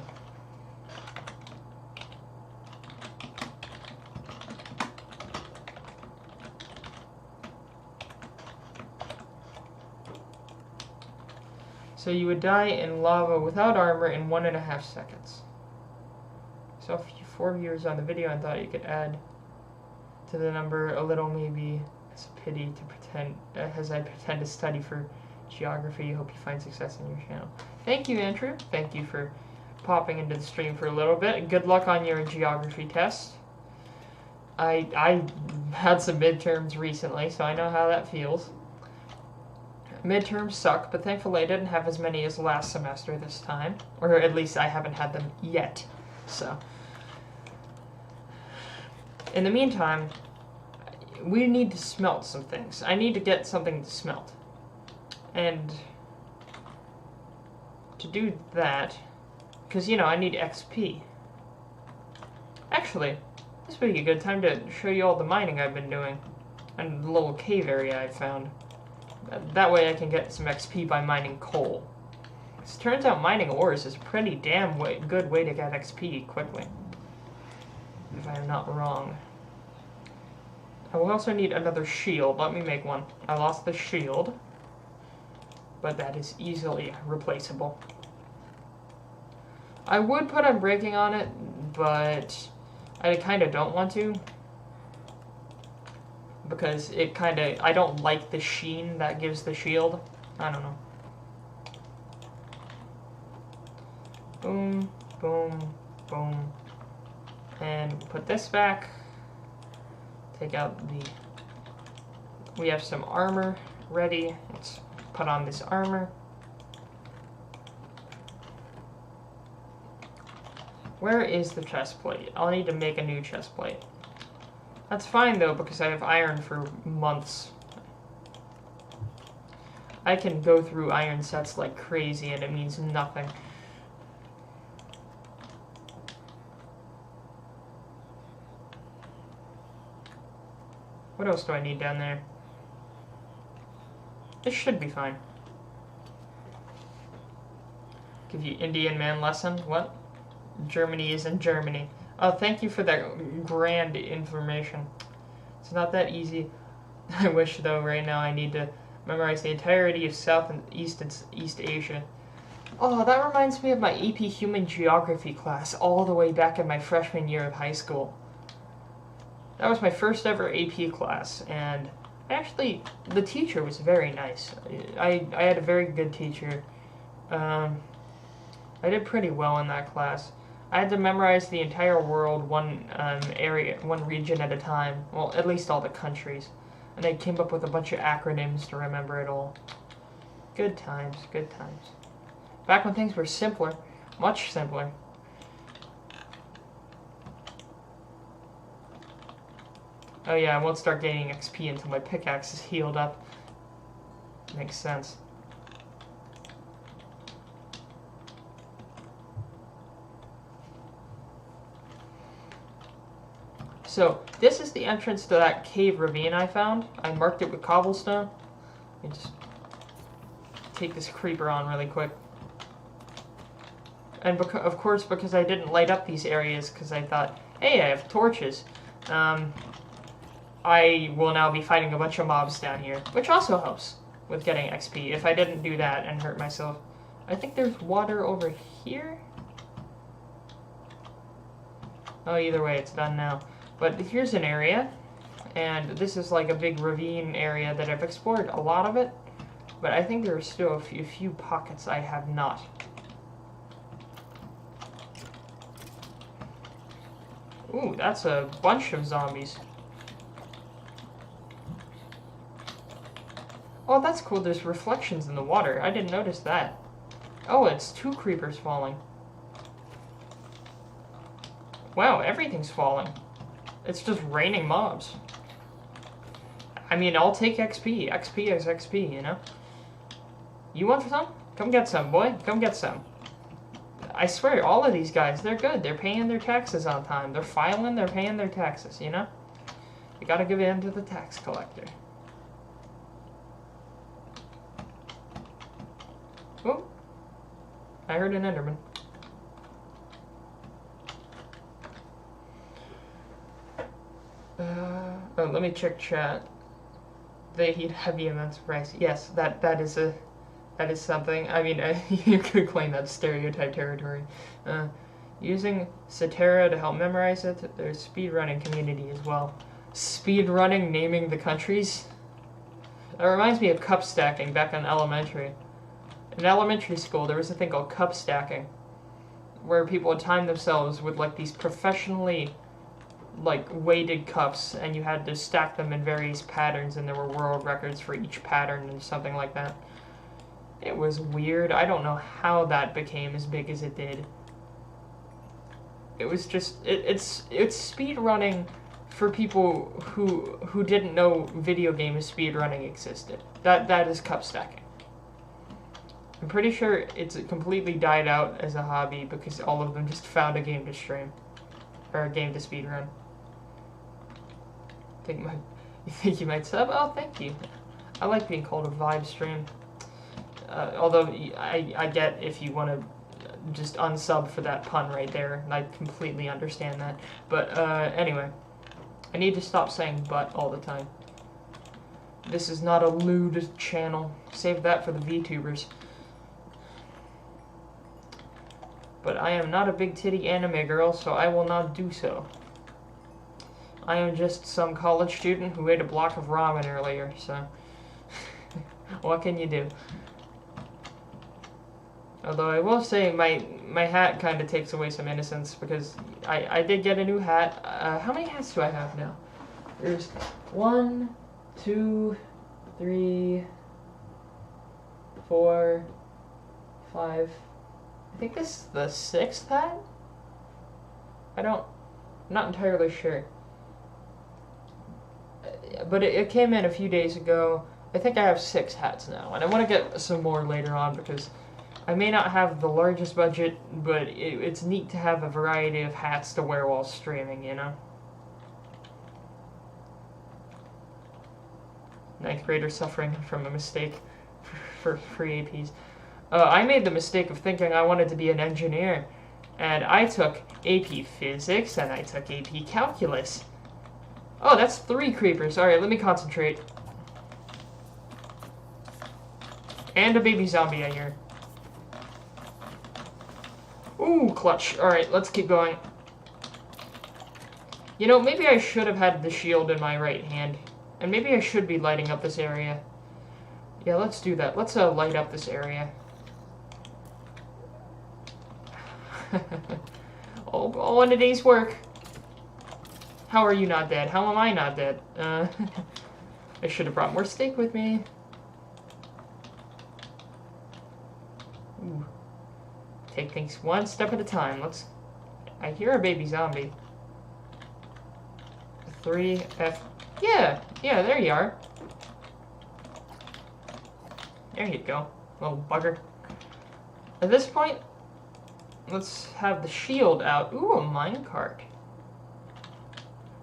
[SPEAKER 1] So you would die in lava without armor in 1.5 seconds. So if you 4 viewers on the video and thought you could add to the number a little, maybe it's a pity to pretend, as I pretend to study for geography. Hope you find success in your channel. Thank you, Andrew. Thank you for popping into the stream for a little bit. Good luck on your geography test. I had some midterms recently, so I know how that feels. Midterms suck, but thankfully I didn't have as many as last semester this time. Or at least I haven't had them yet. So, in the meantime, we need to smelt some things. I need to get something to smelt. And to do that, because, you know, I need XP. Actually, this would be a good time to show you all the mining I've been doing. And the little cave area I found. That way I can get some XP by mining coal. It turns out mining ores is a pretty damn good way to get XP quickly. If I'm not wrong. I will also need another shield. Let me make one. I lost the shield, but that is easily replaceable. I would put unbreaking on it, but I kind of don't want to. Because it kind of, I don't like the sheen that gives the shield. I don't know. Boom, boom, boom. And put this back. Take out the, we have some armor ready. Let's put on this armor. Where is the chest plate? I'll need to make a new chest plate. That's fine though, because I have iron for months. I can go through iron sets like crazy and it means nothing. What else do I need down there? This should be fine. Give you Indian man lesson? What? Germany is in Germany. Oh, thank you for that grand information. It's not that easy. I wish, though, right now I need to memorize the entirety of South and East Asia. Oh, that reminds me of my AP Human Geography class all the way back in my freshman year of high school. That was my first ever AP class, and actually, the teacher was very nice. I had a very good teacher. I did pretty well in that class. I had to memorize the entire world, one area, one region at a time. Well, at least all the countries. And I came up with a bunch of acronyms to remember it all. Good times, good times. Back when things were simpler, much simpler. Oh yeah, I won't start gaining XP until my pickaxe is healed up. Makes sense. So, this is the entrance to that cave ravine I found. I marked it with cobblestone. Let me just take this creeper on really quick. And of course, because I didn't light up these areas, because I thought, hey, I have torches. I will now be fighting a bunch of mobs down here, which also helps with getting XP if I didn't do that and hurt myself. I think there's water over here. Oh, either way, it's done now. But here's an area, and this is like a big ravine area that I've explored a lot of it, but I think there are still a few pockets I have not. Ooh, that's a bunch of zombies. Oh, that's cool. There's reflections in the water. I didn't notice that. Oh, it's 2 creepers falling. Wow, everything's falling. It's just raining mobs. I mean, I'll take XP. XP is XP, you know? You want some? Come get some, boy. Come get some. I swear, all of these guys, they're good. They're paying their taxes on time. They're filing, they're paying their taxes, you know? You gotta give in to the tax collector. Oh, I heard an Enderman. Oh, let me check chat. They eat heavy amounts of rice. Yes, that is something. I mean, you could claim that's stereotype territory. Using Cetera to help memorize it. There's speedrunning community as well. Speedrunning, naming the countries. That reminds me of cup stacking back in elementary. In elementary school, there was a thing called cup stacking, where people would time themselves with like these professionally weighted cups, and you had to stack them in various patterns, and there were world records for each pattern and something like that. It was weird. I don't know how that became as big as it did. It was just it's speed running for people who didn't know video game speed running existed. That is cup stacking. I'm pretty sure it's completely died out as a hobby because all of them just found a game to stream. Or a game to speedrun. You think you might sub? Oh, thank you. I like being called a vibe stream. Although I get if you want to just unsub for that pun right there. I completely understand that. But anyway, I need to stop saying "but" all the time. This is not a lewd channel. Save that for the VTubers. But I am not a big titty anime girl, so I will not do so. I am just some college student who ate a block of ramen earlier, so what can you do? Although I will say my hat kind of takes away some innocence because I did get a new hat. How many hats do I have now? There's 1, 2, 3, 4, 5. I think this is the 6th hat? I'm not entirely sure. But it came in a few days ago. I think I have 6 hats now, and I want to get some more later on because I may not have the largest budget, but it's neat to have a variety of hats to wear while streaming, you know? 9th grader suffering from a mistake for free APs. I made the mistake of thinking I wanted to be an engineer, and I took AP Physics, and I took AP Calculus. Oh, that's 3 creepers. Alright, let me concentrate. And a baby zombie, I hear. Ooh, clutch. Alright, let's keep going. You know, maybe I should have had the shield in my right hand. And maybe I should be lighting up this area. Yeah, let's do that. Let's light up this area. all in a day's work. How are you not dead? How am I not dead? I should have brought more steak with me. Ooh. Take things one step at a time. I hear a baby zombie. 3F. Yeah, there you are. There you go, little bugger. At this point, let's have the shield out. Ooh, a minecart.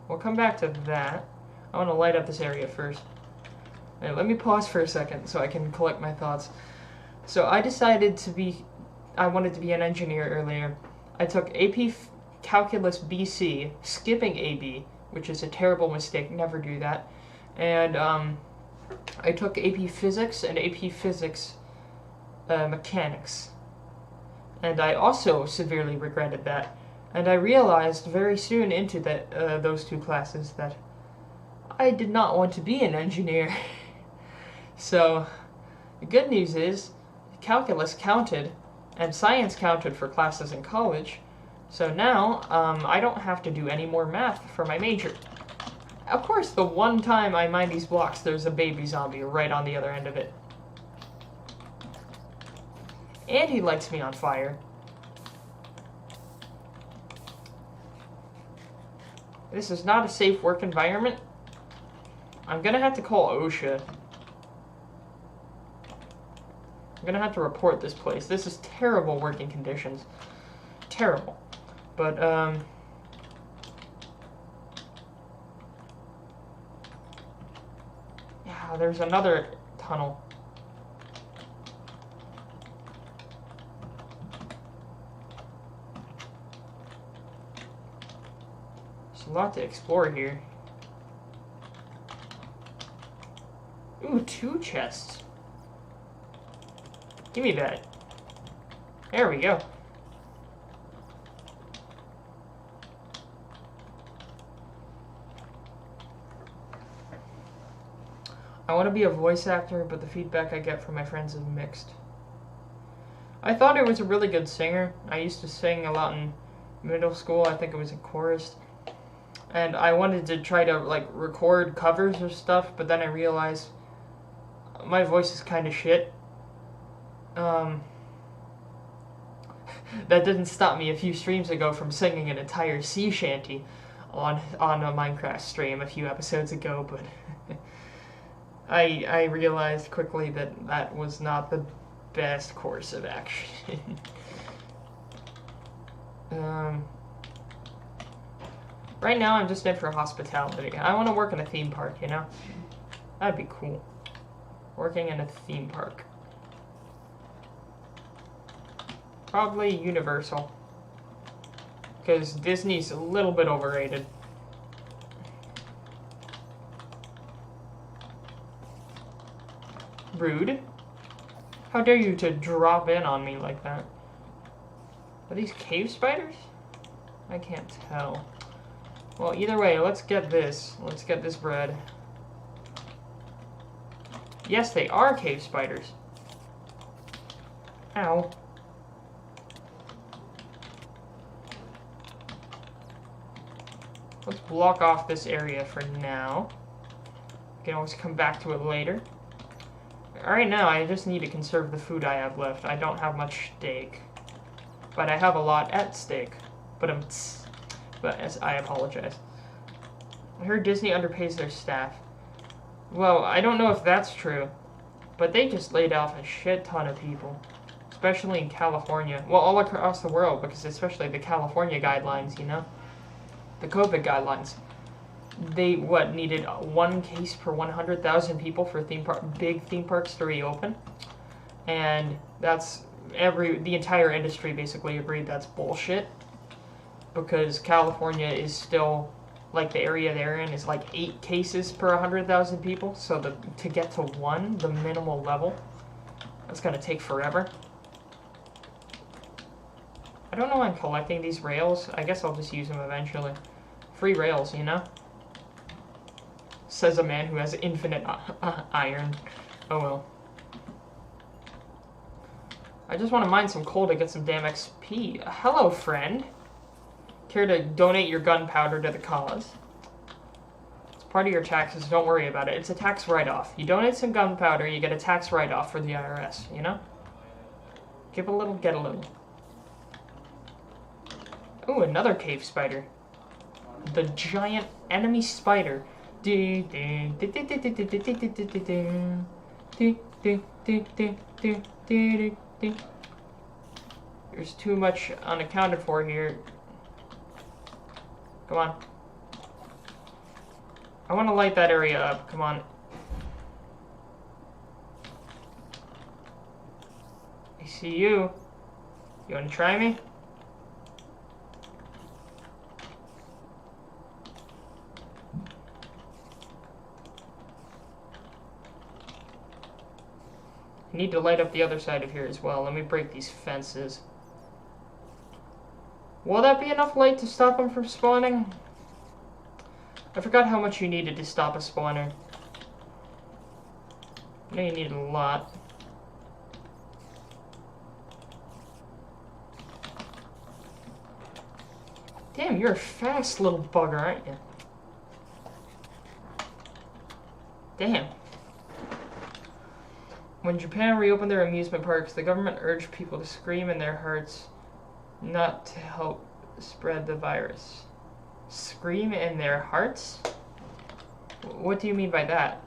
[SPEAKER 1] We'll come back to that. I want to light up this area first. Right, let me pause for a second so I can collect my thoughts. So I decided I wanted to be an engineer earlier. I took AP Calculus BC, skipping AB, which is a terrible mistake, never do that. And I took AP Physics and AP Physics Mechanics. And I also severely regretted that. And I realized very soon into those two classes that I did not want to be an engineer. So, the good news is, calculus counted, and science counted for classes in college. So now, I don't have to do any more math for my major. Of course, the one time I mine these blocks, there's a baby zombie right on the other end of it. And he lights me on fire. This is not a safe work environment. I'm gonna have to call OSHA. I'm gonna have to report this place. This is terrible working conditions. Terrible. But, yeah, there's another tunnel. There's a lot to explore here. Ooh, 2 chests. Give me that. There we go. I want to be a voice actor, but the feedback I get from my friends is mixed. I thought I was a really good singer. I used to sing a lot in middle school. I think it was a chorus. And I wanted to try to, like, record covers or stuff, but then I realized my voice is kind of shit. That didn't stop me a few streams ago from singing an entire sea shanty on a Minecraft stream a few episodes ago, but I realized quickly that was not the best course of action. Right now I'm just in for hospitality. I want to work in a theme park, you know? That'd be cool. Working in a theme park. Probably Universal. Because Disney's a little bit overrated. Rude. How dare you to drop in on me like that? Are these cave spiders? I can't tell. Well, either way, let's get this. Let's get this bread. Yes, they are cave spiders. Ow. Let's block off this area for now. We can always come back to it later. Alright, now I just need to conserve the food I have left. I don't have much steak. But I have a lot at stake. But I apologize. I heard Disney underpays their staff. Well, I don't know if that's true. But they just laid off a shit ton of people. Especially in California. Well, all across the world, because especially the California guidelines, you know? The COVID guidelines. They, needed 1 case per 100,000 people for big theme parks to reopen. And that's the entire industry basically agreed that's bullshit. Because California is still, like, the area they're in is like 8 cases per 100,000 people. So to get to 1, the minimal level, that's gonna take forever. I don't know why I'm collecting these rails. I guess I'll just use them eventually. Free rails, you know? Says a man who has infinite iron. Oh well. I just want to mine some coal to get some damn XP. Hello, friend. Care to donate your gunpowder to the cause? It's part of your taxes, don't worry about it. It's a tax write-off. You donate some gunpowder, you get a tax write-off for the IRS, you know? Give a little, get a little. Ooh, another cave spider. The giant enemy spider. There's too much unaccounted for here. Come on. I want to light that area up. Come on. I see you. You want to try me? I need to light up the other side of here as well. Let me break these fences. Will that be enough light to stop them from spawning? I forgot how much you needed to stop a spawner. I know you needed a lot. Damn, you're a fast little bugger, aren't you? Damn. When Japan reopened their amusement parks, the government urged people to scream in their hearts, not to help spread the virus. Scream in their hearts? What do you mean by that?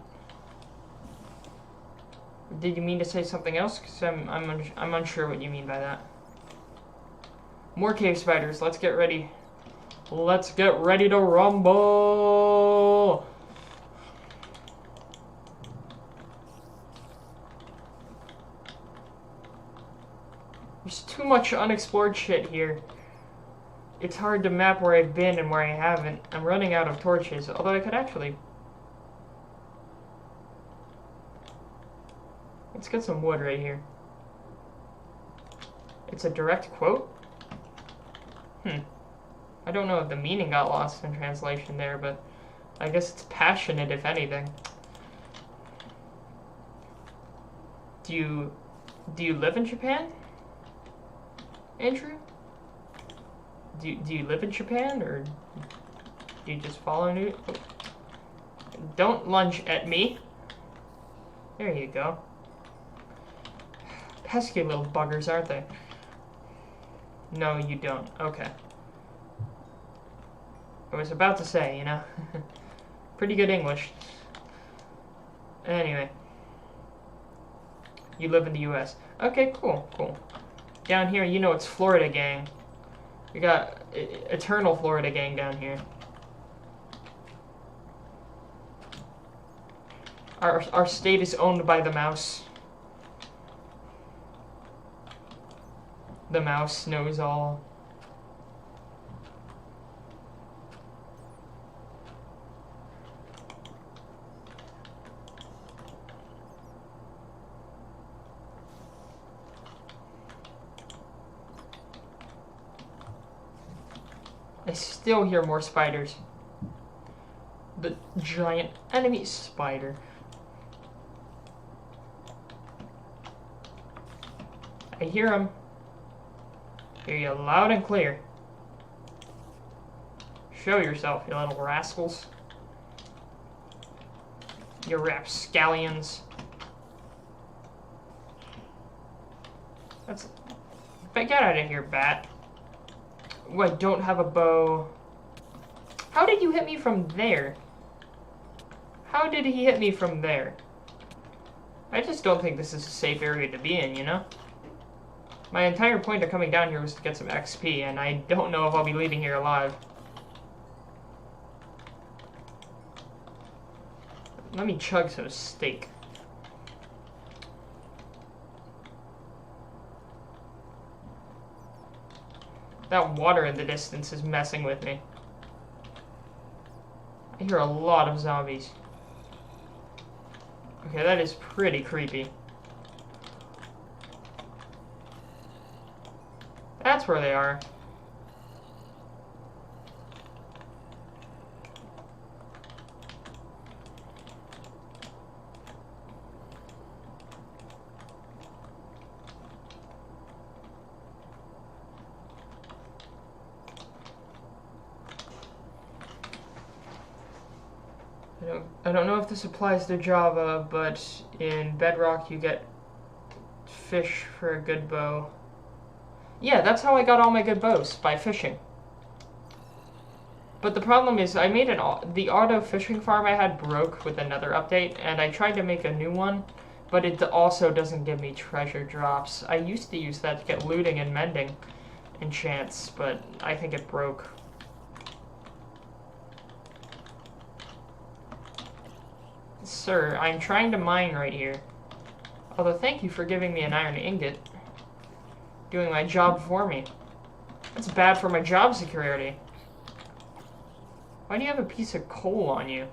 [SPEAKER 1] Did you mean to say something else? Because I'm unsure what you mean by that. More cave spiders. Let's get ready. Let's get ready to rumble! There's too much unexplored shit here. It's hard to map where I've been and where I haven't. I'm running out of torches, although I could actually... Let's get some wood right here. It's a direct quote? I don't know if the meaning got lost in translation there, but I guess it's passionate, if anything. Do you live in Japan? Andrew? Do you live in Japan, or do you just follow me? Don't lunge at me. There you go. Pesky little buggers, aren't they? No, you don't. Okay. I was about to say, you know. Pretty good English. Anyway. You live in the US. Okay, cool, cool. Down here, you know it's Florida gang. We got eternal Florida gang down here. Our state is owned by the mouse. The mouse knows all. I still hear more spiders. The giant enemy spider. I hear him. Hear you loud and clear. Show yourself, you little rascals. You rapscallions. Get out of here, bat. Oh, I don't have a bow. How did you hit me from there? How did he hit me from there? I just don't think this is a safe area to be in, you know? My entire point of coming down here was to get some XP, and I don't know if I'll be leaving here alive. Let me chug some steak. That water in the distance is messing with me. I hear a lot of zombies. Okay, that is pretty creepy. That's where they are. I don't know if this applies to Java, but in Bedrock you get fish for a good bow. Yeah, that's how I got all my good bows, by fishing. But the problem is, I made the auto fishing farm I had broke with another update, and I tried to make a new one, but it also doesn't give me treasure drops. I used to use that to get looting and mending enchants, but I think it broke. Sir, I'm trying to mine right here. Although, thank you for giving me an iron ingot. Doing my job for me. That's bad for my job security. Why do you have a piece of coal on you?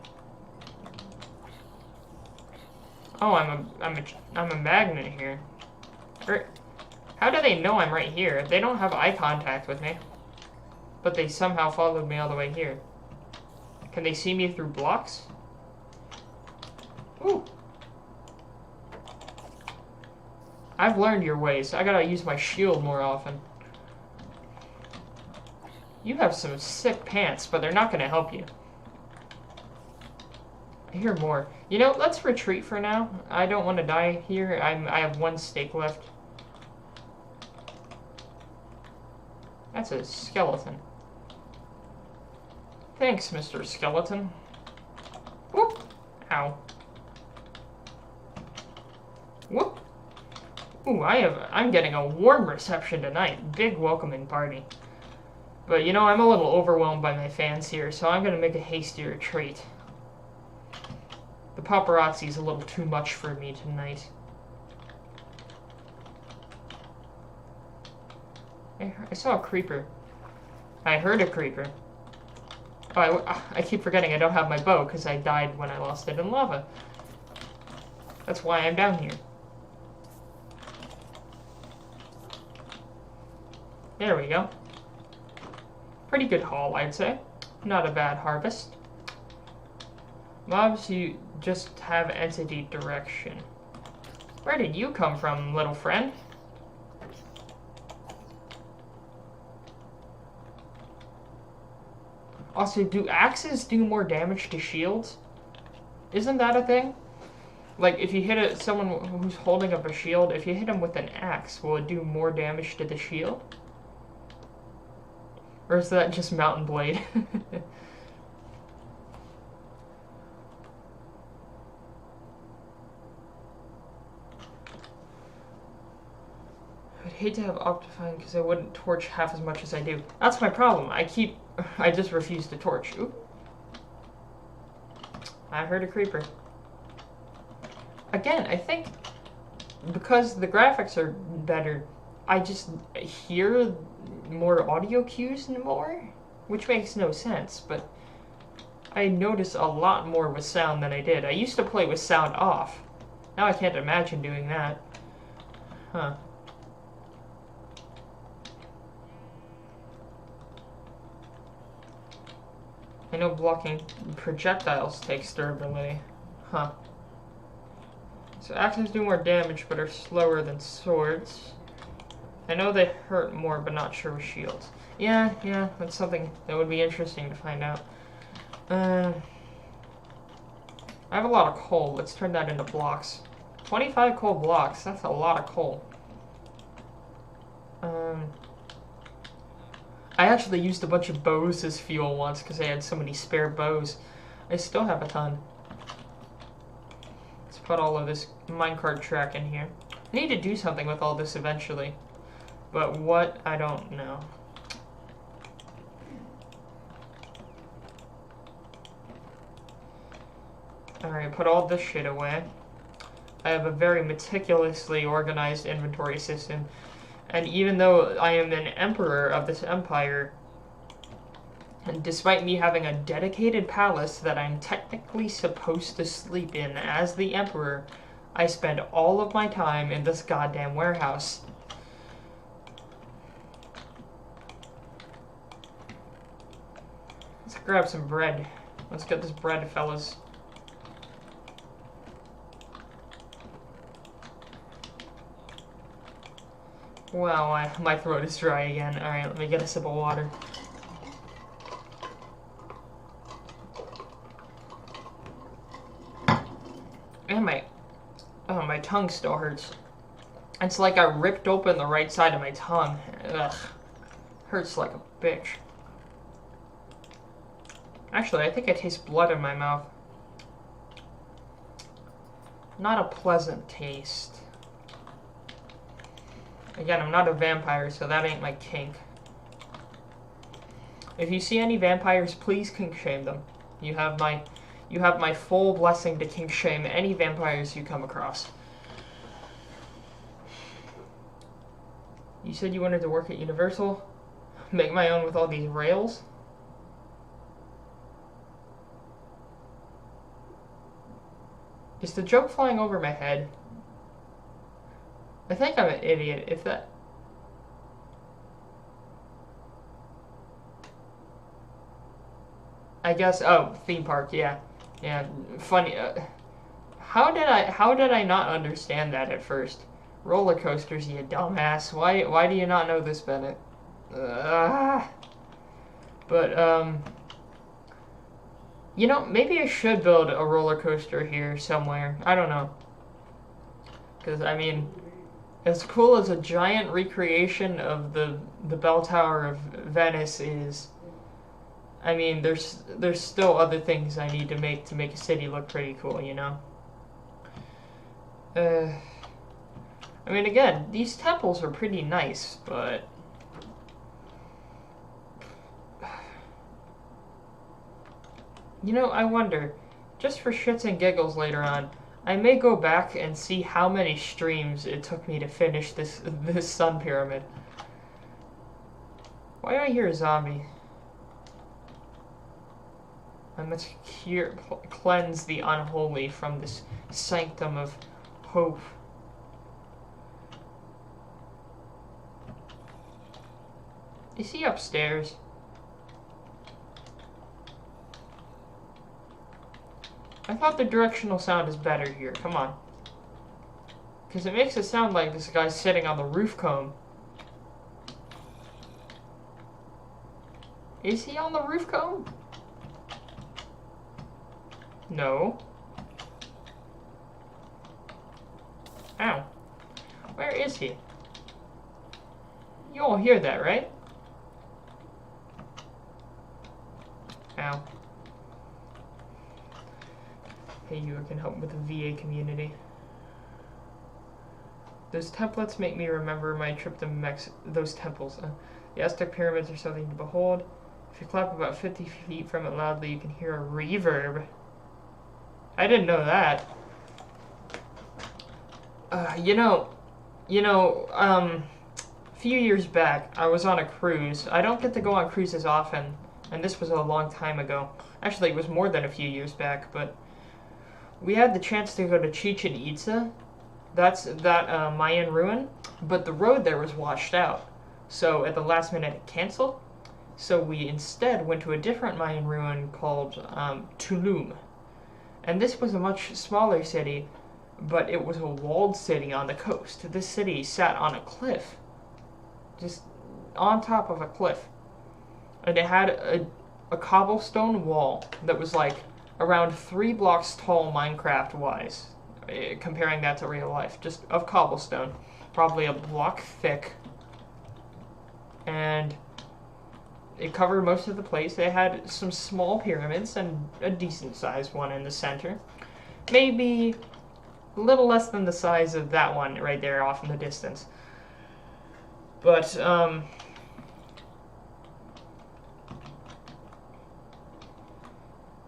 [SPEAKER 1] Oh, I'm a magnet here. How do they know I'm right here? They don't have eye contact with me. But they somehow followed me all the way here. Can they see me through blocks? Ooh. I've learned your ways. I gotta use my shield more often. You have some sick pants, but they're not gonna help you. I hear more. You know, let's retreat for now. I don't want to die here. I have one steak left. That's a skeleton. Thanks, Mr. Skeleton. Whoop! Ow. Whoop! Ooh, I'm getting a warm reception tonight. Big welcoming party. But, you know, I'm a little overwhelmed by my fans here, so I'm gonna make a hasty retreat. The paparazzi's a little too much for me tonight. I saw a creeper. I heard a creeper. Oh, I keep forgetting I don't have my bow because I died when I lost it in lava. That's why I'm down here. There we go. Pretty good haul, I'd say. Not a bad harvest. Mobs, you just have entity direction. Where did you come from, little friend? Also, do axes do more damage to shields? Isn't that a thing? Like, if you hit someone who's holding up a shield, if you hit them with an axe, will it do more damage to the shield? Or is that just Mountain Blade? I'd hate to have Optifine because I wouldn't torch half as much as I do. That's my problem. I just refuse to torch. Oop. I heard a creeper. Again, I think because the graphics are better, I just hear more audio cues more, which makes no sense, but I notice a lot more with sound than I did. I used to play with sound off. Now I can't imagine doing that. Huh. I know blocking projectiles takes durability. Huh. So axes do more damage but are slower than swords. I know they hurt more, but not sure with shields. Yeah, that's something that would be interesting to find out. I have a lot of coal. Let's turn that into blocks. 25 coal blocks. That's a lot of coal. I actually used a bunch of bows as fuel once because I had so many spare bows. I still have a ton. Let's put all of this minecart track in here. I need to do something with all this eventually. But what, I don't know. Alright, put all this shit away. I have a very meticulously organized inventory system. And even though I am an emperor of this empire, and despite me having a dedicated palace that I'm technically supposed to sleep in as the emperor, I spend all of my time in this goddamn warehouse. Let's grab some bread. Let's get this bread, fellas. Wow, my throat is dry again. Alright, let me get a sip of water. And my tongue still hurts. It's like I ripped open the right side of my tongue. Ugh. Hurts like a bitch. Actually, I think I taste blood in my mouth. Not a pleasant taste. Again, I'm not a vampire, so that ain't my kink. If you see any vampires, please kink shame them. You have my full blessing to kink shame any vampires you come across. You said you wanted to work at Universal? Make my own with all these rails? Is the joke flying over my head? I think I'm an idiot if that... I guess, oh, theme park, yeah. Yeah, funny. How did I not understand that at first? Roller coasters, you dumbass. Why do you not know this, Bennett? But, you know, maybe I should build a roller coaster here somewhere. I don't know. Because, I mean, as cool as a giant recreation of the bell tower of Venice is, I mean, there's still other things I need to make a city look pretty cool, you know? I mean, again, these temples are pretty nice, but... You know, I wonder, just for shits and giggles later on, I may go back and see how many streams it took me to finish this sun pyramid. Why do I hear a zombie? I must cleanse the unholy from this sanctum of hope. Is he upstairs? I thought the directional sound is better here. Come on. Because it makes it sound like this guy's sitting on the roof cone. Is he on the roof cone? No. Ow. Where is he? You all hear that, right? Ow. Hey, you can help with the VA community. Those templates make me remember my trip to those temples. The Aztec pyramids are something to behold. If you clap about 50 feet from it loudly, you can hear a reverb. I didn't know that. A few years back, I was on a cruise. I don't get to go on cruises often, and this was a long time ago. Actually, it was more than a few years back, but we had the chance to go to Chichen Itza. That's that Mayan ruin, but the road there was washed out. So at the last minute it canceled. So we instead went to a different Mayan ruin called Tulum. And this was a much smaller city, but it was a walled city on the coast. This city sat on a cliff, just on top of a cliff. And it had a cobblestone wall that was like around 3 blocks tall Minecraft-wise, comparing that to real life, just of cobblestone, probably a block thick, and it covered most of the place. They had some small pyramids and a decent-sized one in the center, maybe a little less than the size of that one right there off in the distance, but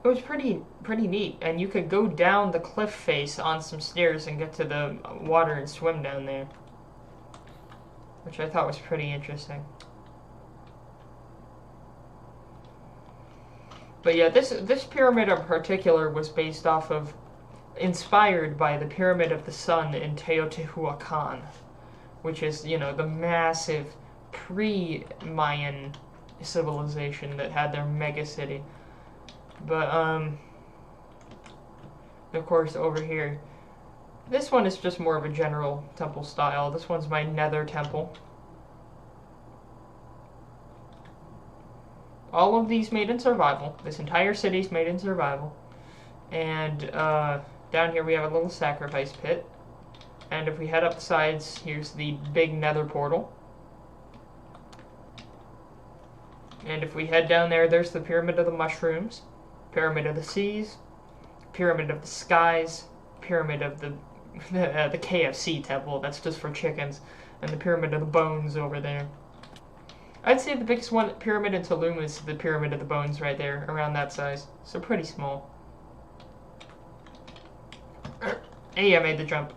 [SPEAKER 1] it was pretty neat, and you could go down the cliff face on some stairs and get to the water and swim down there, which I thought was pretty interesting. But yeah, this pyramid in particular was inspired by the Pyramid of the Sun in Teotihuacan, which is, you know, the massive pre-Mayan civilization that had their mega city. But, of course, over here, this one is just more of a general temple style. This one's my nether temple. All of these made in survival. This entire city's made in survival. And, Down here we have a little sacrifice pit. And if we head up the sides, here's the big nether portal. And if we head down there, there's the Pyramid of the Mushrooms, Pyramid of the Seas, Pyramid of the Skies, Pyramid of the the KFC temple, that's just for chickens, and the Pyramid of the Bones over there. I'd say the biggest one, pyramid in Tulum, is the Pyramid of the Bones right there, around that size. So pretty small. Hey, I made the jump.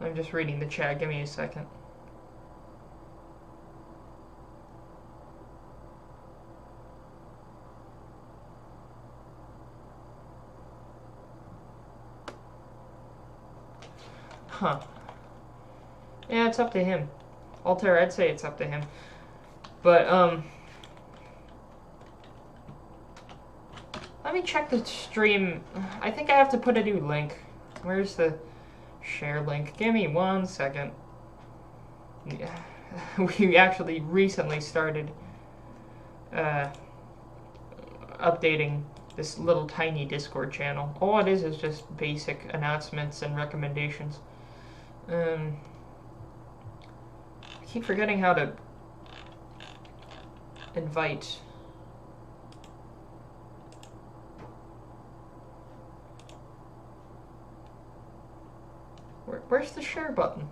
[SPEAKER 1] I'm just reading the chat, give me a second. Huh. Yeah, it's up to him. Altair, I'd say it's up to him. But, let me check the stream. I think I have to put a new link. Where's the share link? Give me 1 second. Yeah. We actually recently started updating this little tiny Discord channel. All it is just basic announcements and recommendations. I keep forgetting how to invite. Where's the share button?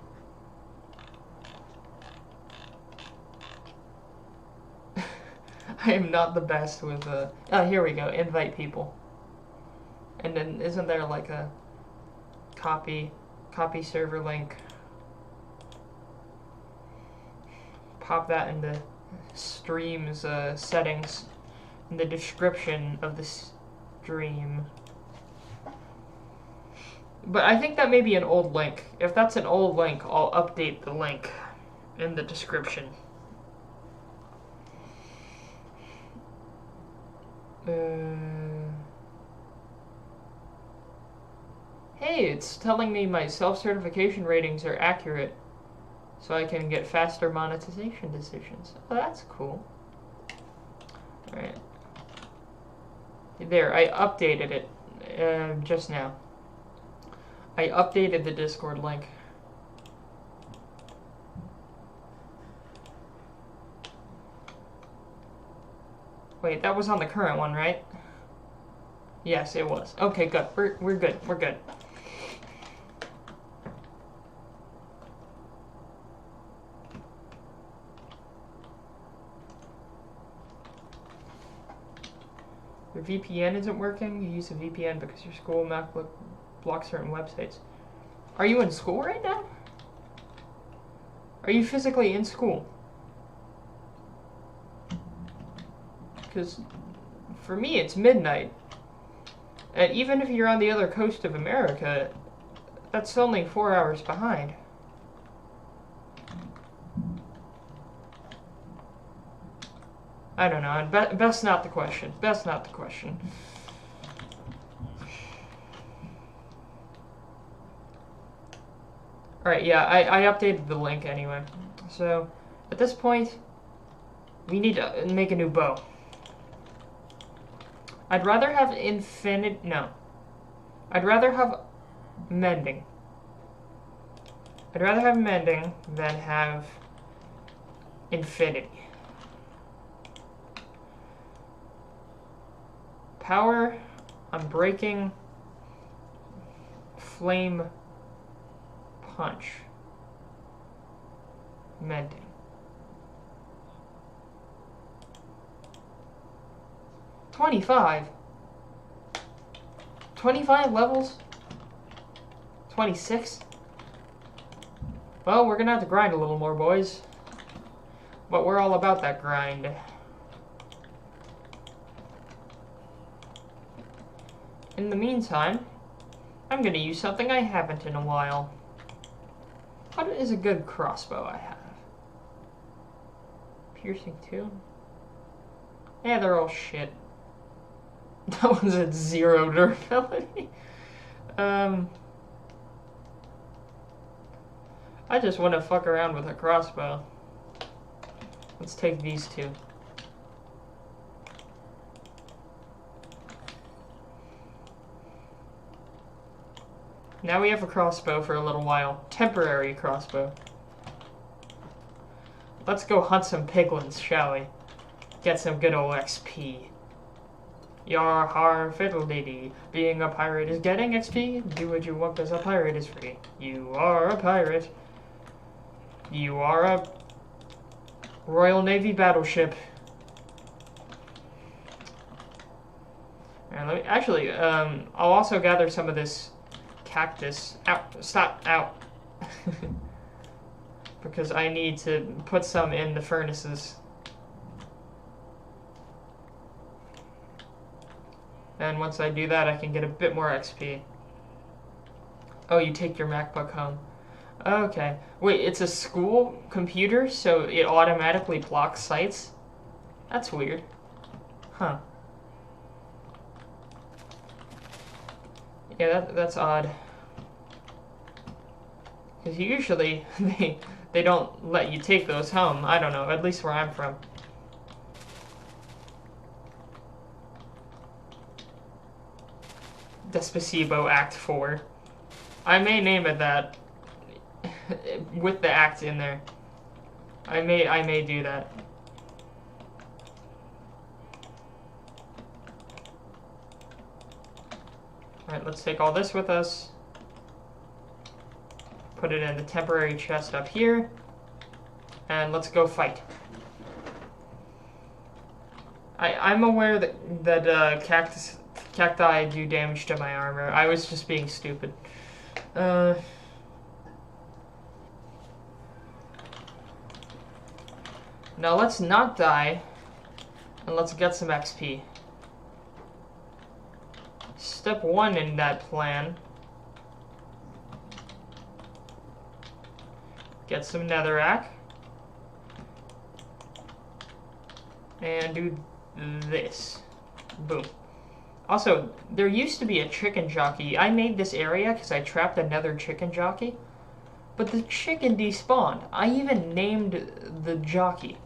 [SPEAKER 1] I am not the best with oh, here we go. Invite people. And then isn't there like a copy server link? Pop that into stream's settings in the description of the stream. But I think that may be an old link. If that's an old link, I'll update the link in the description. Hey, it's telling me my self-certification ratings are accurate, so I can get faster monetization decisions. Oh, that's cool. Alright. There, I updated it just now. I updated the Discord link. Wait, that was on the current one, right? Yes, it was. Okay, good. We're good. We're good. Your VPN isn't working? You use a VPN because your school MacBook blocks certain websites. Are you in school right now? Are you physically in school? Because for me it's midnight. And even if you're on the other coast of America, that's only 4 hours behind. I don't know. Best not the question. Best not the question. Alright, yeah, I updated the link anyway. So, at this point, we need to make a new bow. I'd rather have no. I'd rather have mending. I'd rather have mending than have infinity. Power, unbreaking, flame, punch, mending. $25 levels? 26? Well, we're gonna have to grind a little more, boys. But we're all about that grind. In the meantime, I'm gonna use something I haven't in a while. What is a good crossbow I have? Piercing 2? Yeah, they're all shit. That one's at 0 durability. I just want to fuck around with a crossbow. Let's take these two. Now we have a crossbow for a little while. Temporary crossbow. Let's go hunt some piglins, shall we? Get some good old XP. Yar har fiddle diddy. Being a pirate is getting XP. Do what you want because a pirate is free. You are a pirate. You are a Royal Navy battleship. And let me actually I'll also gather some of this cactus. Out, stop, out. Because I need to put some in the furnaces. And once I do that, I can get a bit more XP. Oh, you take your MacBook home. Okay. Wait, it's a school computer, so it automatically blocks sites? That's weird. Huh. Yeah, that's odd. Because usually, they don't let you take those home. I don't know, at least where I'm from. Despacito Act 4. I may name it that with the act in there. I may do that. Alright, let's take all this with us. Put it in the temporary chest up here. And let's go fight. I'm aware that cacti do damage to my armor. I was just being stupid. Now let's not die, and let's get some XP. Step 1 in that plan. Get some netherrack. And do this. Boom. Also, there used to be a chicken jockey. I made this area because I trapped another chicken jockey. But the chicken despawned. I even named the jockey.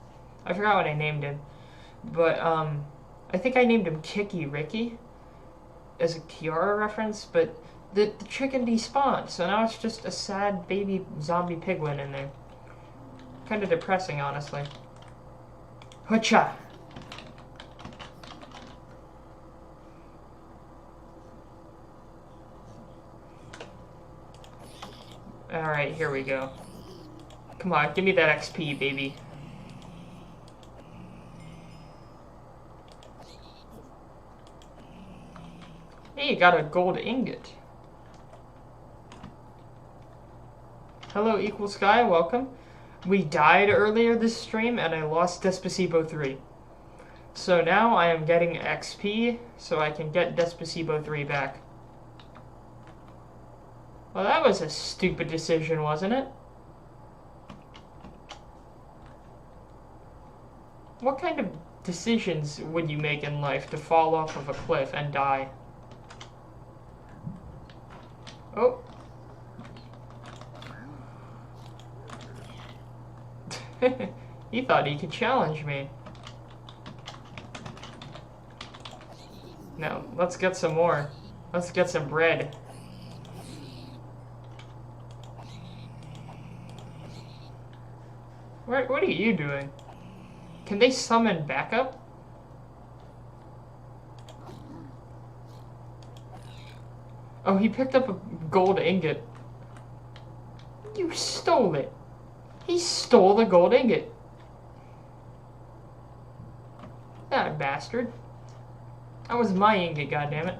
[SPEAKER 1] I forgot what I named him. But, I think I named him Kicky Ricky as a Kiara reference, but the chicken despawned, so now it's just a sad baby zombie piglin in there. Kind of depressing, honestly. Hutcha! Alright, here we go. Come on, give me that XP, baby. Hey, you got a gold ingot. Hello, Equal Sky, welcome. We died earlier this stream, and I lost Despacito 3. So now I am getting XP, so I can get Despacito 3 back. Well, that was a stupid decision, wasn't it? What kind of decisions would you make in life to fall off of a cliff and die? Oh. He thought he could challenge me. Now, let's get some more. Let's get some bread. What are you doing? Can they summon backup? Oh, he picked up a gold ingot. You stole it. He stole the gold ingot. That bastard. That was my ingot, goddammit.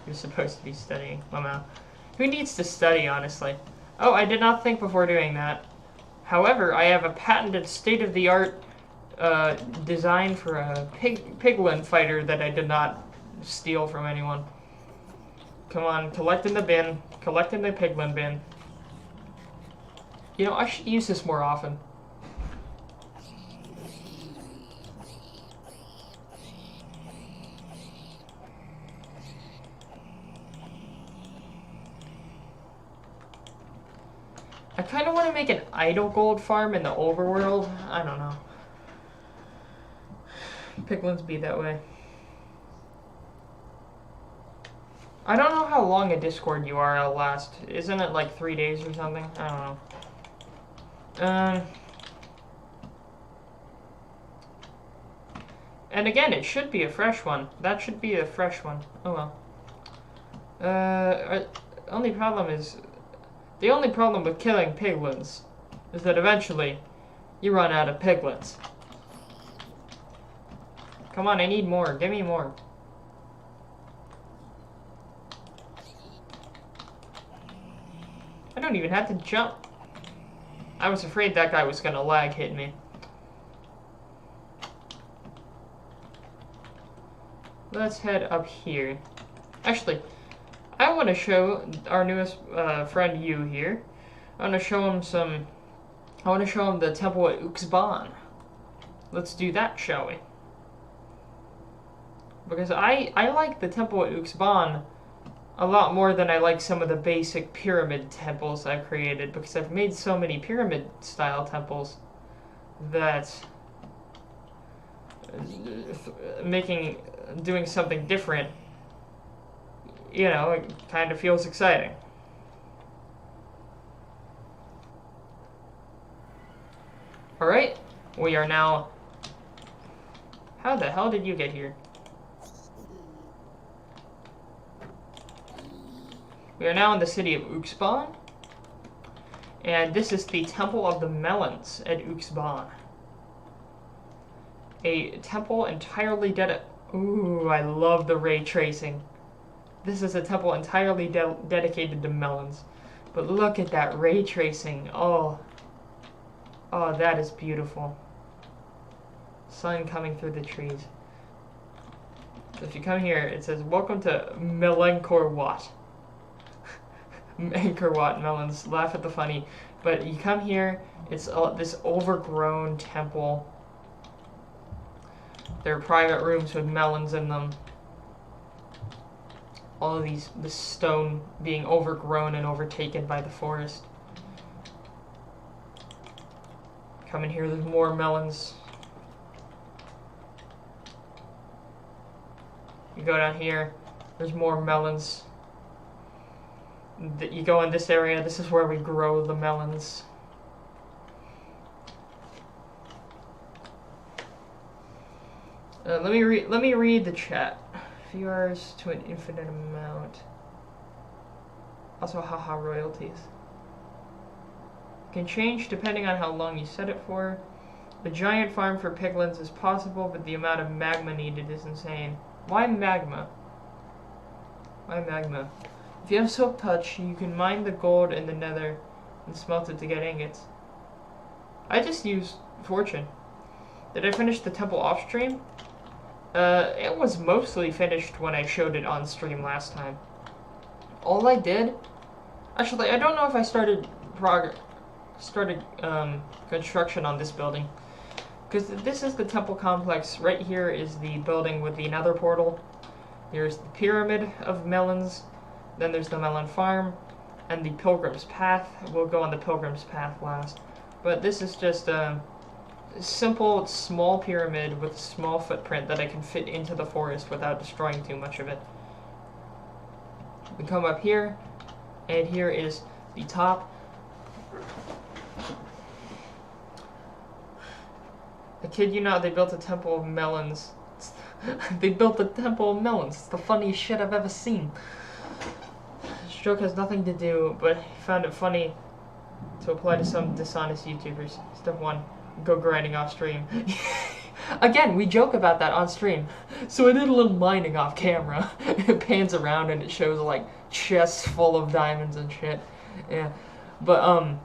[SPEAKER 1] You're supposed to be studying. Wow. Who needs to study, honestly? Oh, I did not think before doing that. However, I have a patented state-of-the-art design for a piglin fighter that I did not steal from anyone. Come on, collect in the bin. Collect in the piglin bin. You know, I should use this more often. make an idle gold farm in the overworld. I don't know. Piglins be that way. I don't know how long a Discord URL lasts. Isn't it like 3 days or something? I don't know. And again, it should be a fresh one. That should be a fresh one. Oh well. The only problem with killing piglins is that eventually you run out of piglins. Come on, I need more. Give me more. I don't even have to jump. I was afraid that guy was gonna lag hit me. Let's head up here. Actually, I want to show our newest friend Yu here. I want to show him the temple at Uxban. Let's do that, shall we? Because I like the temple at Uxban a lot more than I like some of the basic pyramid temples I've created, because I've made so many pyramid style temples that doing something different, you know, it kind of feels exciting. Alright, we are now... How the hell did you get here? We are now in the city of Uxban, and this is the Temple of the Melons at Uxban. A temple entirely Ooh, I love the ray tracing. This is a temple entirely dedicated to melons. But look at that ray tracing. Oh, that is beautiful. Sun coming through the trees. If you come here, it says, "Welcome to Melenkor Wat." Angkor Wat melons. Laugh at the funny. But you come here, it's this overgrown temple. There are private rooms with melons in them. All of this stone being overgrown and overtaken by the forest. Come in here, there's more melons. You go down here, there's more melons. You go in this area, this is where we grow the melons. Let me read the chat. Viewers to an infinite amount. Also, haha, royalties. Can change depending on how long you set it for. A giant farm for piglins is possible, but the amount of magma needed is insane. Why magma? Why magma? If you have silk touch, you can mine the gold in the nether and smelt it to get ingots. I just used fortune. Did I finish the temple off stream? It was mostly finished when I showed it on stream last time. All I did... Actually, I don't know if I started construction on this building. Because this is the temple complex. Right here is the building with the nether portal. Here's the pyramid of melons. Then there's the melon farm. And the pilgrim's path. We'll go on the pilgrim's path last. But this is just a simple, small pyramid with a small footprint that I can fit into the forest without destroying too much of it. We come up here, and here is the top. I kid you not, they built a temple of melons. They built a temple of melons. It's the funniest shit I've ever seen. This joke has nothing to do, but I found it funny to apply to some dishonest YouTubers. Step 1. Go grinding off stream. Again, we joke about that on stream. So I did a little mining off camera. It pans around and it shows like chests full of diamonds and shit. Yeah. But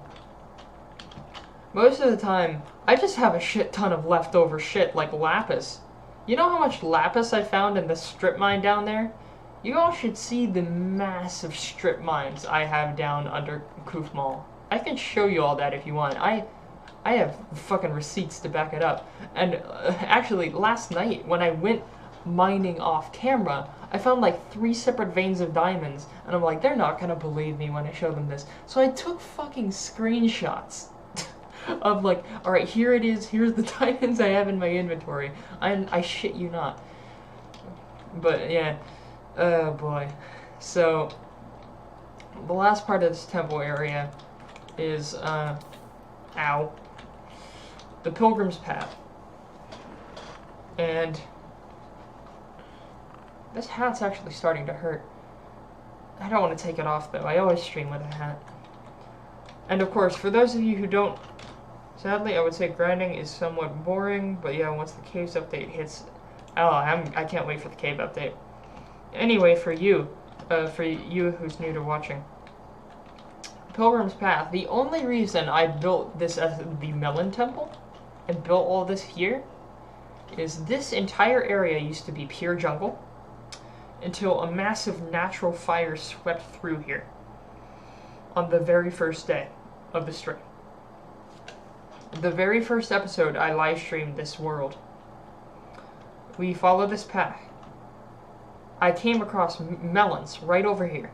[SPEAKER 1] most of the time I just have a shit ton of leftover shit like lapis. You know how much lapis I found in the strip mine down there? You all should see the massive strip mines I have down under Kufmal. I can show you all that if you want. I have fucking receipts to back it up. And actually, last night when I went mining off camera, I found like 3 separate veins of diamonds, and I'm like, they're not gonna believe me when I show them this. So I took fucking screenshots of like, alright, here it is, here's the diamonds I have in my inventory. I shit you not. But yeah, oh boy. So, the last part of this temple area is, ow, the Pilgrim's Path. And this hat's actually starting to hurt. I don't want to take it off though. I always stream with a hat. And of course, for those of you who don't, sadly, I would say grinding is somewhat boring, but yeah, once the caves update hits, oh, I can't wait for the cave update. Anyway, for you who's new to watching, Pilgrim's Path, the only reason I built this as the Melon Temple, and built all this here, is this entire area used to be pure jungle, until a massive natural fire swept through here on the very first day of the stream. The very first episode I live streamed this world. We follow this path. I came across melons right over here.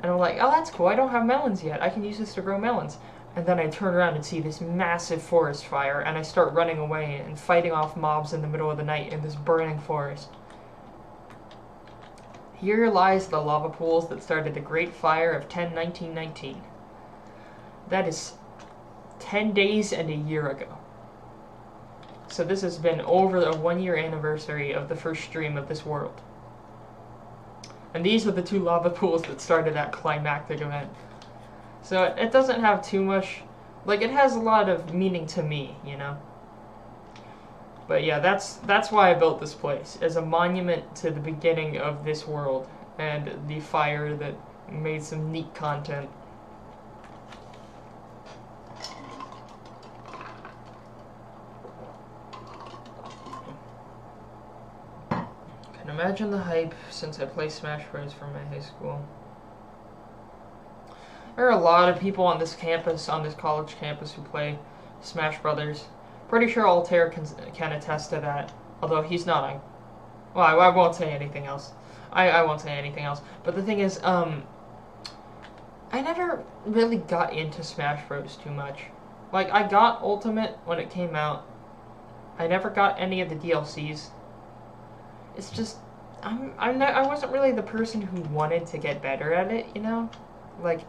[SPEAKER 1] And I'm like, oh, that's cool, I don't have melons yet. I can use this to grow melons. And then I turn around and see this massive forest fire, and I start running away and fighting off mobs in the middle of the night in this burning forest. Here lies the lava pools that started the Great Fire of 1919. That is 10 days and a year ago. So this has been over a 1-year anniversary of the first stream of this world. And these are the 2 lava pools that started that climactic event. So it doesn't have too much, like, it has a lot of meaning to me, you know? But yeah, that's why I built this place, as a monument to the beginning of this world, and the fire that made some neat content. Can imagine the hype since I play Smash Bros. From my high school. There are a lot of people on this campus, on this college campus, who play Smash Brothers. Pretty sure Altair can attest to that, although he's not on. Well, I won't say anything else. I won't say anything else. But the thing is, I never really got into Smash Bros. Too much. Like, I got Ultimate when it came out. I never got any of the DLCs. It's just, I wasn't really the person who wanted to get better at it, you know? Like,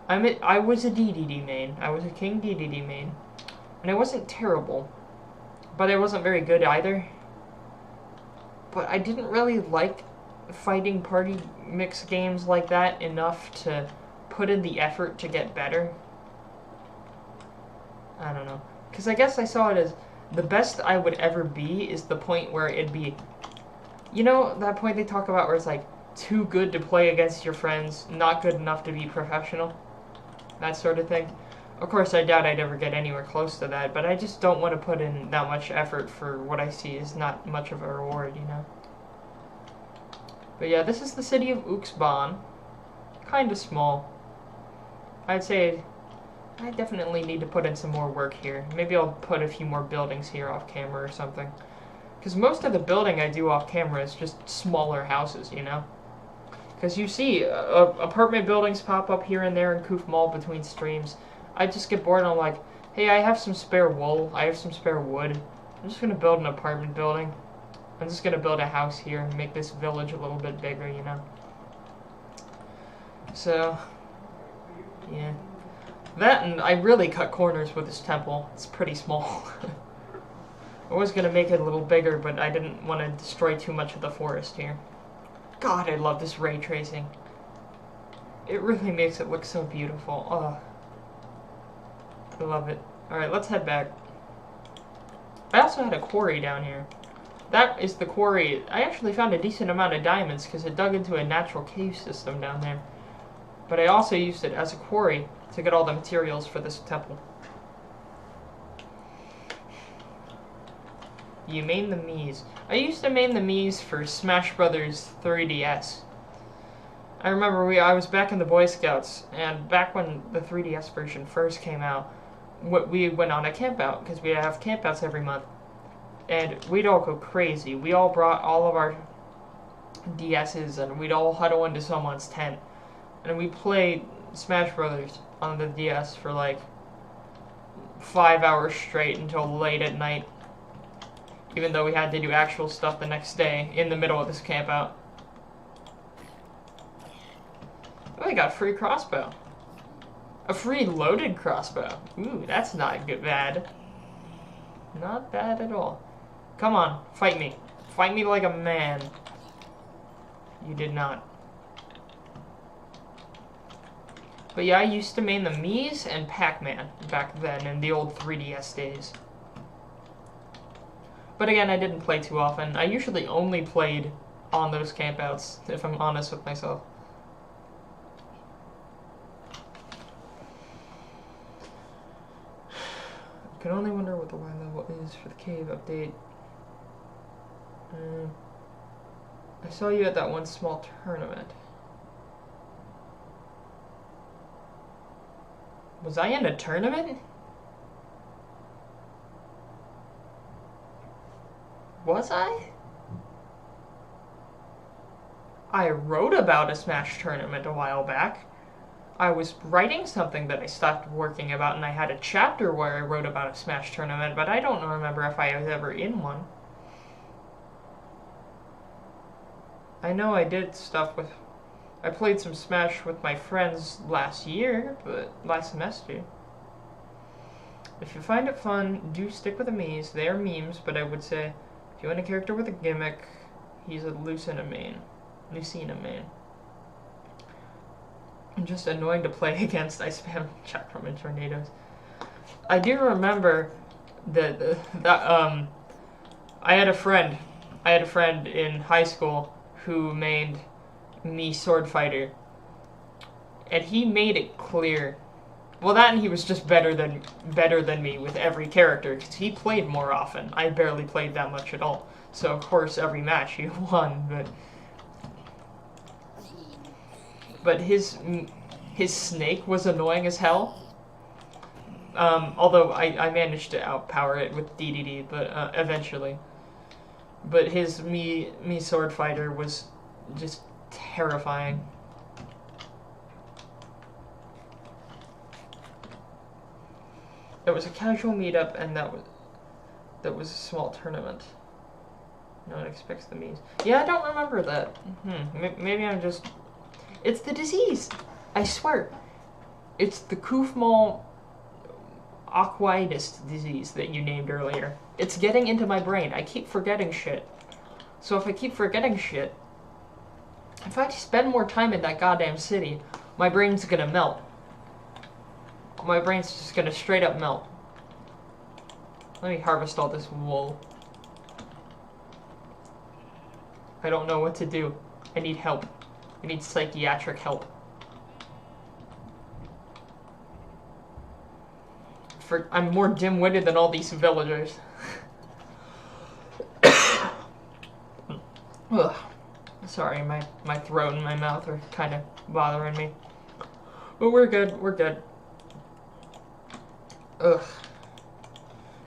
[SPEAKER 1] I was a DDD main. I was a King DDD main. And it wasn't terrible, but it wasn't very good either. But I didn't really like fighting party mix games like that enough to put in the effort to get better. I don't know. Because I guess I saw it as the best I would ever be is the point where it'd be, you know, that point they talk about where it's like too good to play against your friends, not good enough to be professional. That sort of thing. Of course, I doubt I'd ever get anywhere close to that, but I just don't want to put in that much effort for what I see is not much of a reward, you know? But yeah, this is the city of Uxban. Kinda small. I'd say I definitely need to put in some more work here. Maybe I'll put a few more buildings here off camera or something. Because most of the building I do off camera is just smaller houses, you know? Because you see apartment buildings pop up here and there in Kufmal between streams. I just get bored and I'm like, hey, I have some spare wool, I have some spare wood. I'm just going to build an apartment building. I'm just going to build a house here and make this village a little bit bigger, you know? So, yeah. That, and I really cut corners with this temple. It's pretty small. I was going to make it a little bigger, but I didn't want to destroy too much of the forest here. God, I love this ray tracing. It really makes it look so beautiful. Oh. I love it. Alright, let's head back. I also had a quarry down here. That is the quarry. I actually found a decent amount of diamonds because it dug into a natural cave system down there. But I also used it as a quarry to get all the materials for this temple. You main the Mii's. I used to main the Mii's for Smash Brothers 3DS. I remember I was back in the Boy Scouts, and back when the 3DS version first came out, we went on a camp out, because we have campouts every month. and we'd all go crazy. We all brought all of our DSs, and we'd all huddle into someone's tent, and we'd play Smash Brothers on the DS for like 5 hours straight until late at night, even though we had to do actual stuff the next day in the middle of this camp out. Oh, I got a free crossbow. A free loaded crossbow. Ooh, that's not good bad. Not bad at all. Come on, fight me. Fight me like a man. You did not. But yeah, I used to main the Mii's and Pac-Man back then in the old 3DS days. But again, I didn't play too often. I usually only played on those campouts, if I'm honest with myself. I can only wonder what the Y level is for the cave update. I saw you at that one small tournament. Was I in a tournament? Was I? I wrote about a Smash tournament a while back. I was writing something that I stopped working about, and I had a chapter where I wrote about a Smash tournament, but I don't remember if I was ever in one. I know I did stuff with... I played some Smash with my friends last semester. If you find it fun, do stick with the Mii's. They are memes, but I would say, if you want a character with a gimmick, he's a Lucina main. And just annoying to play against. I spam chat from in tornadoes. I do remember that I had a friend in high school who mained me Sword Fighter, and he made it clear. Well, that and he was just better than me with every character, because he played more often. I barely played that much at all. So of course every match he won, but his snake was annoying as hell. Although I managed to outpower it with DDD, but eventually. But his me Sword Fighter was just terrifying. It was a casual meetup, and that was a small tournament. No one expects the Mii's. Yeah, I don't remember that. Maybe I'm just... It's the disease! I swear. It's the Kufmal aquitis disease that you named earlier. It's getting into my brain. I keep forgetting shit. So if I keep forgetting shit, if I spend more time in that goddamn city, my brain's gonna melt. My brain's just gonna straight up melt. Let me harvest all this wool. I don't know what to do. I need help. I need psychiatric help. I'm more dim-witted than all these villagers. Ugh. Sorry, my throat and my mouth are kind of bothering me. But we're good, we're good. Ugh.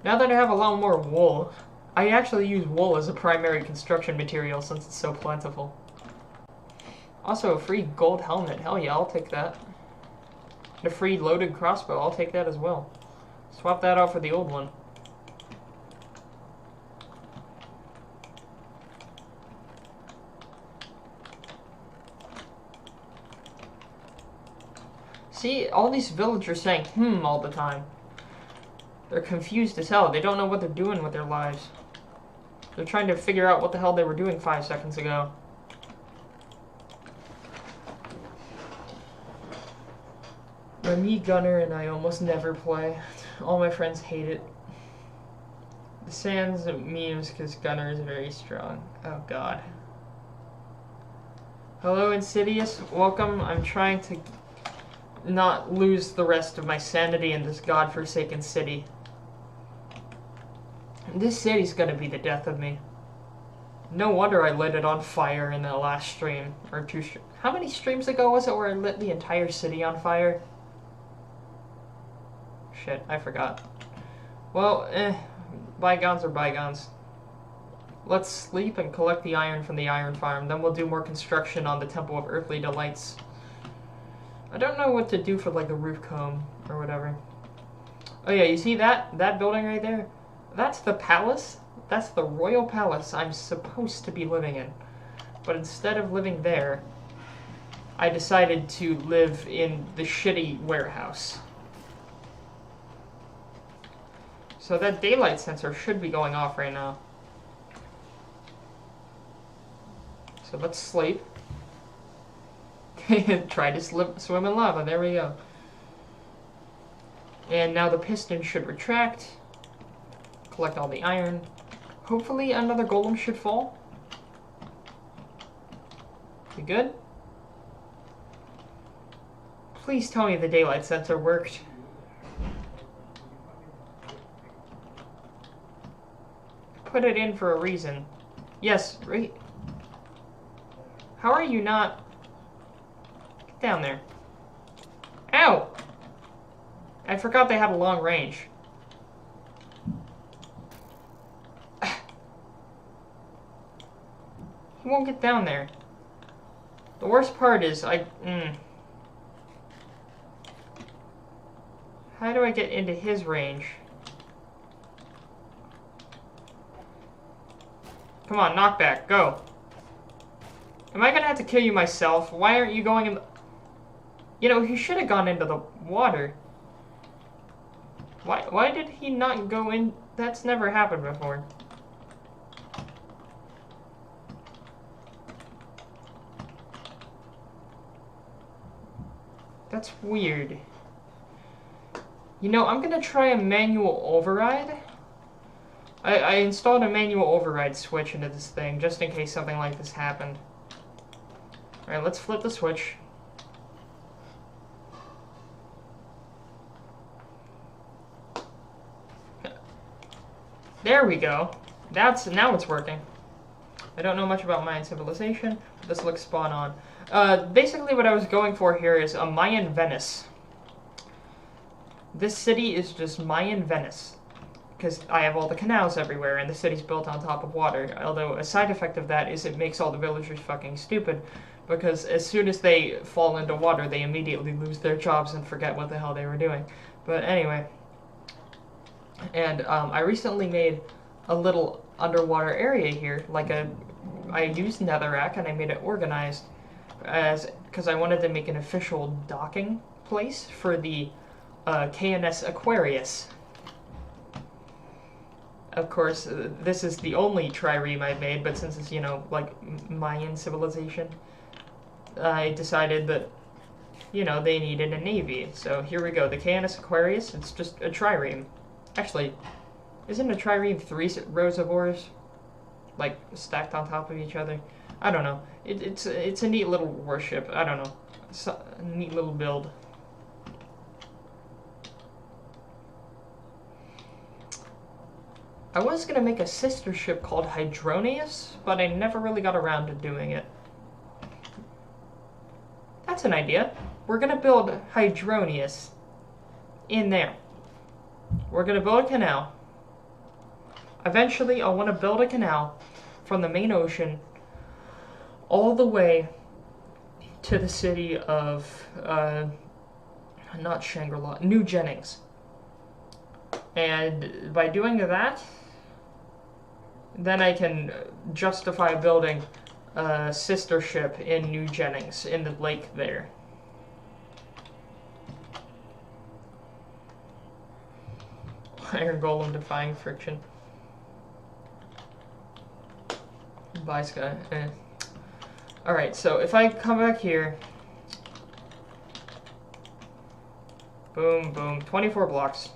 [SPEAKER 1] Now that I have a lot more wool, I actually use wool as a primary construction material since it's so plentiful. Also, a free gold helmet. Hell yeah, I'll take that. And a free loaded crossbow. I'll take that as well. Swap that out for the old one. See, all these villagers saying all the time. They're confused as hell. They don't know what they're doing with their lives. They're trying to figure out what the hell they were doing 5 seconds ago. My me gunner and I almost never play. All my friends hate it. The sans memes because gunner is very strong. Oh god. Hello Insidious, welcome. I'm trying to not lose the rest of my sanity in this godforsaken city. This city's gonna be the death of me. No wonder I lit it on fire in the last stream. Or two how many streams ago was it where I lit the entire city on fire? Shit, I forgot. Well, bygones are bygones. Let's sleep and collect the iron from the iron farm. Then we'll do more construction on the Temple of Earthly Delights. I don't know what to do for like the roof comb or whatever. Oh yeah, you see that building right there? That's the palace. That's the royal palace I'm supposed to be living in. But instead of living there, I decided to live in the shitty warehouse. So that daylight sensor should be going off right now. So let's sleep. Try to swim in lava. There we go. And now the piston should retract. Collect all the iron. Hopefully another golem should fall. We good? Please tell me the daylight sensor worked. Put it in for a reason. Yes, right. How are you not... Get down there. Ow! I forgot they had a long range. He won't get down there. The worst part is How do I get into his range? Come on, knockback, go. Am I gonna have to kill you myself? Why aren't you going in the... You know, he should have gone into the water. Why did he not go in? That's never happened before. That's weird. You know, I'm gonna try a manual override. I installed a manual override switch into this thing, just in case something like this happened. Alright, let's flip the switch. There we go. Now it's working. I don't know much about Mayan civilization, but this looks spot on. Basically what I was going for here is a Mayan Venice. This city is just Mayan Venice. Because I have all the canals everywhere, and the city's built on top of water. Although a side effect of that is it makes all the villagers fucking stupid. Because as soon as they fall into water, they immediately lose their jobs and forget what the hell they were doing. But anyway. And I recently made a little underwater area here. I used netherrack and I made it organized. Because I wanted to make an official docking place for the KNS Aquarius. Of course, this is the only trireme I've made, but since it's, you know, like Mayan civilization, I decided that, you know, they needed a navy. So here we go. The KNS Aquarius, it's just a trireme. Actually, isn't a trireme 3 rows of oars? Like, stacked on top of each other? I don't know. It's a neat little warship. I don't know. It's a neat little build. I was going to make a sister ship called Hydronius, but I never really got around to doing it. That's an idea. We're going to build Hydronius in there. We're going to build a canal. Eventually, I want to build a canal from the main ocean all the way to the city of, not Shangri-La, New Jennings. And by doing that, then I can justify building a sister ship in New Jennings, in the lake there. Iron Golem defying friction. Bye, Sky. Alright, so if I come back here... Boom, boom. 24 blocks.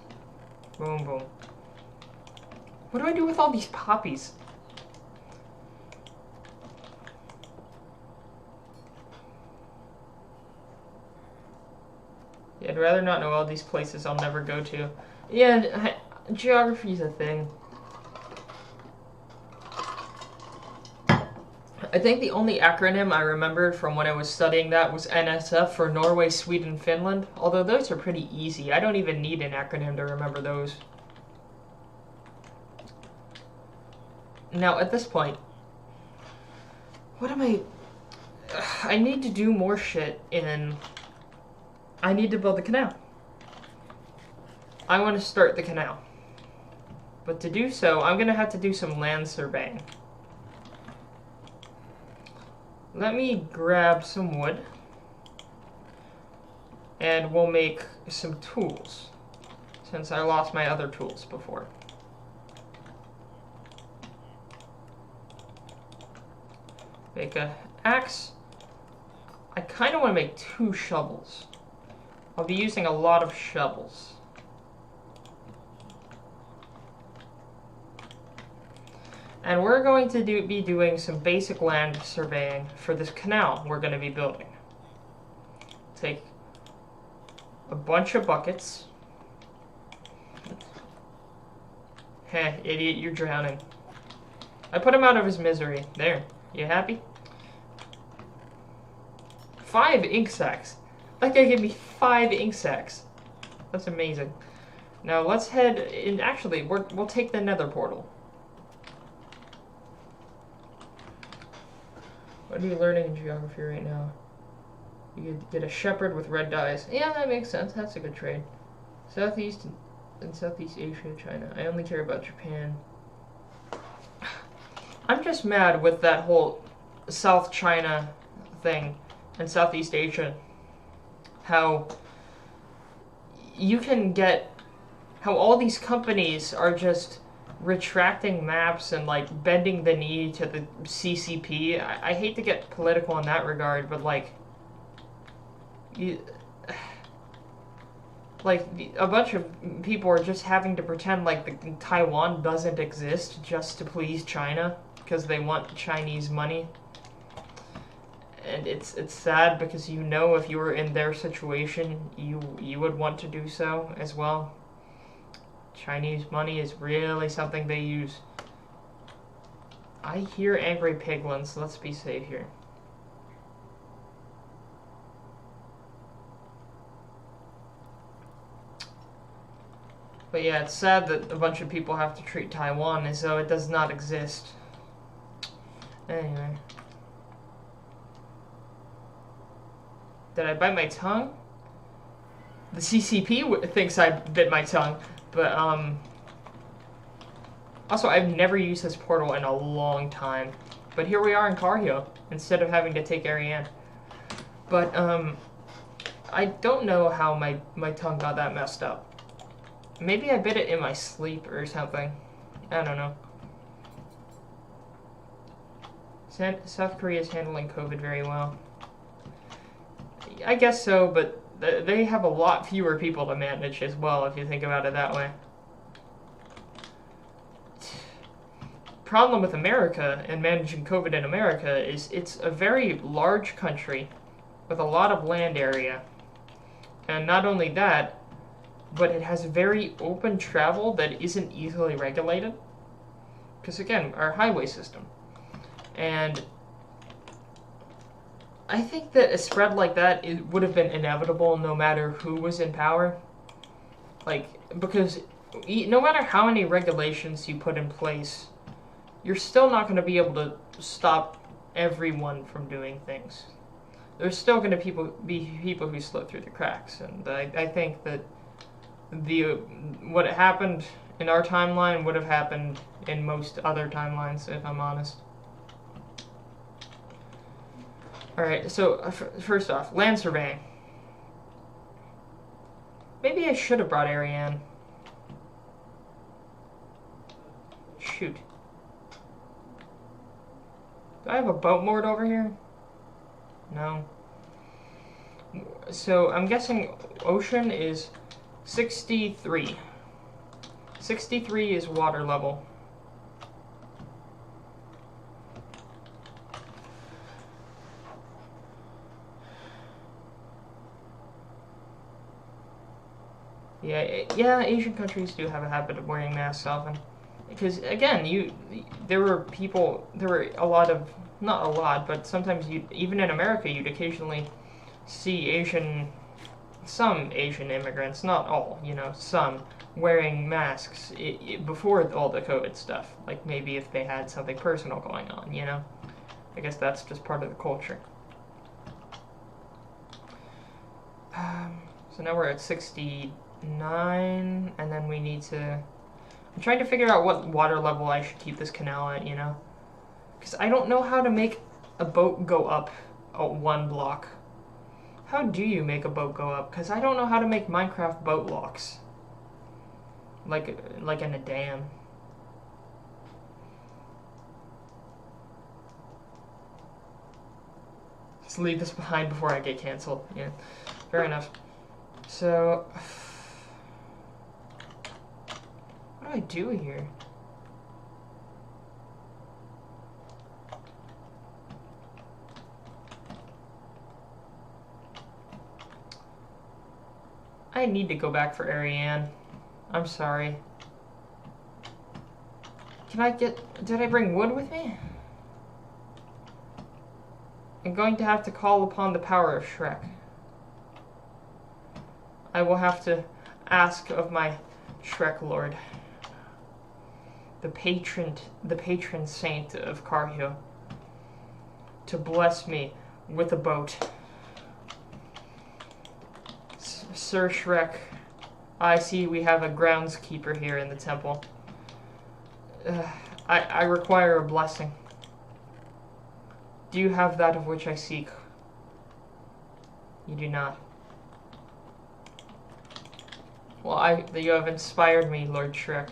[SPEAKER 1] Boom, boom. What do I do with all these poppies? Yeah, I'd rather not know all these places I'll never go to. Yeah, geography's a thing. I think the only acronym I remembered from when I was studying that was NSF for Norway, Sweden, Finland. Although those are pretty easy. I don't even need an acronym to remember those. Now, at this point, what am I need to do more shit in... I need to build the canal. I want to start the canal. But to do so, I'm going to have to do some land surveying. Let me grab some wood. And we'll make some tools, since I lost my other tools before. Make a axe. I kind of want to make 2 shovels. I'll be using a lot of shovels. And we're going to be doing some basic land surveying for this canal we're going to be building. Take a bunch of buckets. Heh, idiot, you're drowning. I put him out of his misery. There. You happy? 5 ink sacs. That guy gave me 5 ink sacs. That's amazing. Now let's head in. Actually, we'll take the nether portal. What are you learning in geography right now? You could get a shepherd with red dyes. Yeah, that makes sense. That's a good trade. Southeast and Southeast Asia, China. I only care about Japan. I'm just mad with that whole South China thing and Southeast Asia. How you can get... How all these companies are just retracting maps and, like, bending the knee to the CCP. I hate to get political in that regard, but, like... a bunch of people are just having to pretend like Taiwan doesn't exist just to please China because they want Chinese money. And it's sad because you know if you were in their situation, you would want to do so as well. Chinese money is really something they use. I hear angry piglins. Let's be safe here. But yeah, it's sad that a bunch of people have to treat Taiwan as though it does not exist. Anyway. Did I bite my tongue? The CCP thinks I bit my tongue, but, also, I've never used this portal in a long time. But here we are in Carhio, instead of having to take Ariane. But, I don't know how my tongue got that messed up. Maybe I bit it in my sleep or something. I don't know. South Korea is handling COVID very well. I guess so, but they have a lot fewer people to manage as well, if you think about it that way. Problem with America and managing COVID in America is it's a very large country with a lot of land area. And not only that, but it has very open travel that isn't easily regulated. Because again, our highway system. And I think that a spread like that would have been inevitable no matter who was in power. Like, because no matter how many regulations you put in place, you're still not going to be able to stop everyone from doing things. There's still going to be people who slip through the cracks. And I think that what happened in our timeline would have happened in most other timelines, if I'm honest. Alright, so first off, land surveying. Maybe I should have brought Ariane. Shoot. Do I have a boat moored over here? No. So I'm guessing ocean is 63. 63 is water level. Yeah, Asian countries do have a habit of wearing masks often. Because, again, there were a lot of, not a lot, but sometimes even in America, you'd occasionally see some Asian immigrants, not all, some, wearing masks before all the COVID stuff. Like maybe if they had something personal going on, you know? I guess that's just part of the culture. So now we're at 69, and then we need to... I'm trying to figure out what water level I should keep this canal at, you know? Because I don't know how to make a boat go up one block. How do you make a boat go up? Because I don't know how to make Minecraft boat locks. Like in a dam. Just leave this behind before I get canceled. Yeah, fair enough. So, what do I do here? I need to go back for Ariane. I'm sorry. Can I get... Did I bring wood with me? I'm going to have to call upon the power of Shrek. I will have to ask of my Shrek Lord, the patron saint of Carhill, to bless me with a boat. Sir Shrek, I see we have a groundskeeper here in the temple. I require a blessing. Do you have that of which I seek? You do not. Well, you have inspired me, Lord Shrek.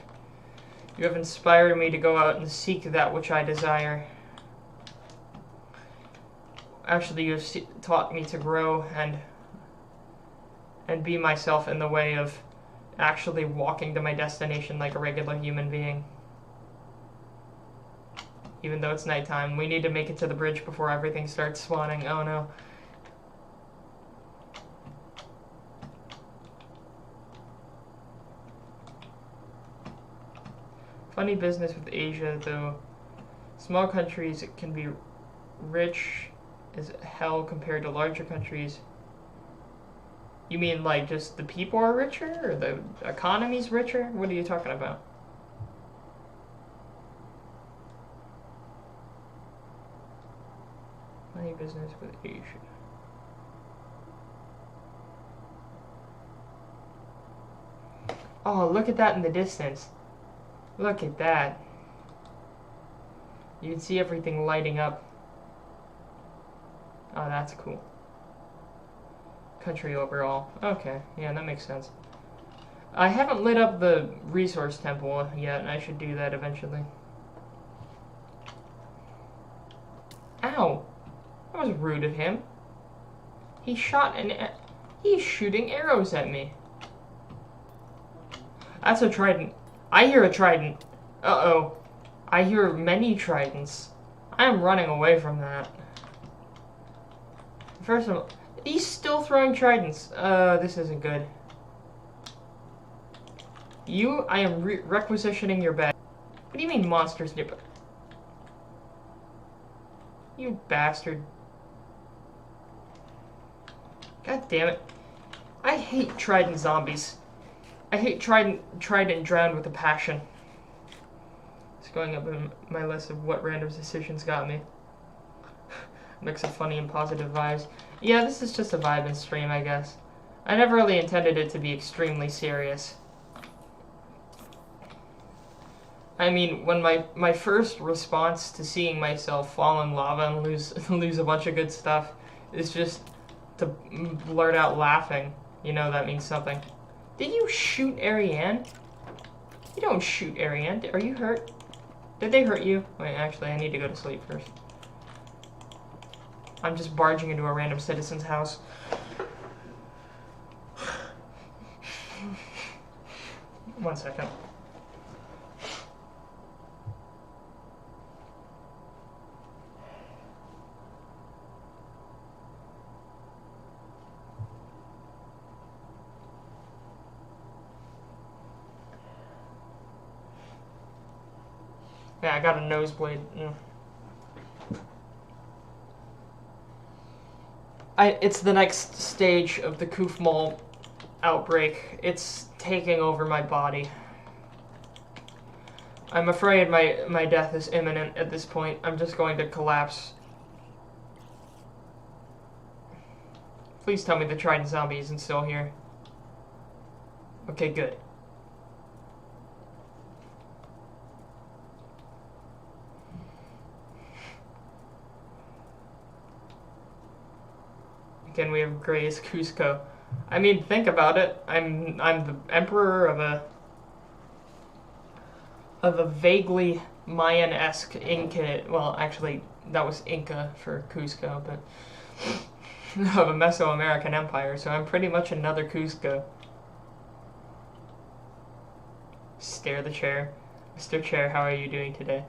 [SPEAKER 1] You have inspired me to go out and seek that which I desire. Actually, you have taught me to grow and be myself in the way of actually walking to my destination like a regular human being. Even though it's nighttime, we need to make it to the bridge before everything starts spawning. Oh no. Funny business with Asia, though. Small countries can be rich as hell compared to larger countries. You mean like just the people are richer, or the economy's richer? What are you talking about? Funny business with Asia. Oh, look at that in the distance. Look at that. You can see everything lighting up. Oh, that's cool. Country overall. Okay, yeah, that makes sense. I haven't lit up the resource temple yet, and I should do that eventually. Ow! That was rude of him. He shot he's shooting arrows at me. That's a trident. I hear a trident. Uh-oh. I hear many tridents. I am running away from that. First of all, he's still throwing tridents. This isn't good. I am requisitioning your bag. What do you mean monsters nearby? You bastard. God damn it. I hate trident zombies. I hate trident drowned with a passion. It's going up in my list of what random decisions got me. Mix of funny and positive vibes. Yeah, this is just a vibe and stream, I guess. I never really intended it to be extremely serious. I mean, when my first response to seeing myself fall in lava and lose a bunch of good stuff is just to blurt out laughing. You know that means something. Did you shoot Ariane? You don't shoot Ariane. Are you hurt? Did they hurt you? Wait, actually, I need to go to sleep first. I'm just barging into a random citizen's house. One second. Yeah, I got a nosebleed. It's the next stage of the Kufmal outbreak. It's taking over my body. I'm afraid my death is imminent at this point. I'm just going to collapse. Please tell me the Trident zombie isn't still here. Okay, good. Again, we have Gray as Cusco. I mean, think about it. I'm the emperor of a vaguely Mayan-esque Inca. Well, actually, that was Inca for Cusco, but of a Mesoamerican empire. So I'm pretty much another Cusco. Stare the chair, Mr. Chair. How are you doing today?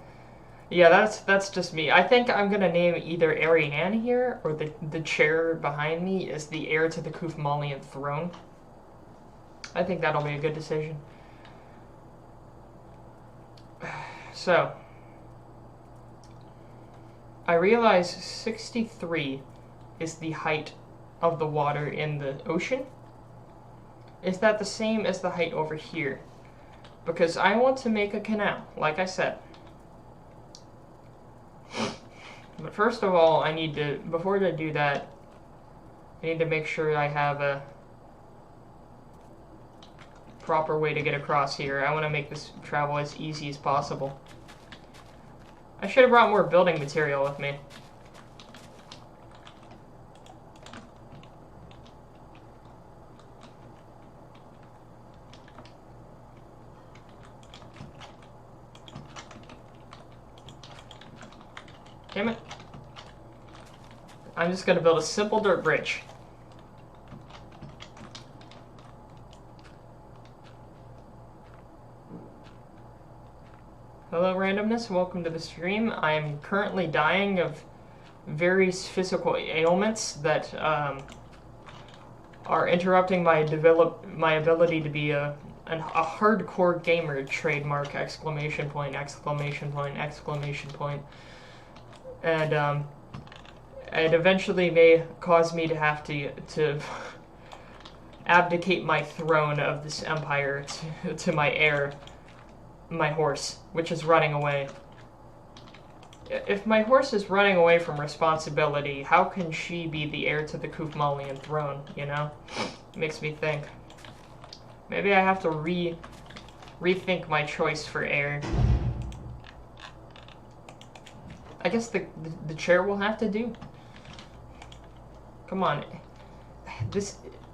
[SPEAKER 1] Yeah, that's just me. I think I'm gonna name either Ariane here or the chair behind me is the heir to the Kufmalian throne. I think that'll be a good decision. So, I realize 63 is the height of the water in the ocean. Is that the same as the height over here? Because I want to make a canal, like I said. But first of all, I need to, before I do that, I need to make sure I have a proper way to get across here. I want to make this travel as easy as possible. I should have brought more building material with me. Damn it. I'm just gonna build a simple dirt bridge. Hello randomness, welcome to the stream. I am currently dying of various physical ailments that are interrupting my ability to be a hardcore gamer, trademark, exclamation point, exclamation point, exclamation point. And it eventually may cause me to have to abdicate my throne of this empire to my heir, my horse, which is running away. If my horse is running away from responsibility, how can she be the heir to the Kufmalian throne, you know? Makes me think. Maybe I have to rethink my choice for heir. I guess the chair will have to do. Come on,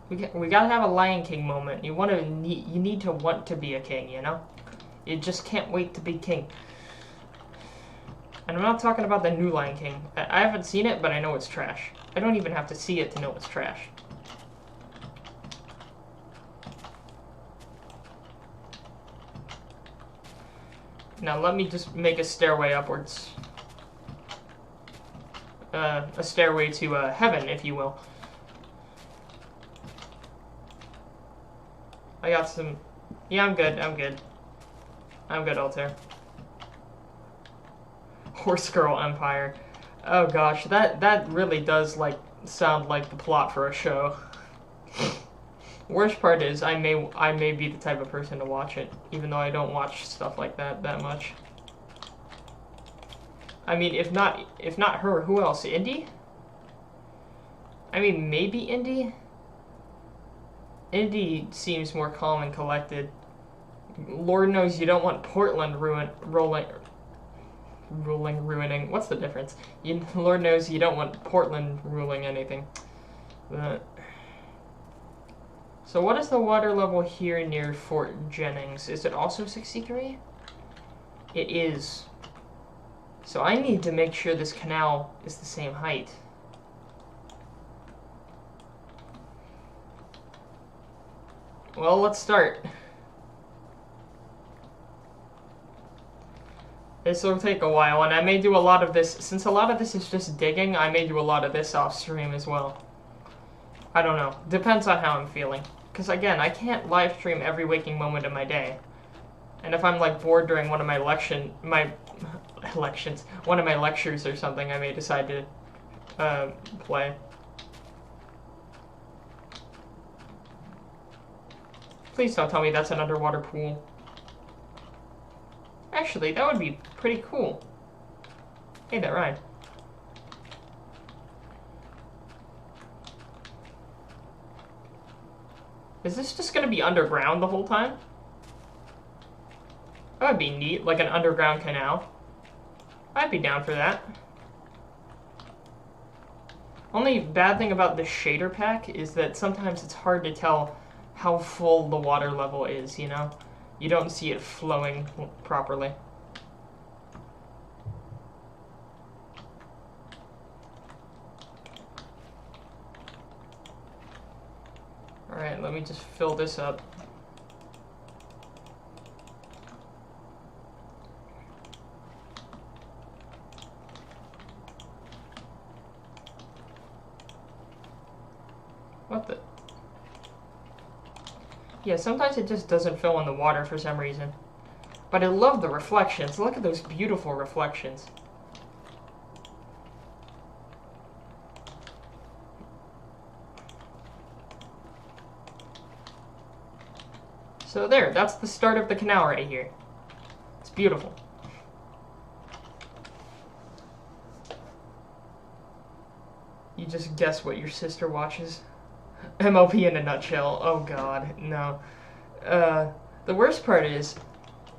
[SPEAKER 1] we gotta have a Lion King moment. You need to want to be a king, you know. You just can't wait to be king. And I'm not talking about the new Lion King. I haven't seen it, but I know it's trash. I don't even have to see it to know it's trash. Now let me just make a stairway upwards. A stairway to heaven, if you will. I got some... Yeah, I'm good, I'm good. I'm good, Altair. Horse Girl Empire. Oh gosh, that really does, like, sound like the plot for a show. Worst part is, I may be the type of person to watch it, even though I don't watch stuff like that much. I mean, if not her, who else? Indy? I mean, maybe Indy? Indy seems more calm and collected. Lord knows you don't want Portland ruining. What's the difference? Lord knows you don't want Portland ruling anything. But, so what is the water level here near Fort Jennings? Is it also 63? It is. So I need to make sure this canal is the same height. Well, let's start. This will take a while, and I may do a lot of this, since a lot of this is just digging, I may do a lot of this off stream as well. I don't know. Depends on how I'm feeling. Because again, I can't live stream every waking moment of my day. And if I'm like bored during one of my one of my lectures or something, I may decide to play. Please don't tell me that's an underwater pool. Actually, that would be pretty cool. Hey there, Ryan. Is this just gonna be underground the whole time? That would be neat, like an underground canal. I'd be down for that. Only bad thing about the shader pack is that sometimes it's hard to tell how full the water level is, you know? You don't see it flowing properly. Alright, let me just fill this up. What the? Yeah, sometimes it just doesn't fill in the water for some reason. But I love the reflections. Look at those beautiful reflections. So there, that's the start of the canal right here. It's beautiful. You just guess what your sister watches. MLP in a nutshell. Oh god, no. The worst part is,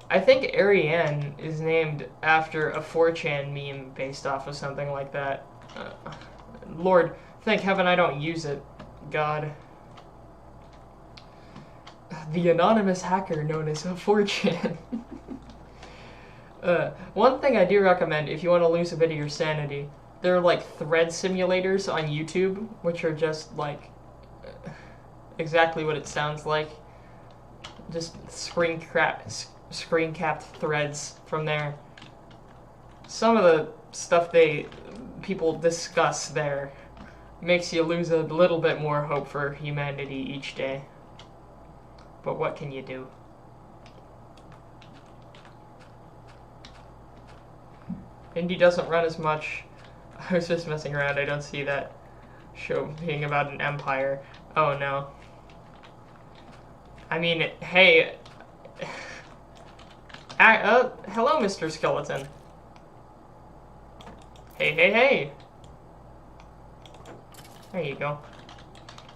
[SPEAKER 1] I think Ariane is named after a 4chan meme based off of something like that. Lord, thank heaven I don't use it. God. The anonymous hacker known as 4chan. One thing I do recommend if you want to lose a bit of your sanity, there are like thread simulators on YouTube, which are just like exactly what it sounds like. Just screen-capped threads from there. Some of the stuff people discuss there makes you lose a little bit more hope for humanity each day. But what can you do? Indy doesn't run as much. I was just messing around. I don't see that show being about an empire. Oh no. I mean, hey. Hello, Mr. Skeleton. Hey, hey, hey. There you go.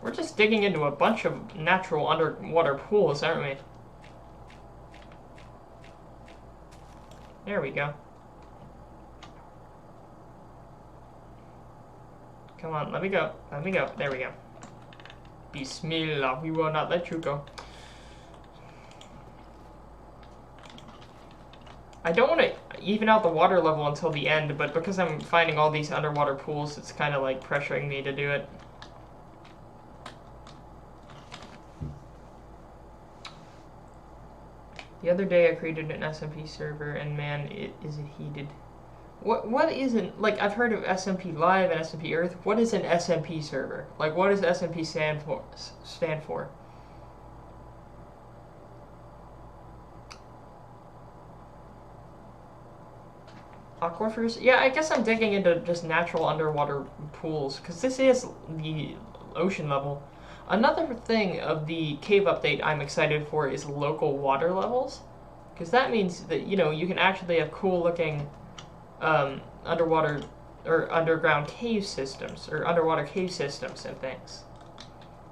[SPEAKER 1] We're just digging into a bunch of natural underwater pools, aren't we? There we go. Come on, let me go. Let me go. There we go. Bismillah, we will not let you go. I don't want to even out the water level until the end, but because I'm finding all these underwater pools, it's kind of like pressuring me to do it. The other day I created an SMP server, and man, is it heated. What isn't, like, I've heard of SMP Live and SMP Earth. What is an SMP server? Like, what does SMP stand for? Aquifers? Yeah, I guess I'm digging into just natural underwater pools, because this is the ocean level. Another thing of the cave update I'm excited for is local water levels, because that means that, you know, you can actually have cool looking underwater or underground cave systems, or underwater cave systems and things.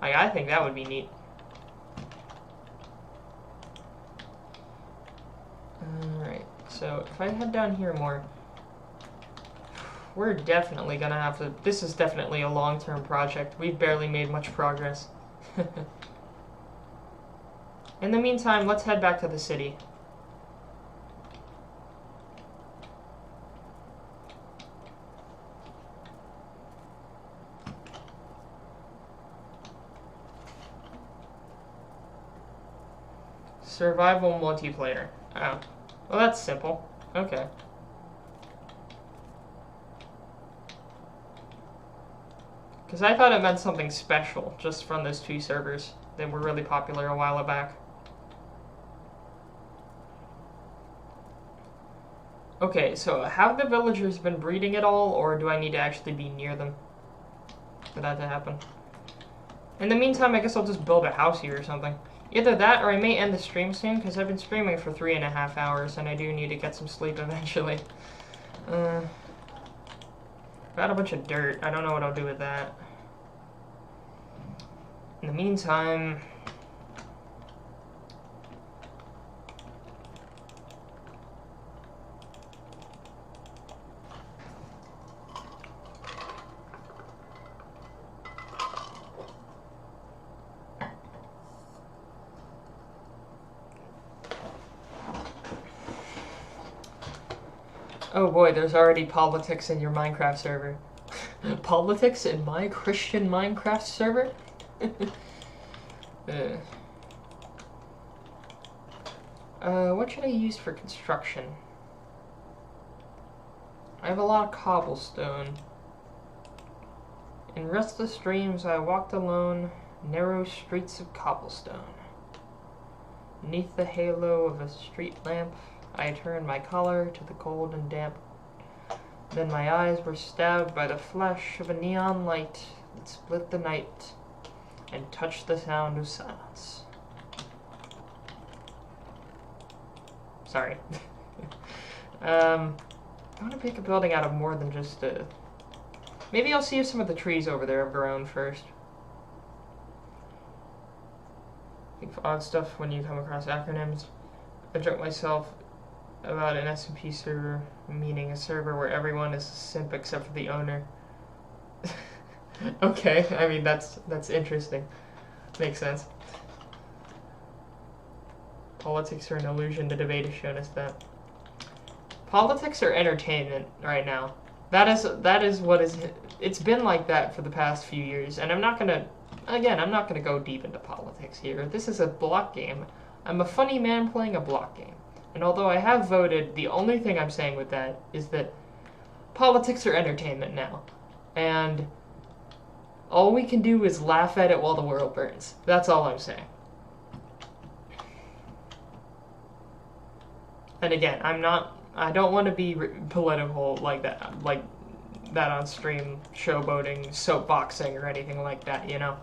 [SPEAKER 1] Like, I think that would be neat. Alright, so if I head down here more, we're definitely gonna have to, this is definitely a long-term project. We've barely made much progress. In the meantime, let's head back to the city. Survival multiplayer. Oh. Well, that's simple. Okay. Because I thought it meant something special just from those two servers that were really popular a while back. Okay, so have the villagers been breeding at all, or do I need to actually be near them for that to happen? In the meantime, I guess I'll just build a house here or something. Either that or I may end the stream soon because I've been streaming for 3.5 hours and I do need to get some sleep eventually. Got a bunch of dirt. I don't know what I'll do with that. In the meantime... Oh boy, there's already politics in your Minecraft server. Politics in my Christian Minecraft server? What should I use for construction? I have a lot of cobblestone. In restless dreams I walked alone, narrow streets of cobblestone. Neath the halo of a street lamp, I turned my collar to the cold and damp. Then my eyes were stabbed by the flash of a neon light that split the night and touched the sound of silence. Sorry. I want to pick a building out of more than just a... Maybe I'll see if some of the trees over there have grown first. Think of odd stuff when you come across acronyms. I joke myself about an SMP server, meaning a server where everyone is a simp except for the owner. Okay, I mean that's interesting. Makes sense. Politics are an illusion. The debate has shown us that. Politics are entertainment right now. That is what is. It's been like that for the past few years, and I'm not gonna go deep into politics here. This is a block game. I'm a funny man playing a block game. And although I have voted, the only thing I'm saying with that is that politics are entertainment now. And all we can do is laugh at it while the world burns. That's all I'm saying. And again, I don't want to be political like that on stream, showboating, soapboxing, or anything like that, you know?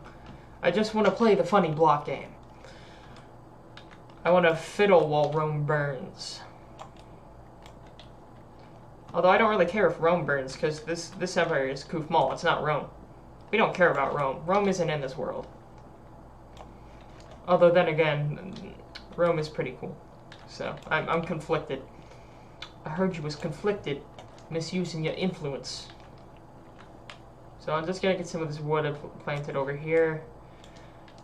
[SPEAKER 1] I just want to play the funny block game. I want to fiddle while Rome burns. Although I don't really care if Rome burns, because this empire is Kufmal, it's not Rome. We don't care about Rome. Rome isn't in this world. Although then again, Rome is pretty cool. So, I'm conflicted. I heard you was conflicted, misusing your influence. So I'm just gonna get some of this wood planted over here.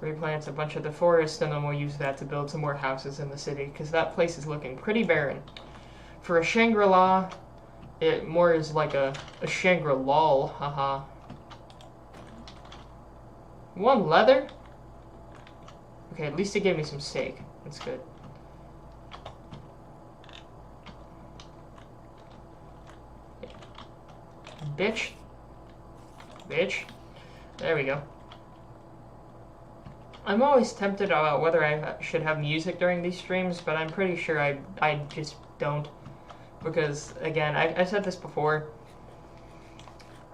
[SPEAKER 1] Replant a bunch of the forest, and then we'll use that to build some more houses in the city, because that place is looking pretty barren. For a Shangri-La, it more is like a Shangri-Lol, haha. One leather? Okay, at least it gave me some steak. That's good. Bitch. Bitch. There we go. I'm always tempted about whether I should have music during these streams, but I'm pretty sure I just don't. Because, again, I said this before.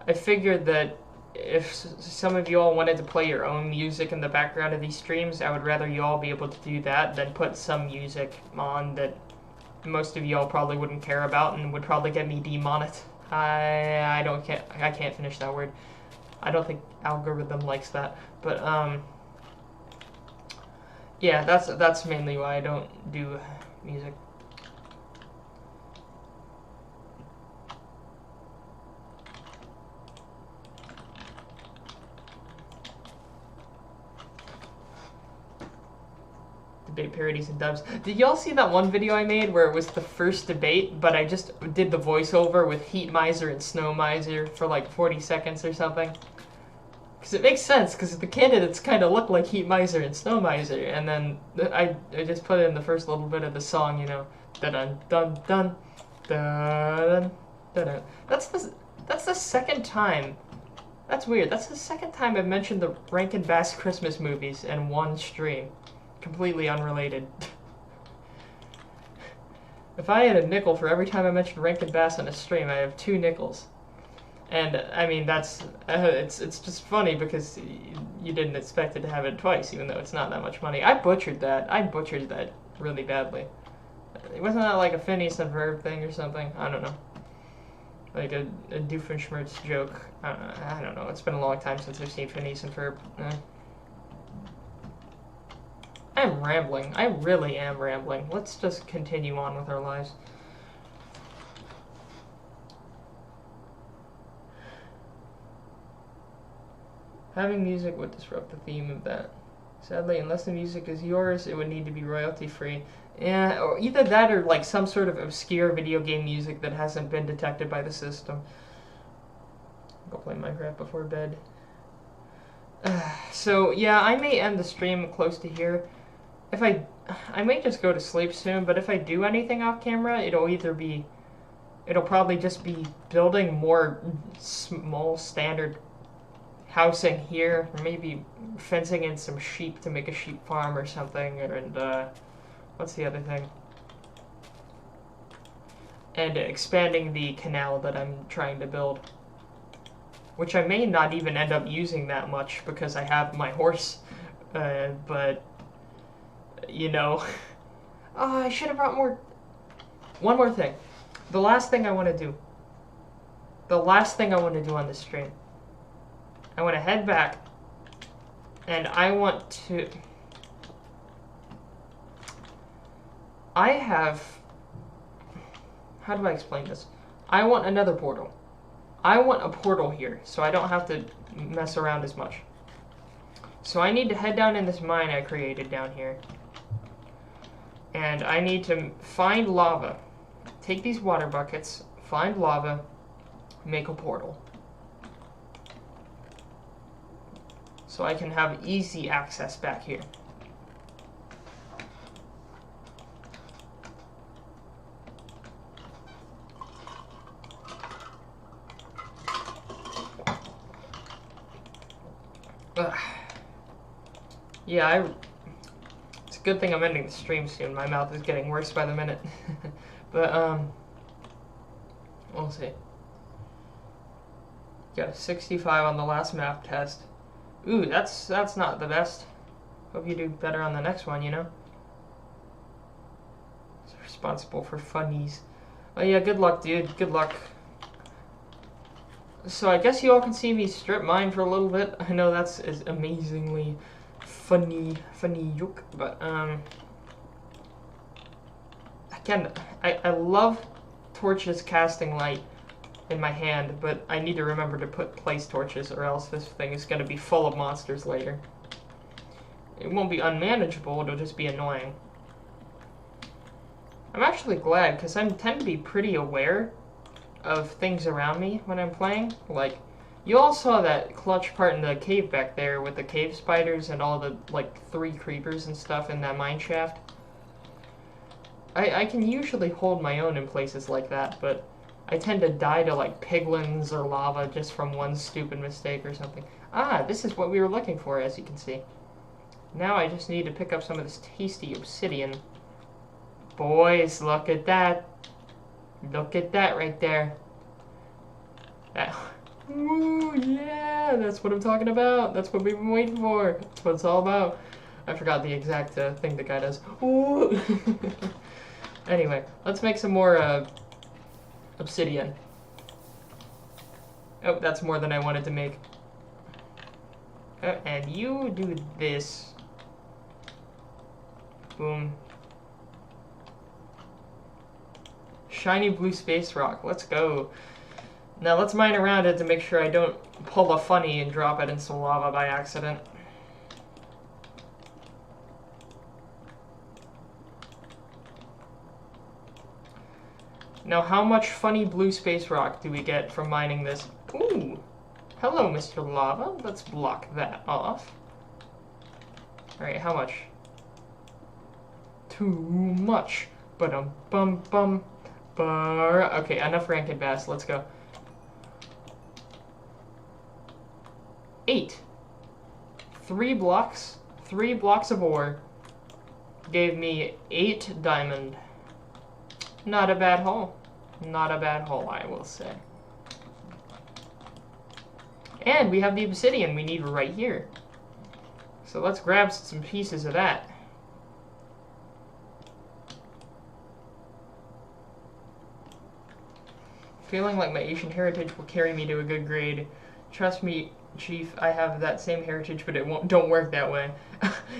[SPEAKER 1] I figured that if some of you all wanted to play your own music in the background of these streams, I would rather you all be able to do that than put some music on that most of you all probably wouldn't care about and would probably get me demonetized. I can't finish that word. I don't think algorithm likes that, but yeah, that's mainly why I don't do music. Debate parodies and dubs. Did y'all see that one video I made where it was the first debate, but I just did the voiceover with Heat Miser and Snow Miser for like 40 seconds or something? Because it makes sense, because the candidates kind of look like Heat Miser and Snow Miser, and then I just put in the first little bit of the song, you know, dun dun dun dun dun. That's the second time. That's weird. That's the second time I've mentioned the Rankin Bass Christmas movies in one stream. Completely unrelated. If I had a nickel for every time I mentioned Rankin Bass on a stream, I have 2 nickels. And I mean it's just funny because you didn't expect it to have it twice, even though it's not that much money. I butchered that. I butchered that really badly. Wasn't that like a Phineas and Ferb thing or something? I don't know. Like a Doofenshmirtz joke. I don't know. It's been a long time since I've seen Phineas and Ferb. I'm rambling. I really am rambling. Let's just continue on with our lives. Having music would disrupt the theme of that. Sadly, unless the music is yours, it would need to be royalty free. Yeah, or either that or like some sort of obscure video game music that hasn't been detected by the system. Go play Minecraft before bed. So yeah, I may end the stream close to here. If I may just go to sleep soon, but if I do anything off camera, it'll probably just be building more small standard housing here, or maybe fencing in some sheep to make a sheep farm or something, and what's the other thing? And expanding the canal that I'm trying to build, which I may not even end up using that much because I have my horse, but you know. Oh, I should have brought more. One more thing. The last thing I want to do. The last thing I want to do on this stream. I want to head back, and I want to... I have... How do I explain this? I want another portal. I want a portal here, so I don't have to mess around as much. So I need to head down in this mine I created down here. And I need to find lava. Take these water buckets, find lava, make a portal. So I can have easy access back here. Yeah, it's a good thing I'm ending the stream soon. My mouth is getting worse by the minute. But, we'll see. Got a 65 on the last map test. Ooh, that's not the best. Hope you do better on the next one, you know? It's responsible for funnies. Oh yeah, good luck, dude. Good luck. So I guess you all can see me strip mine for a little bit. I know that's is amazingly funny joke, but again, I love torches casting light in my hand, but I need to remember to place torches, or else this thing is going to be full of monsters later. It won't be unmanageable, it'll just be annoying. I'm actually glad, because I tend to be pretty aware of things around me when I'm playing. Like, you all saw that clutch part in the cave back there with the cave spiders and all the, like, 3 creepers and stuff in that mine shaft. I can usually hold my own in places like that, but I tend to die to, like, piglins or lava just from one stupid mistake or something. Ah, this is what we were looking for, as you can see. Now I just need to pick up some of this tasty obsidian. Boys, look at that. Look at that right there. That. Ooh, yeah, that's what I'm talking about. That's what we've been waiting for. That's what it's all about. I forgot the exact thing the guy does. Ooh. Anyway, let's make some more obsidian. Oh, that's more than I wanted to make. And you do this. Boom. Shiny blue space rock. Let's go. Now let's mine around it to make sure I don't pull a funny and drop it in some lava by accident. Now how much funny blue space rock do we get from mining this? Ooh. Hello, Mr. Lava. Let's block that off. Alright, how much? Too much. Ba-dum-bum-bum. Okay, enough Rankin Bass. Let's go. 8. 3 blocks. 3 blocks of ore gave me 8 diamond. Not a bad haul. Not a bad haul, I will say. And we have the obsidian we need right here. So let's grab some pieces of that. Feeling like my Asian heritage will carry me to a good grade. Trust me, Chief, I have that same heritage, but it don't work that way.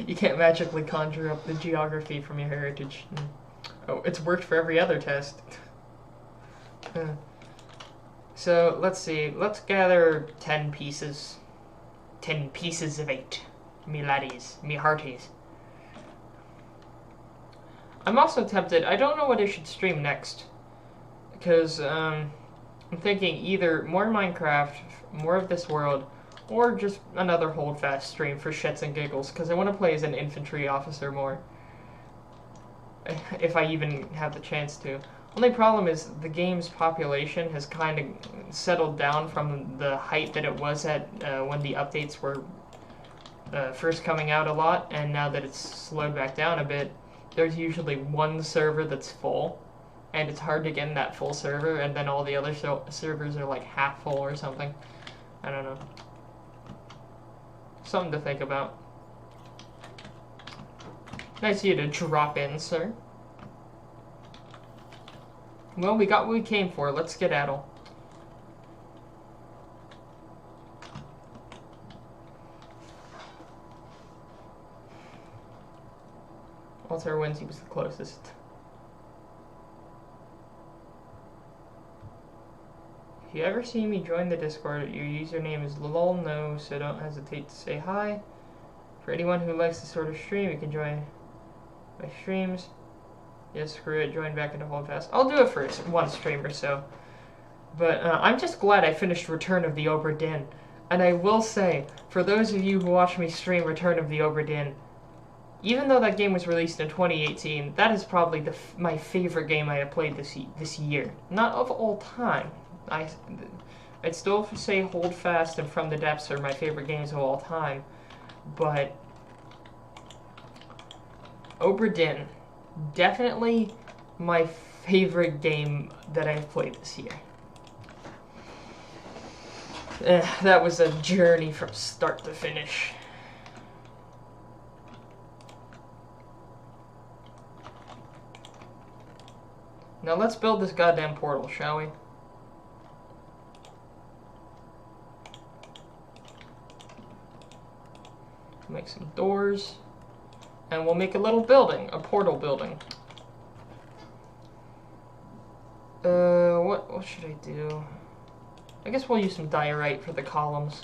[SPEAKER 1] You can't magically conjure up the geography from your heritage. Oh, it's worked for every other test. So, let's see. Let's gather 10 pieces. 10 pieces of 8. Me laddies. Me hearties. I'm also tempted. I don't know what I should stream next. Because, I'm thinking either more Minecraft, more of this world, or just another Holdfast stream for shits and giggles, because I want to play as an infantry officer more. If I even have the chance to. Only problem is the game's population has kind of settled down from the height that it was at when the updates were first coming out a lot, and now that it's slowed back down a bit, there's usually one server that's full, and it's hard to get in that full server, and then all the other servers are like half full or something. I don't know. Something to think about. Nice of you to drop in, sir. Well, we got what we came for. Let's skedaddle. Altair wins, he was the closest. If you ever see me join the Discord, your username is lolno, so don't hesitate to say hi. For anyone who likes this sort of stream, you can join my streams. Yeah, screw it, join back into Holdfast. I'll do it for one stream or so. But I'm just glad I finished Return of the Obra Dinn. And I will say, for those of you who watch me stream Return of the Obra Dinn, even though that game was released in 2018, that is probably my favorite game I have played this year. Not of all time. I'd still say Holdfast and From the Depths are my favorite games of all time. But Obra Dinn, definitely my favorite game that I've played this year. That was a journey from start to finish. Now let's build this goddamn portal, shall we? Make some doors. And we'll make a little building, a portal building. What should I do? I guess we'll use some diorite for the columns.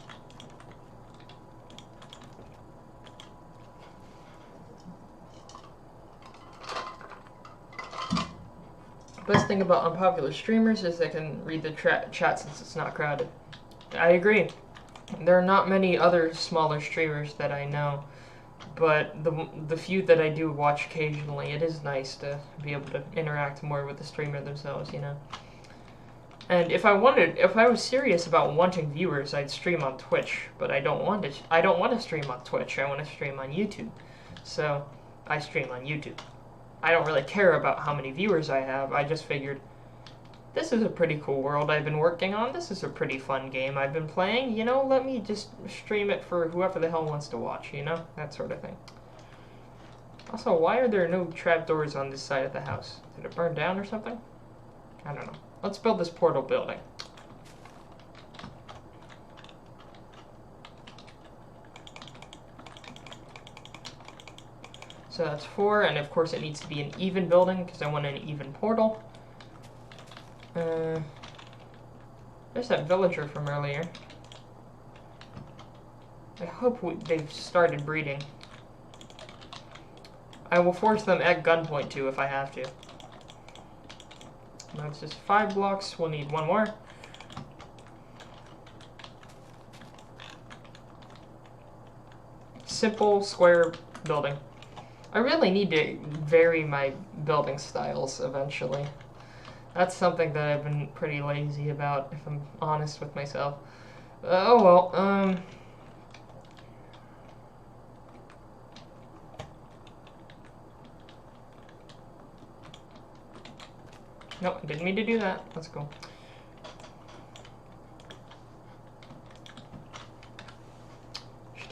[SPEAKER 1] Best thing about unpopular streamers is they can read the chat since it's not crowded. I agree. There are not many other smaller streamers that I know, but the few that I do watch occasionally, it is nice to be able to interact more with the streamer themselves, you know. And if I was serious about wanting viewers, I'd stream on Twitch, but I don't want to stream on Twitch. I want to stream on YouTube. So, I stream on YouTube. I don't really care about how many viewers I have. I just figured, this is a pretty cool world I've been working on. This is a pretty fun game I've been playing. You know, let me just stream it for whoever the hell wants to watch, you know? That sort of thing. Also, why are there no trapdoors on this side of the house? Did it burn down or something? I don't know. Let's build this portal building. So that's 4, and of course it needs to be an even building, because I want an even portal. There's that villager from earlier. I hope they've started breeding. I will force them at gunpoint to if I have to. Now it's just 5 blocks, we'll need 1 more. Simple, square building. I really need to vary my building styles eventually. That's something that I've been pretty lazy about, if I'm honest with myself. Oh well, Nope, didn't mean to do that. Let's go.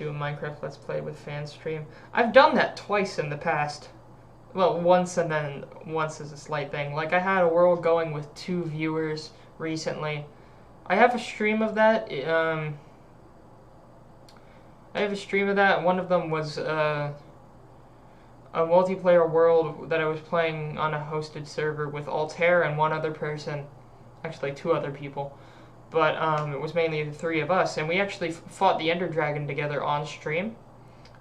[SPEAKER 1] do a Minecraft Let's Play with fan stream. I've done that twice in the past. Well, once and then once is a slight thing. Like, I had a world going with 2 viewers recently. I have a stream of that. One of them was a multiplayer world that I was playing on a hosted server with Altair and one other person. Actually, 2 other people. But it was mainly the 3 of us, and we actually fought the Ender Dragon together on stream.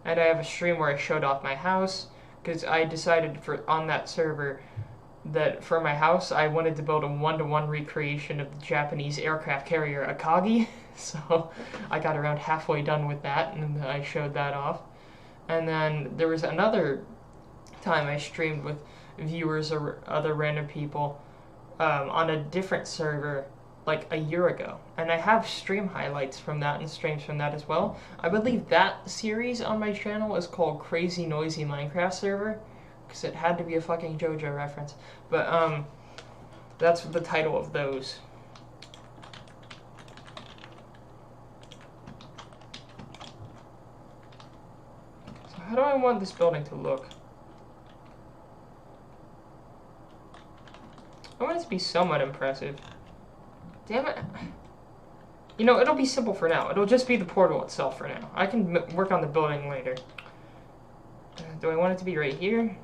[SPEAKER 1] And I have a stream where I showed off my house, because I decided on that server that for my house I wanted to build a 1-to-1 recreation of the Japanese aircraft carrier Akagi. So I got around halfway done with that, and I showed that off. And then there was another time I streamed with viewers or other random people on a different server like a year ago, and I have stream highlights from that and streams from that as well. I believe that series on my channel is called Crazy Noisy Minecraft Server, because it had to be a fucking JoJo reference, but that's the title of those. So how do I want this building to look? I want it to be somewhat impressive. Damn it. You know, it'll be simple for now. It'll just be the portal itself for now. I can work on the building later. Do I want it to be right here?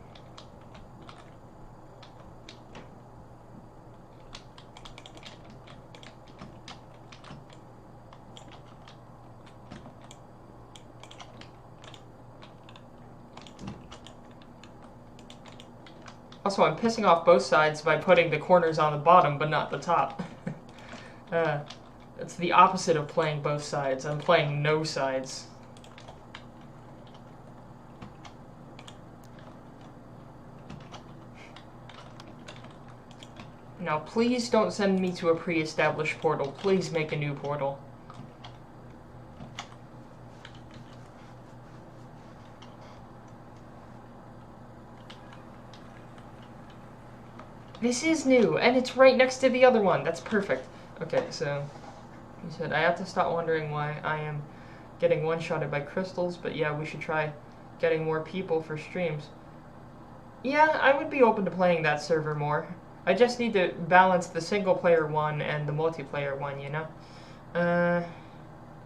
[SPEAKER 1] Also, I'm pissing off both sides by putting the corners on the bottom, but not the top. It's the opposite of playing both sides. I'm playing no sides. Now, please don't send me to a pre-established portal. Please make a new portal. This is new, and it's right next to the other one. That's perfect. Okay, so he said, I have to stop wondering why I am getting one-shotted by crystals, but yeah, we should try getting more people for streams. Yeah, I would be open to playing that server more. I just need to balance the single-player one and the multiplayer one, you know?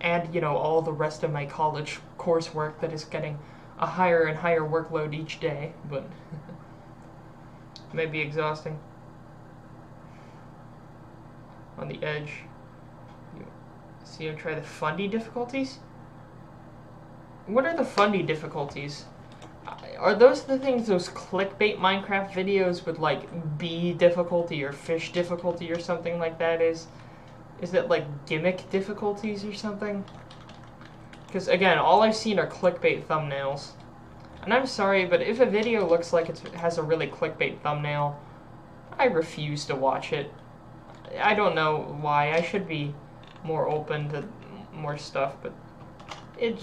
[SPEAKER 1] And, you know, all the rest of my college coursework that is getting a higher and higher workload each day, but it may be exhausting. On the edge. You see him try the fundy difficulties? What are the fundy difficulties? Are those the things, those clickbait Minecraft videos with like bee difficulty or fish difficulty or something like that is? Is it like gimmick difficulties or something? Because again, all I've seen are clickbait thumbnails. And I'm sorry, but if a video looks like it has a really clickbait thumbnail, I refuse to watch it. I don't know why. I should be more open to more stuff, but it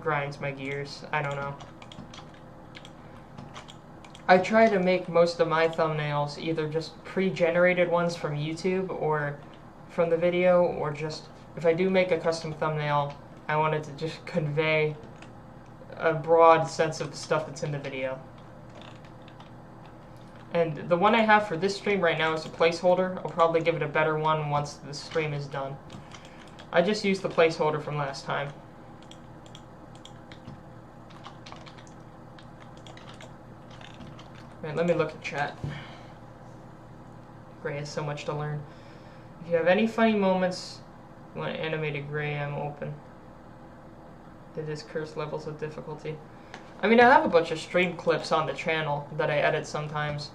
[SPEAKER 1] grinds my gears. I don't know. I try to make most of my thumbnails either just pre-generated ones from YouTube or from the video, or just, if I do make a custom thumbnail, I want it to just convey a broad sense of the stuff that's in the video. And the one I have for this stream right now is a placeholder. I'll probably give it a better one once the stream is done. I just used the placeholder from last time. Alright, let me look at chat. Gray has so much to learn. If you have any funny moments, you want animated Gray, I'm open. Did this curse levels of difficulty? I mean, I have a bunch of stream clips on the channel that I edit sometimes.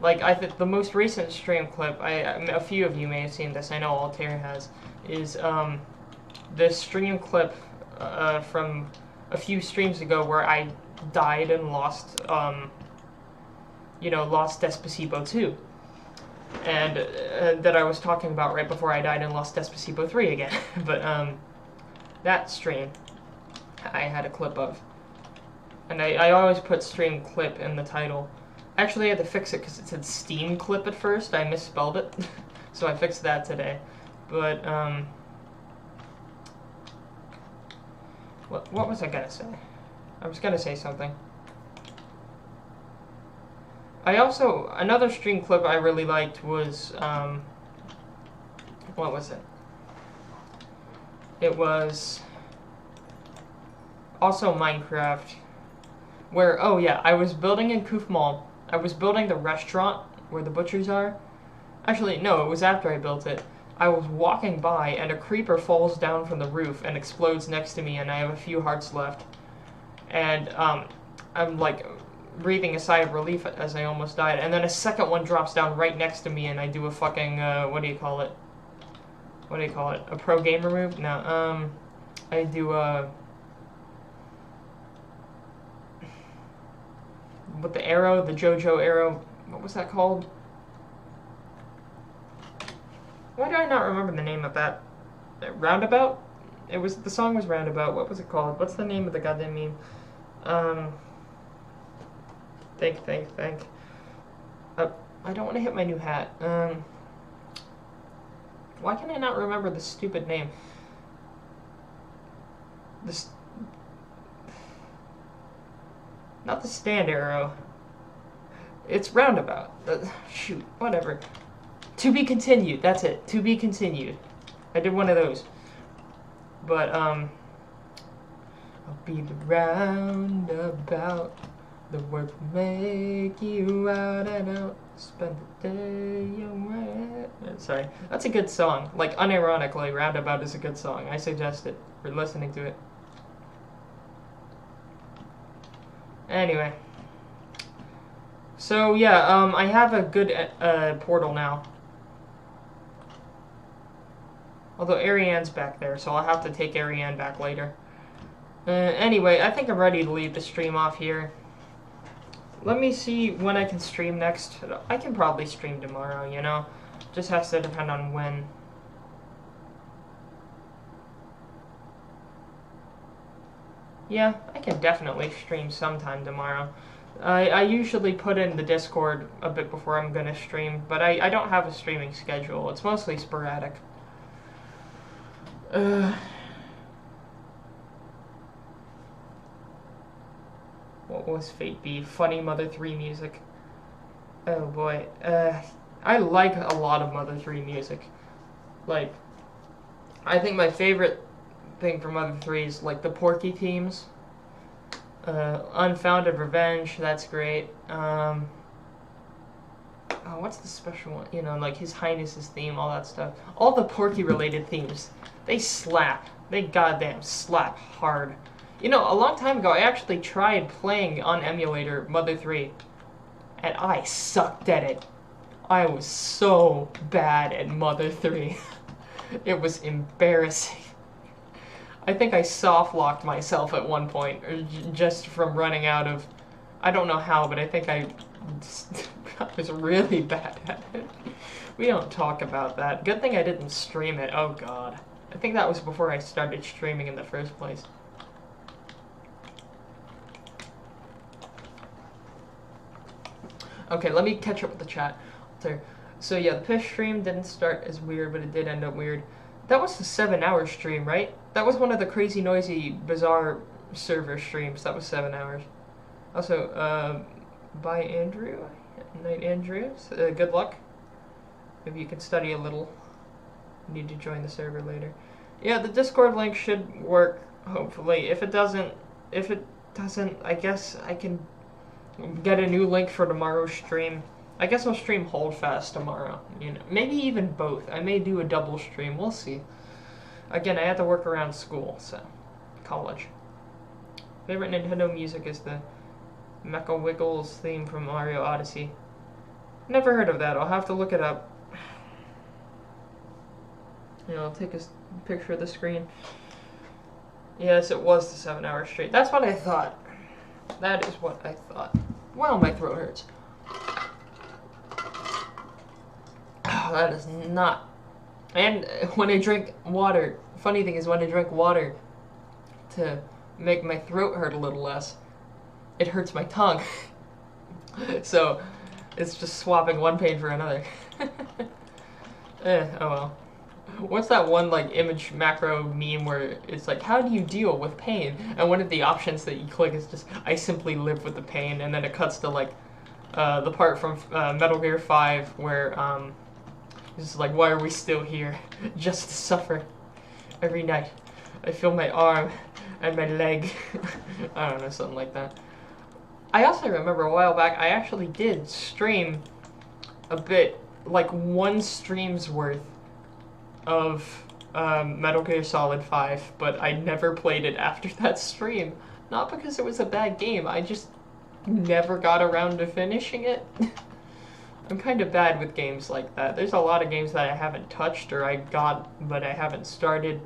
[SPEAKER 1] Like, I think the most recent stream clip, a few of you may have seen this, I know Altair has, is this stream clip from a few streams ago where I died and lost, lost Despacito 2. And that I was talking about right before I died and lost Despacito 3 again. But that stream I had a clip of. And I always put stream clip in the title. Actually, I had to fix it because it said Steam clip at first. I misspelled it. So I fixed that today. But, What was I gonna say? I was gonna say something. Another stream clip I really liked was, what was it? It was also Minecraft, where, oh yeah, I was building in Kufmal. I was building the restaurant where the butchers are. Actually, no, it was after I built it. I was walking by, and a creeper falls down from the roof and explodes next to me, and I have a few hearts left. And, I'm, like, breathing a sigh of relief as I almost died. And then a second one drops down right next to me, and I do a fucking, what do you call it? What do you call it? A pro gamer move? No, I do, with the arrow, the JoJo arrow. What was that called? Why do I not remember the name of that? Roundabout? The song was Roundabout. What was it called? What's the name of the goddamn meme? Think. I don't want to hit my new hat. Why can I not remember the stupid name? Not the stand arrow. It's Roundabout. Shoot, whatever. To be continued, that's it. To be continued. I did one of those. But, I'll be the roundabout. The word will make you out and out. Spend the day away. Sorry. That's a good song. Like, unironically, Roundabout is a good song. I suggest it for listening to it. Anyway. So, yeah, I have a good portal now. Although Ariane's back there, so I'll have to take Ariane back later. Anyway, I think I'm ready to leave the stream off here. Let me see when I can stream next. I can probably stream tomorrow, you know? Just has to depend on when. Yeah, I can definitely stream sometime tomorrow. I usually put in the Discord a bit before I'm gonna stream, but I don't have a streaming schedule. It's mostly sporadic. What was Fate B? Funny Mother 3 music. Oh boy. I like a lot of Mother 3 music. Like, I think my favorite thing from Mother 3 is like the Porky themes. Unfounded Revenge, that's great. Oh, what's the special one? You know, like His Highness's theme, all that stuff. All the Porky related themes. They slap. They goddamn slap hard. You know, a long time ago, I actually tried playing on emulator Mother 3, and I sucked at it. I was so bad at Mother 3. It was embarrassing. I think I soft-locked myself at one point, just from running out of... I don't know how, but I think I was really bad at it. We don't talk about that. Good thing I didn't stream it. Oh, God. I think that was before I started streaming in the first place. Okay, let me catch up with the chat. So yeah, the Pish stream didn't start as weird, but it did end up weird. That was the 7-hour stream, right? That was one of the crazy, noisy, bizarre server streams. That was 7 hours. Also, bye Andrew. Night Andrew. Good luck. Maybe you can study a little. Need to join the server later. Yeah, the Discord link should work, hopefully. If it doesn't, I guess I can get a new link for tomorrow's stream. I guess I'll stream Holdfast tomorrow. You know, maybe even both. I may do a double stream. We'll see. Again, I have to work around school, so college. Favorite Nintendo music is the Mecha Wiggles theme from Mario Odyssey. Never heard of that. I'll have to look it up. You know, I'll take a picture of the screen. Yes, it was the 7-hour stream. That's what I thought. That is what I thought. Wow, my throat hurts. Oh, that is not... And when I drink water, funny thing is when I drink water to make my throat hurt a little less, it hurts my tongue. So, it's just swapping one pain for another. Oh well. What's that one like image macro meme where it's like, how do you deal with pain? And one of the options that you click is just, I simply live with the pain, and then it cuts to like the part from Metal Gear 5 where it's like, why are we still here? Just to suffer every night. I feel my arm and my leg. I don't know, something like that. I also remember a while back, I actually did stream a bit, like one stream's worth of Metal Gear Solid 5, but I never played it after that stream. Not because it was a bad game, I just never got around to finishing it. I'm kind of bad with games like that. There's a lot of games that I haven't touched or I got, but I haven't started.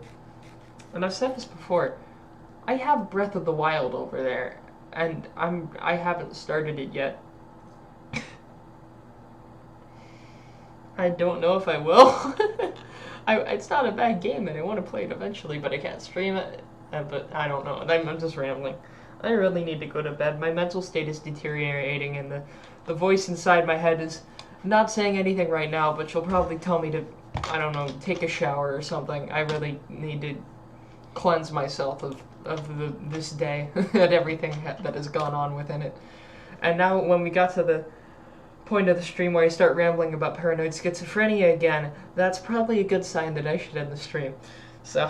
[SPEAKER 1] And I've said this before, I have Breath of the Wild over there, and I haven't started it yet. I don't know if I will. It's not a bad game, and I want to play it eventually, but I can't stream it. But I don't know. I'm just rambling. I really need to go to bed. My mental state is deteriorating, and the voice inside my head is not saying anything right now, but she'll probably tell me to, I don't know, take a shower or something. I really need to cleanse myself of this day and everything that has gone on within it. And now when we got to the point of the stream where I start rambling about paranoid schizophrenia again, that's probably a good sign that I should end the stream. So,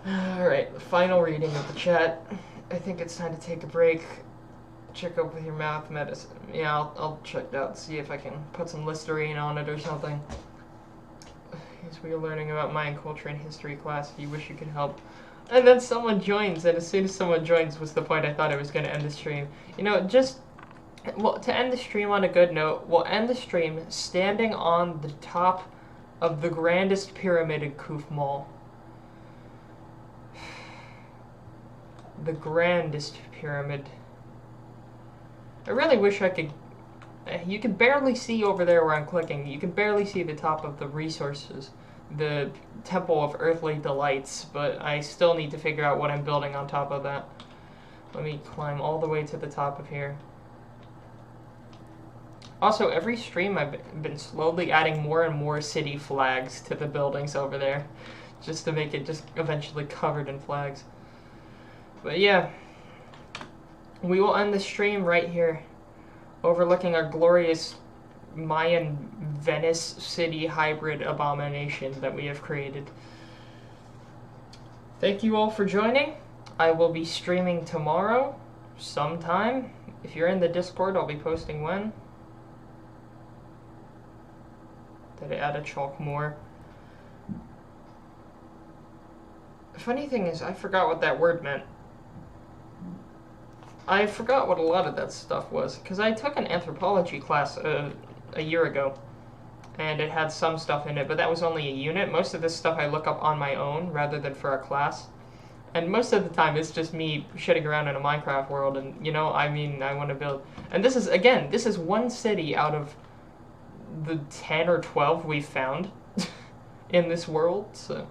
[SPEAKER 1] alright, final reading of the chat. I think it's time to take a break. Check up with your mouth medicine. Yeah, I'll check that out, see if I can put some Listerine on it or something. As we are learning about Mayan culture and history class, if you wish you could help. And then someone joins, and as soon as someone joins was the point I thought I was going to end the stream. You know, just, well, to end the stream on a good note, we'll end the stream standing on the top of the grandest pyramid in Kufmal. The grandest pyramid. I really wish I could... You can barely see over there where I'm clicking. You can barely see the top of the resources, the Temple of Earthly Delights, but I still need to figure out what I'm building on top of that. Let me climb all the way to the top of here. Also, every stream I've been slowly adding more and more city flags to the buildings over there, just to make it just eventually covered in flags. But yeah, we will end the stream right here, overlooking our glorious Mayan Venice City hybrid abomination that we have created. Thank you all for joining. I will be streaming tomorrow, sometime. If you're in the Discord, I'll be posting when. Did I add a chalk more? The funny thing is, I forgot what that word meant. I forgot what a lot of that stuff was, because I took an anthropology class a year ago, and it had some stuff in it, but that was only a unit. Most of this stuff I look up on my own, rather than for a class. And most of the time, it's just me shitting around in a Minecraft world, and, you know, I mean, I want to build... And this is, again, this is one city out of the 10 or 12 we've found in this world, so...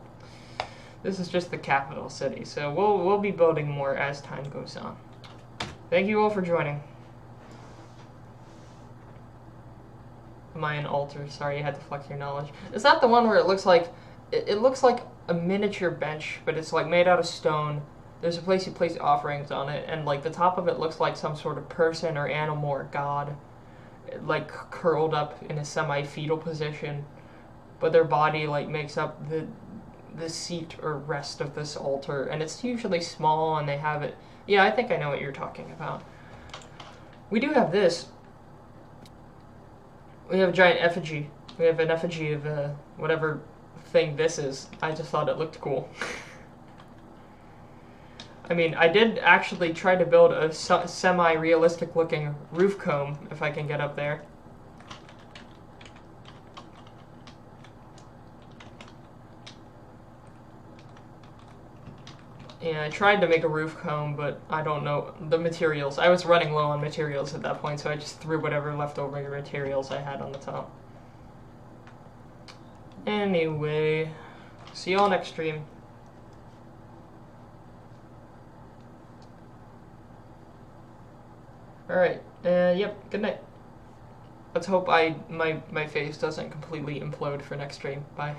[SPEAKER 1] This is just the capital city, so we'll be building more as time goes on. Thank you all for joining. Mayan altar. Sorry, you had to flex your knowledge. Is that the one where it looks like... It looks like a miniature bench, but it's like made out of stone. There's a place you place offerings on it, and like the top of it looks like some sort of person or animal or god, like curled up in a semi-fetal position, but their body like makes up the seat or rest of this altar, and it's usually small, and they have it... Yeah, I think I know what you're talking about. We do have this. We have a giant effigy. We have an effigy of whatever thing this is. I just thought it looked cool. I mean, I did actually try to build a semi-realistic looking roof comb, if I can get up there. Yeah, I tried to make a roof comb, but I don't know the materials. I was running low on materials at that point, so I just threw whatever leftover materials I had on the top. Anyway, see y'all next stream. Alright, yep, good night. Let's hope my face doesn't completely implode for next stream. Bye.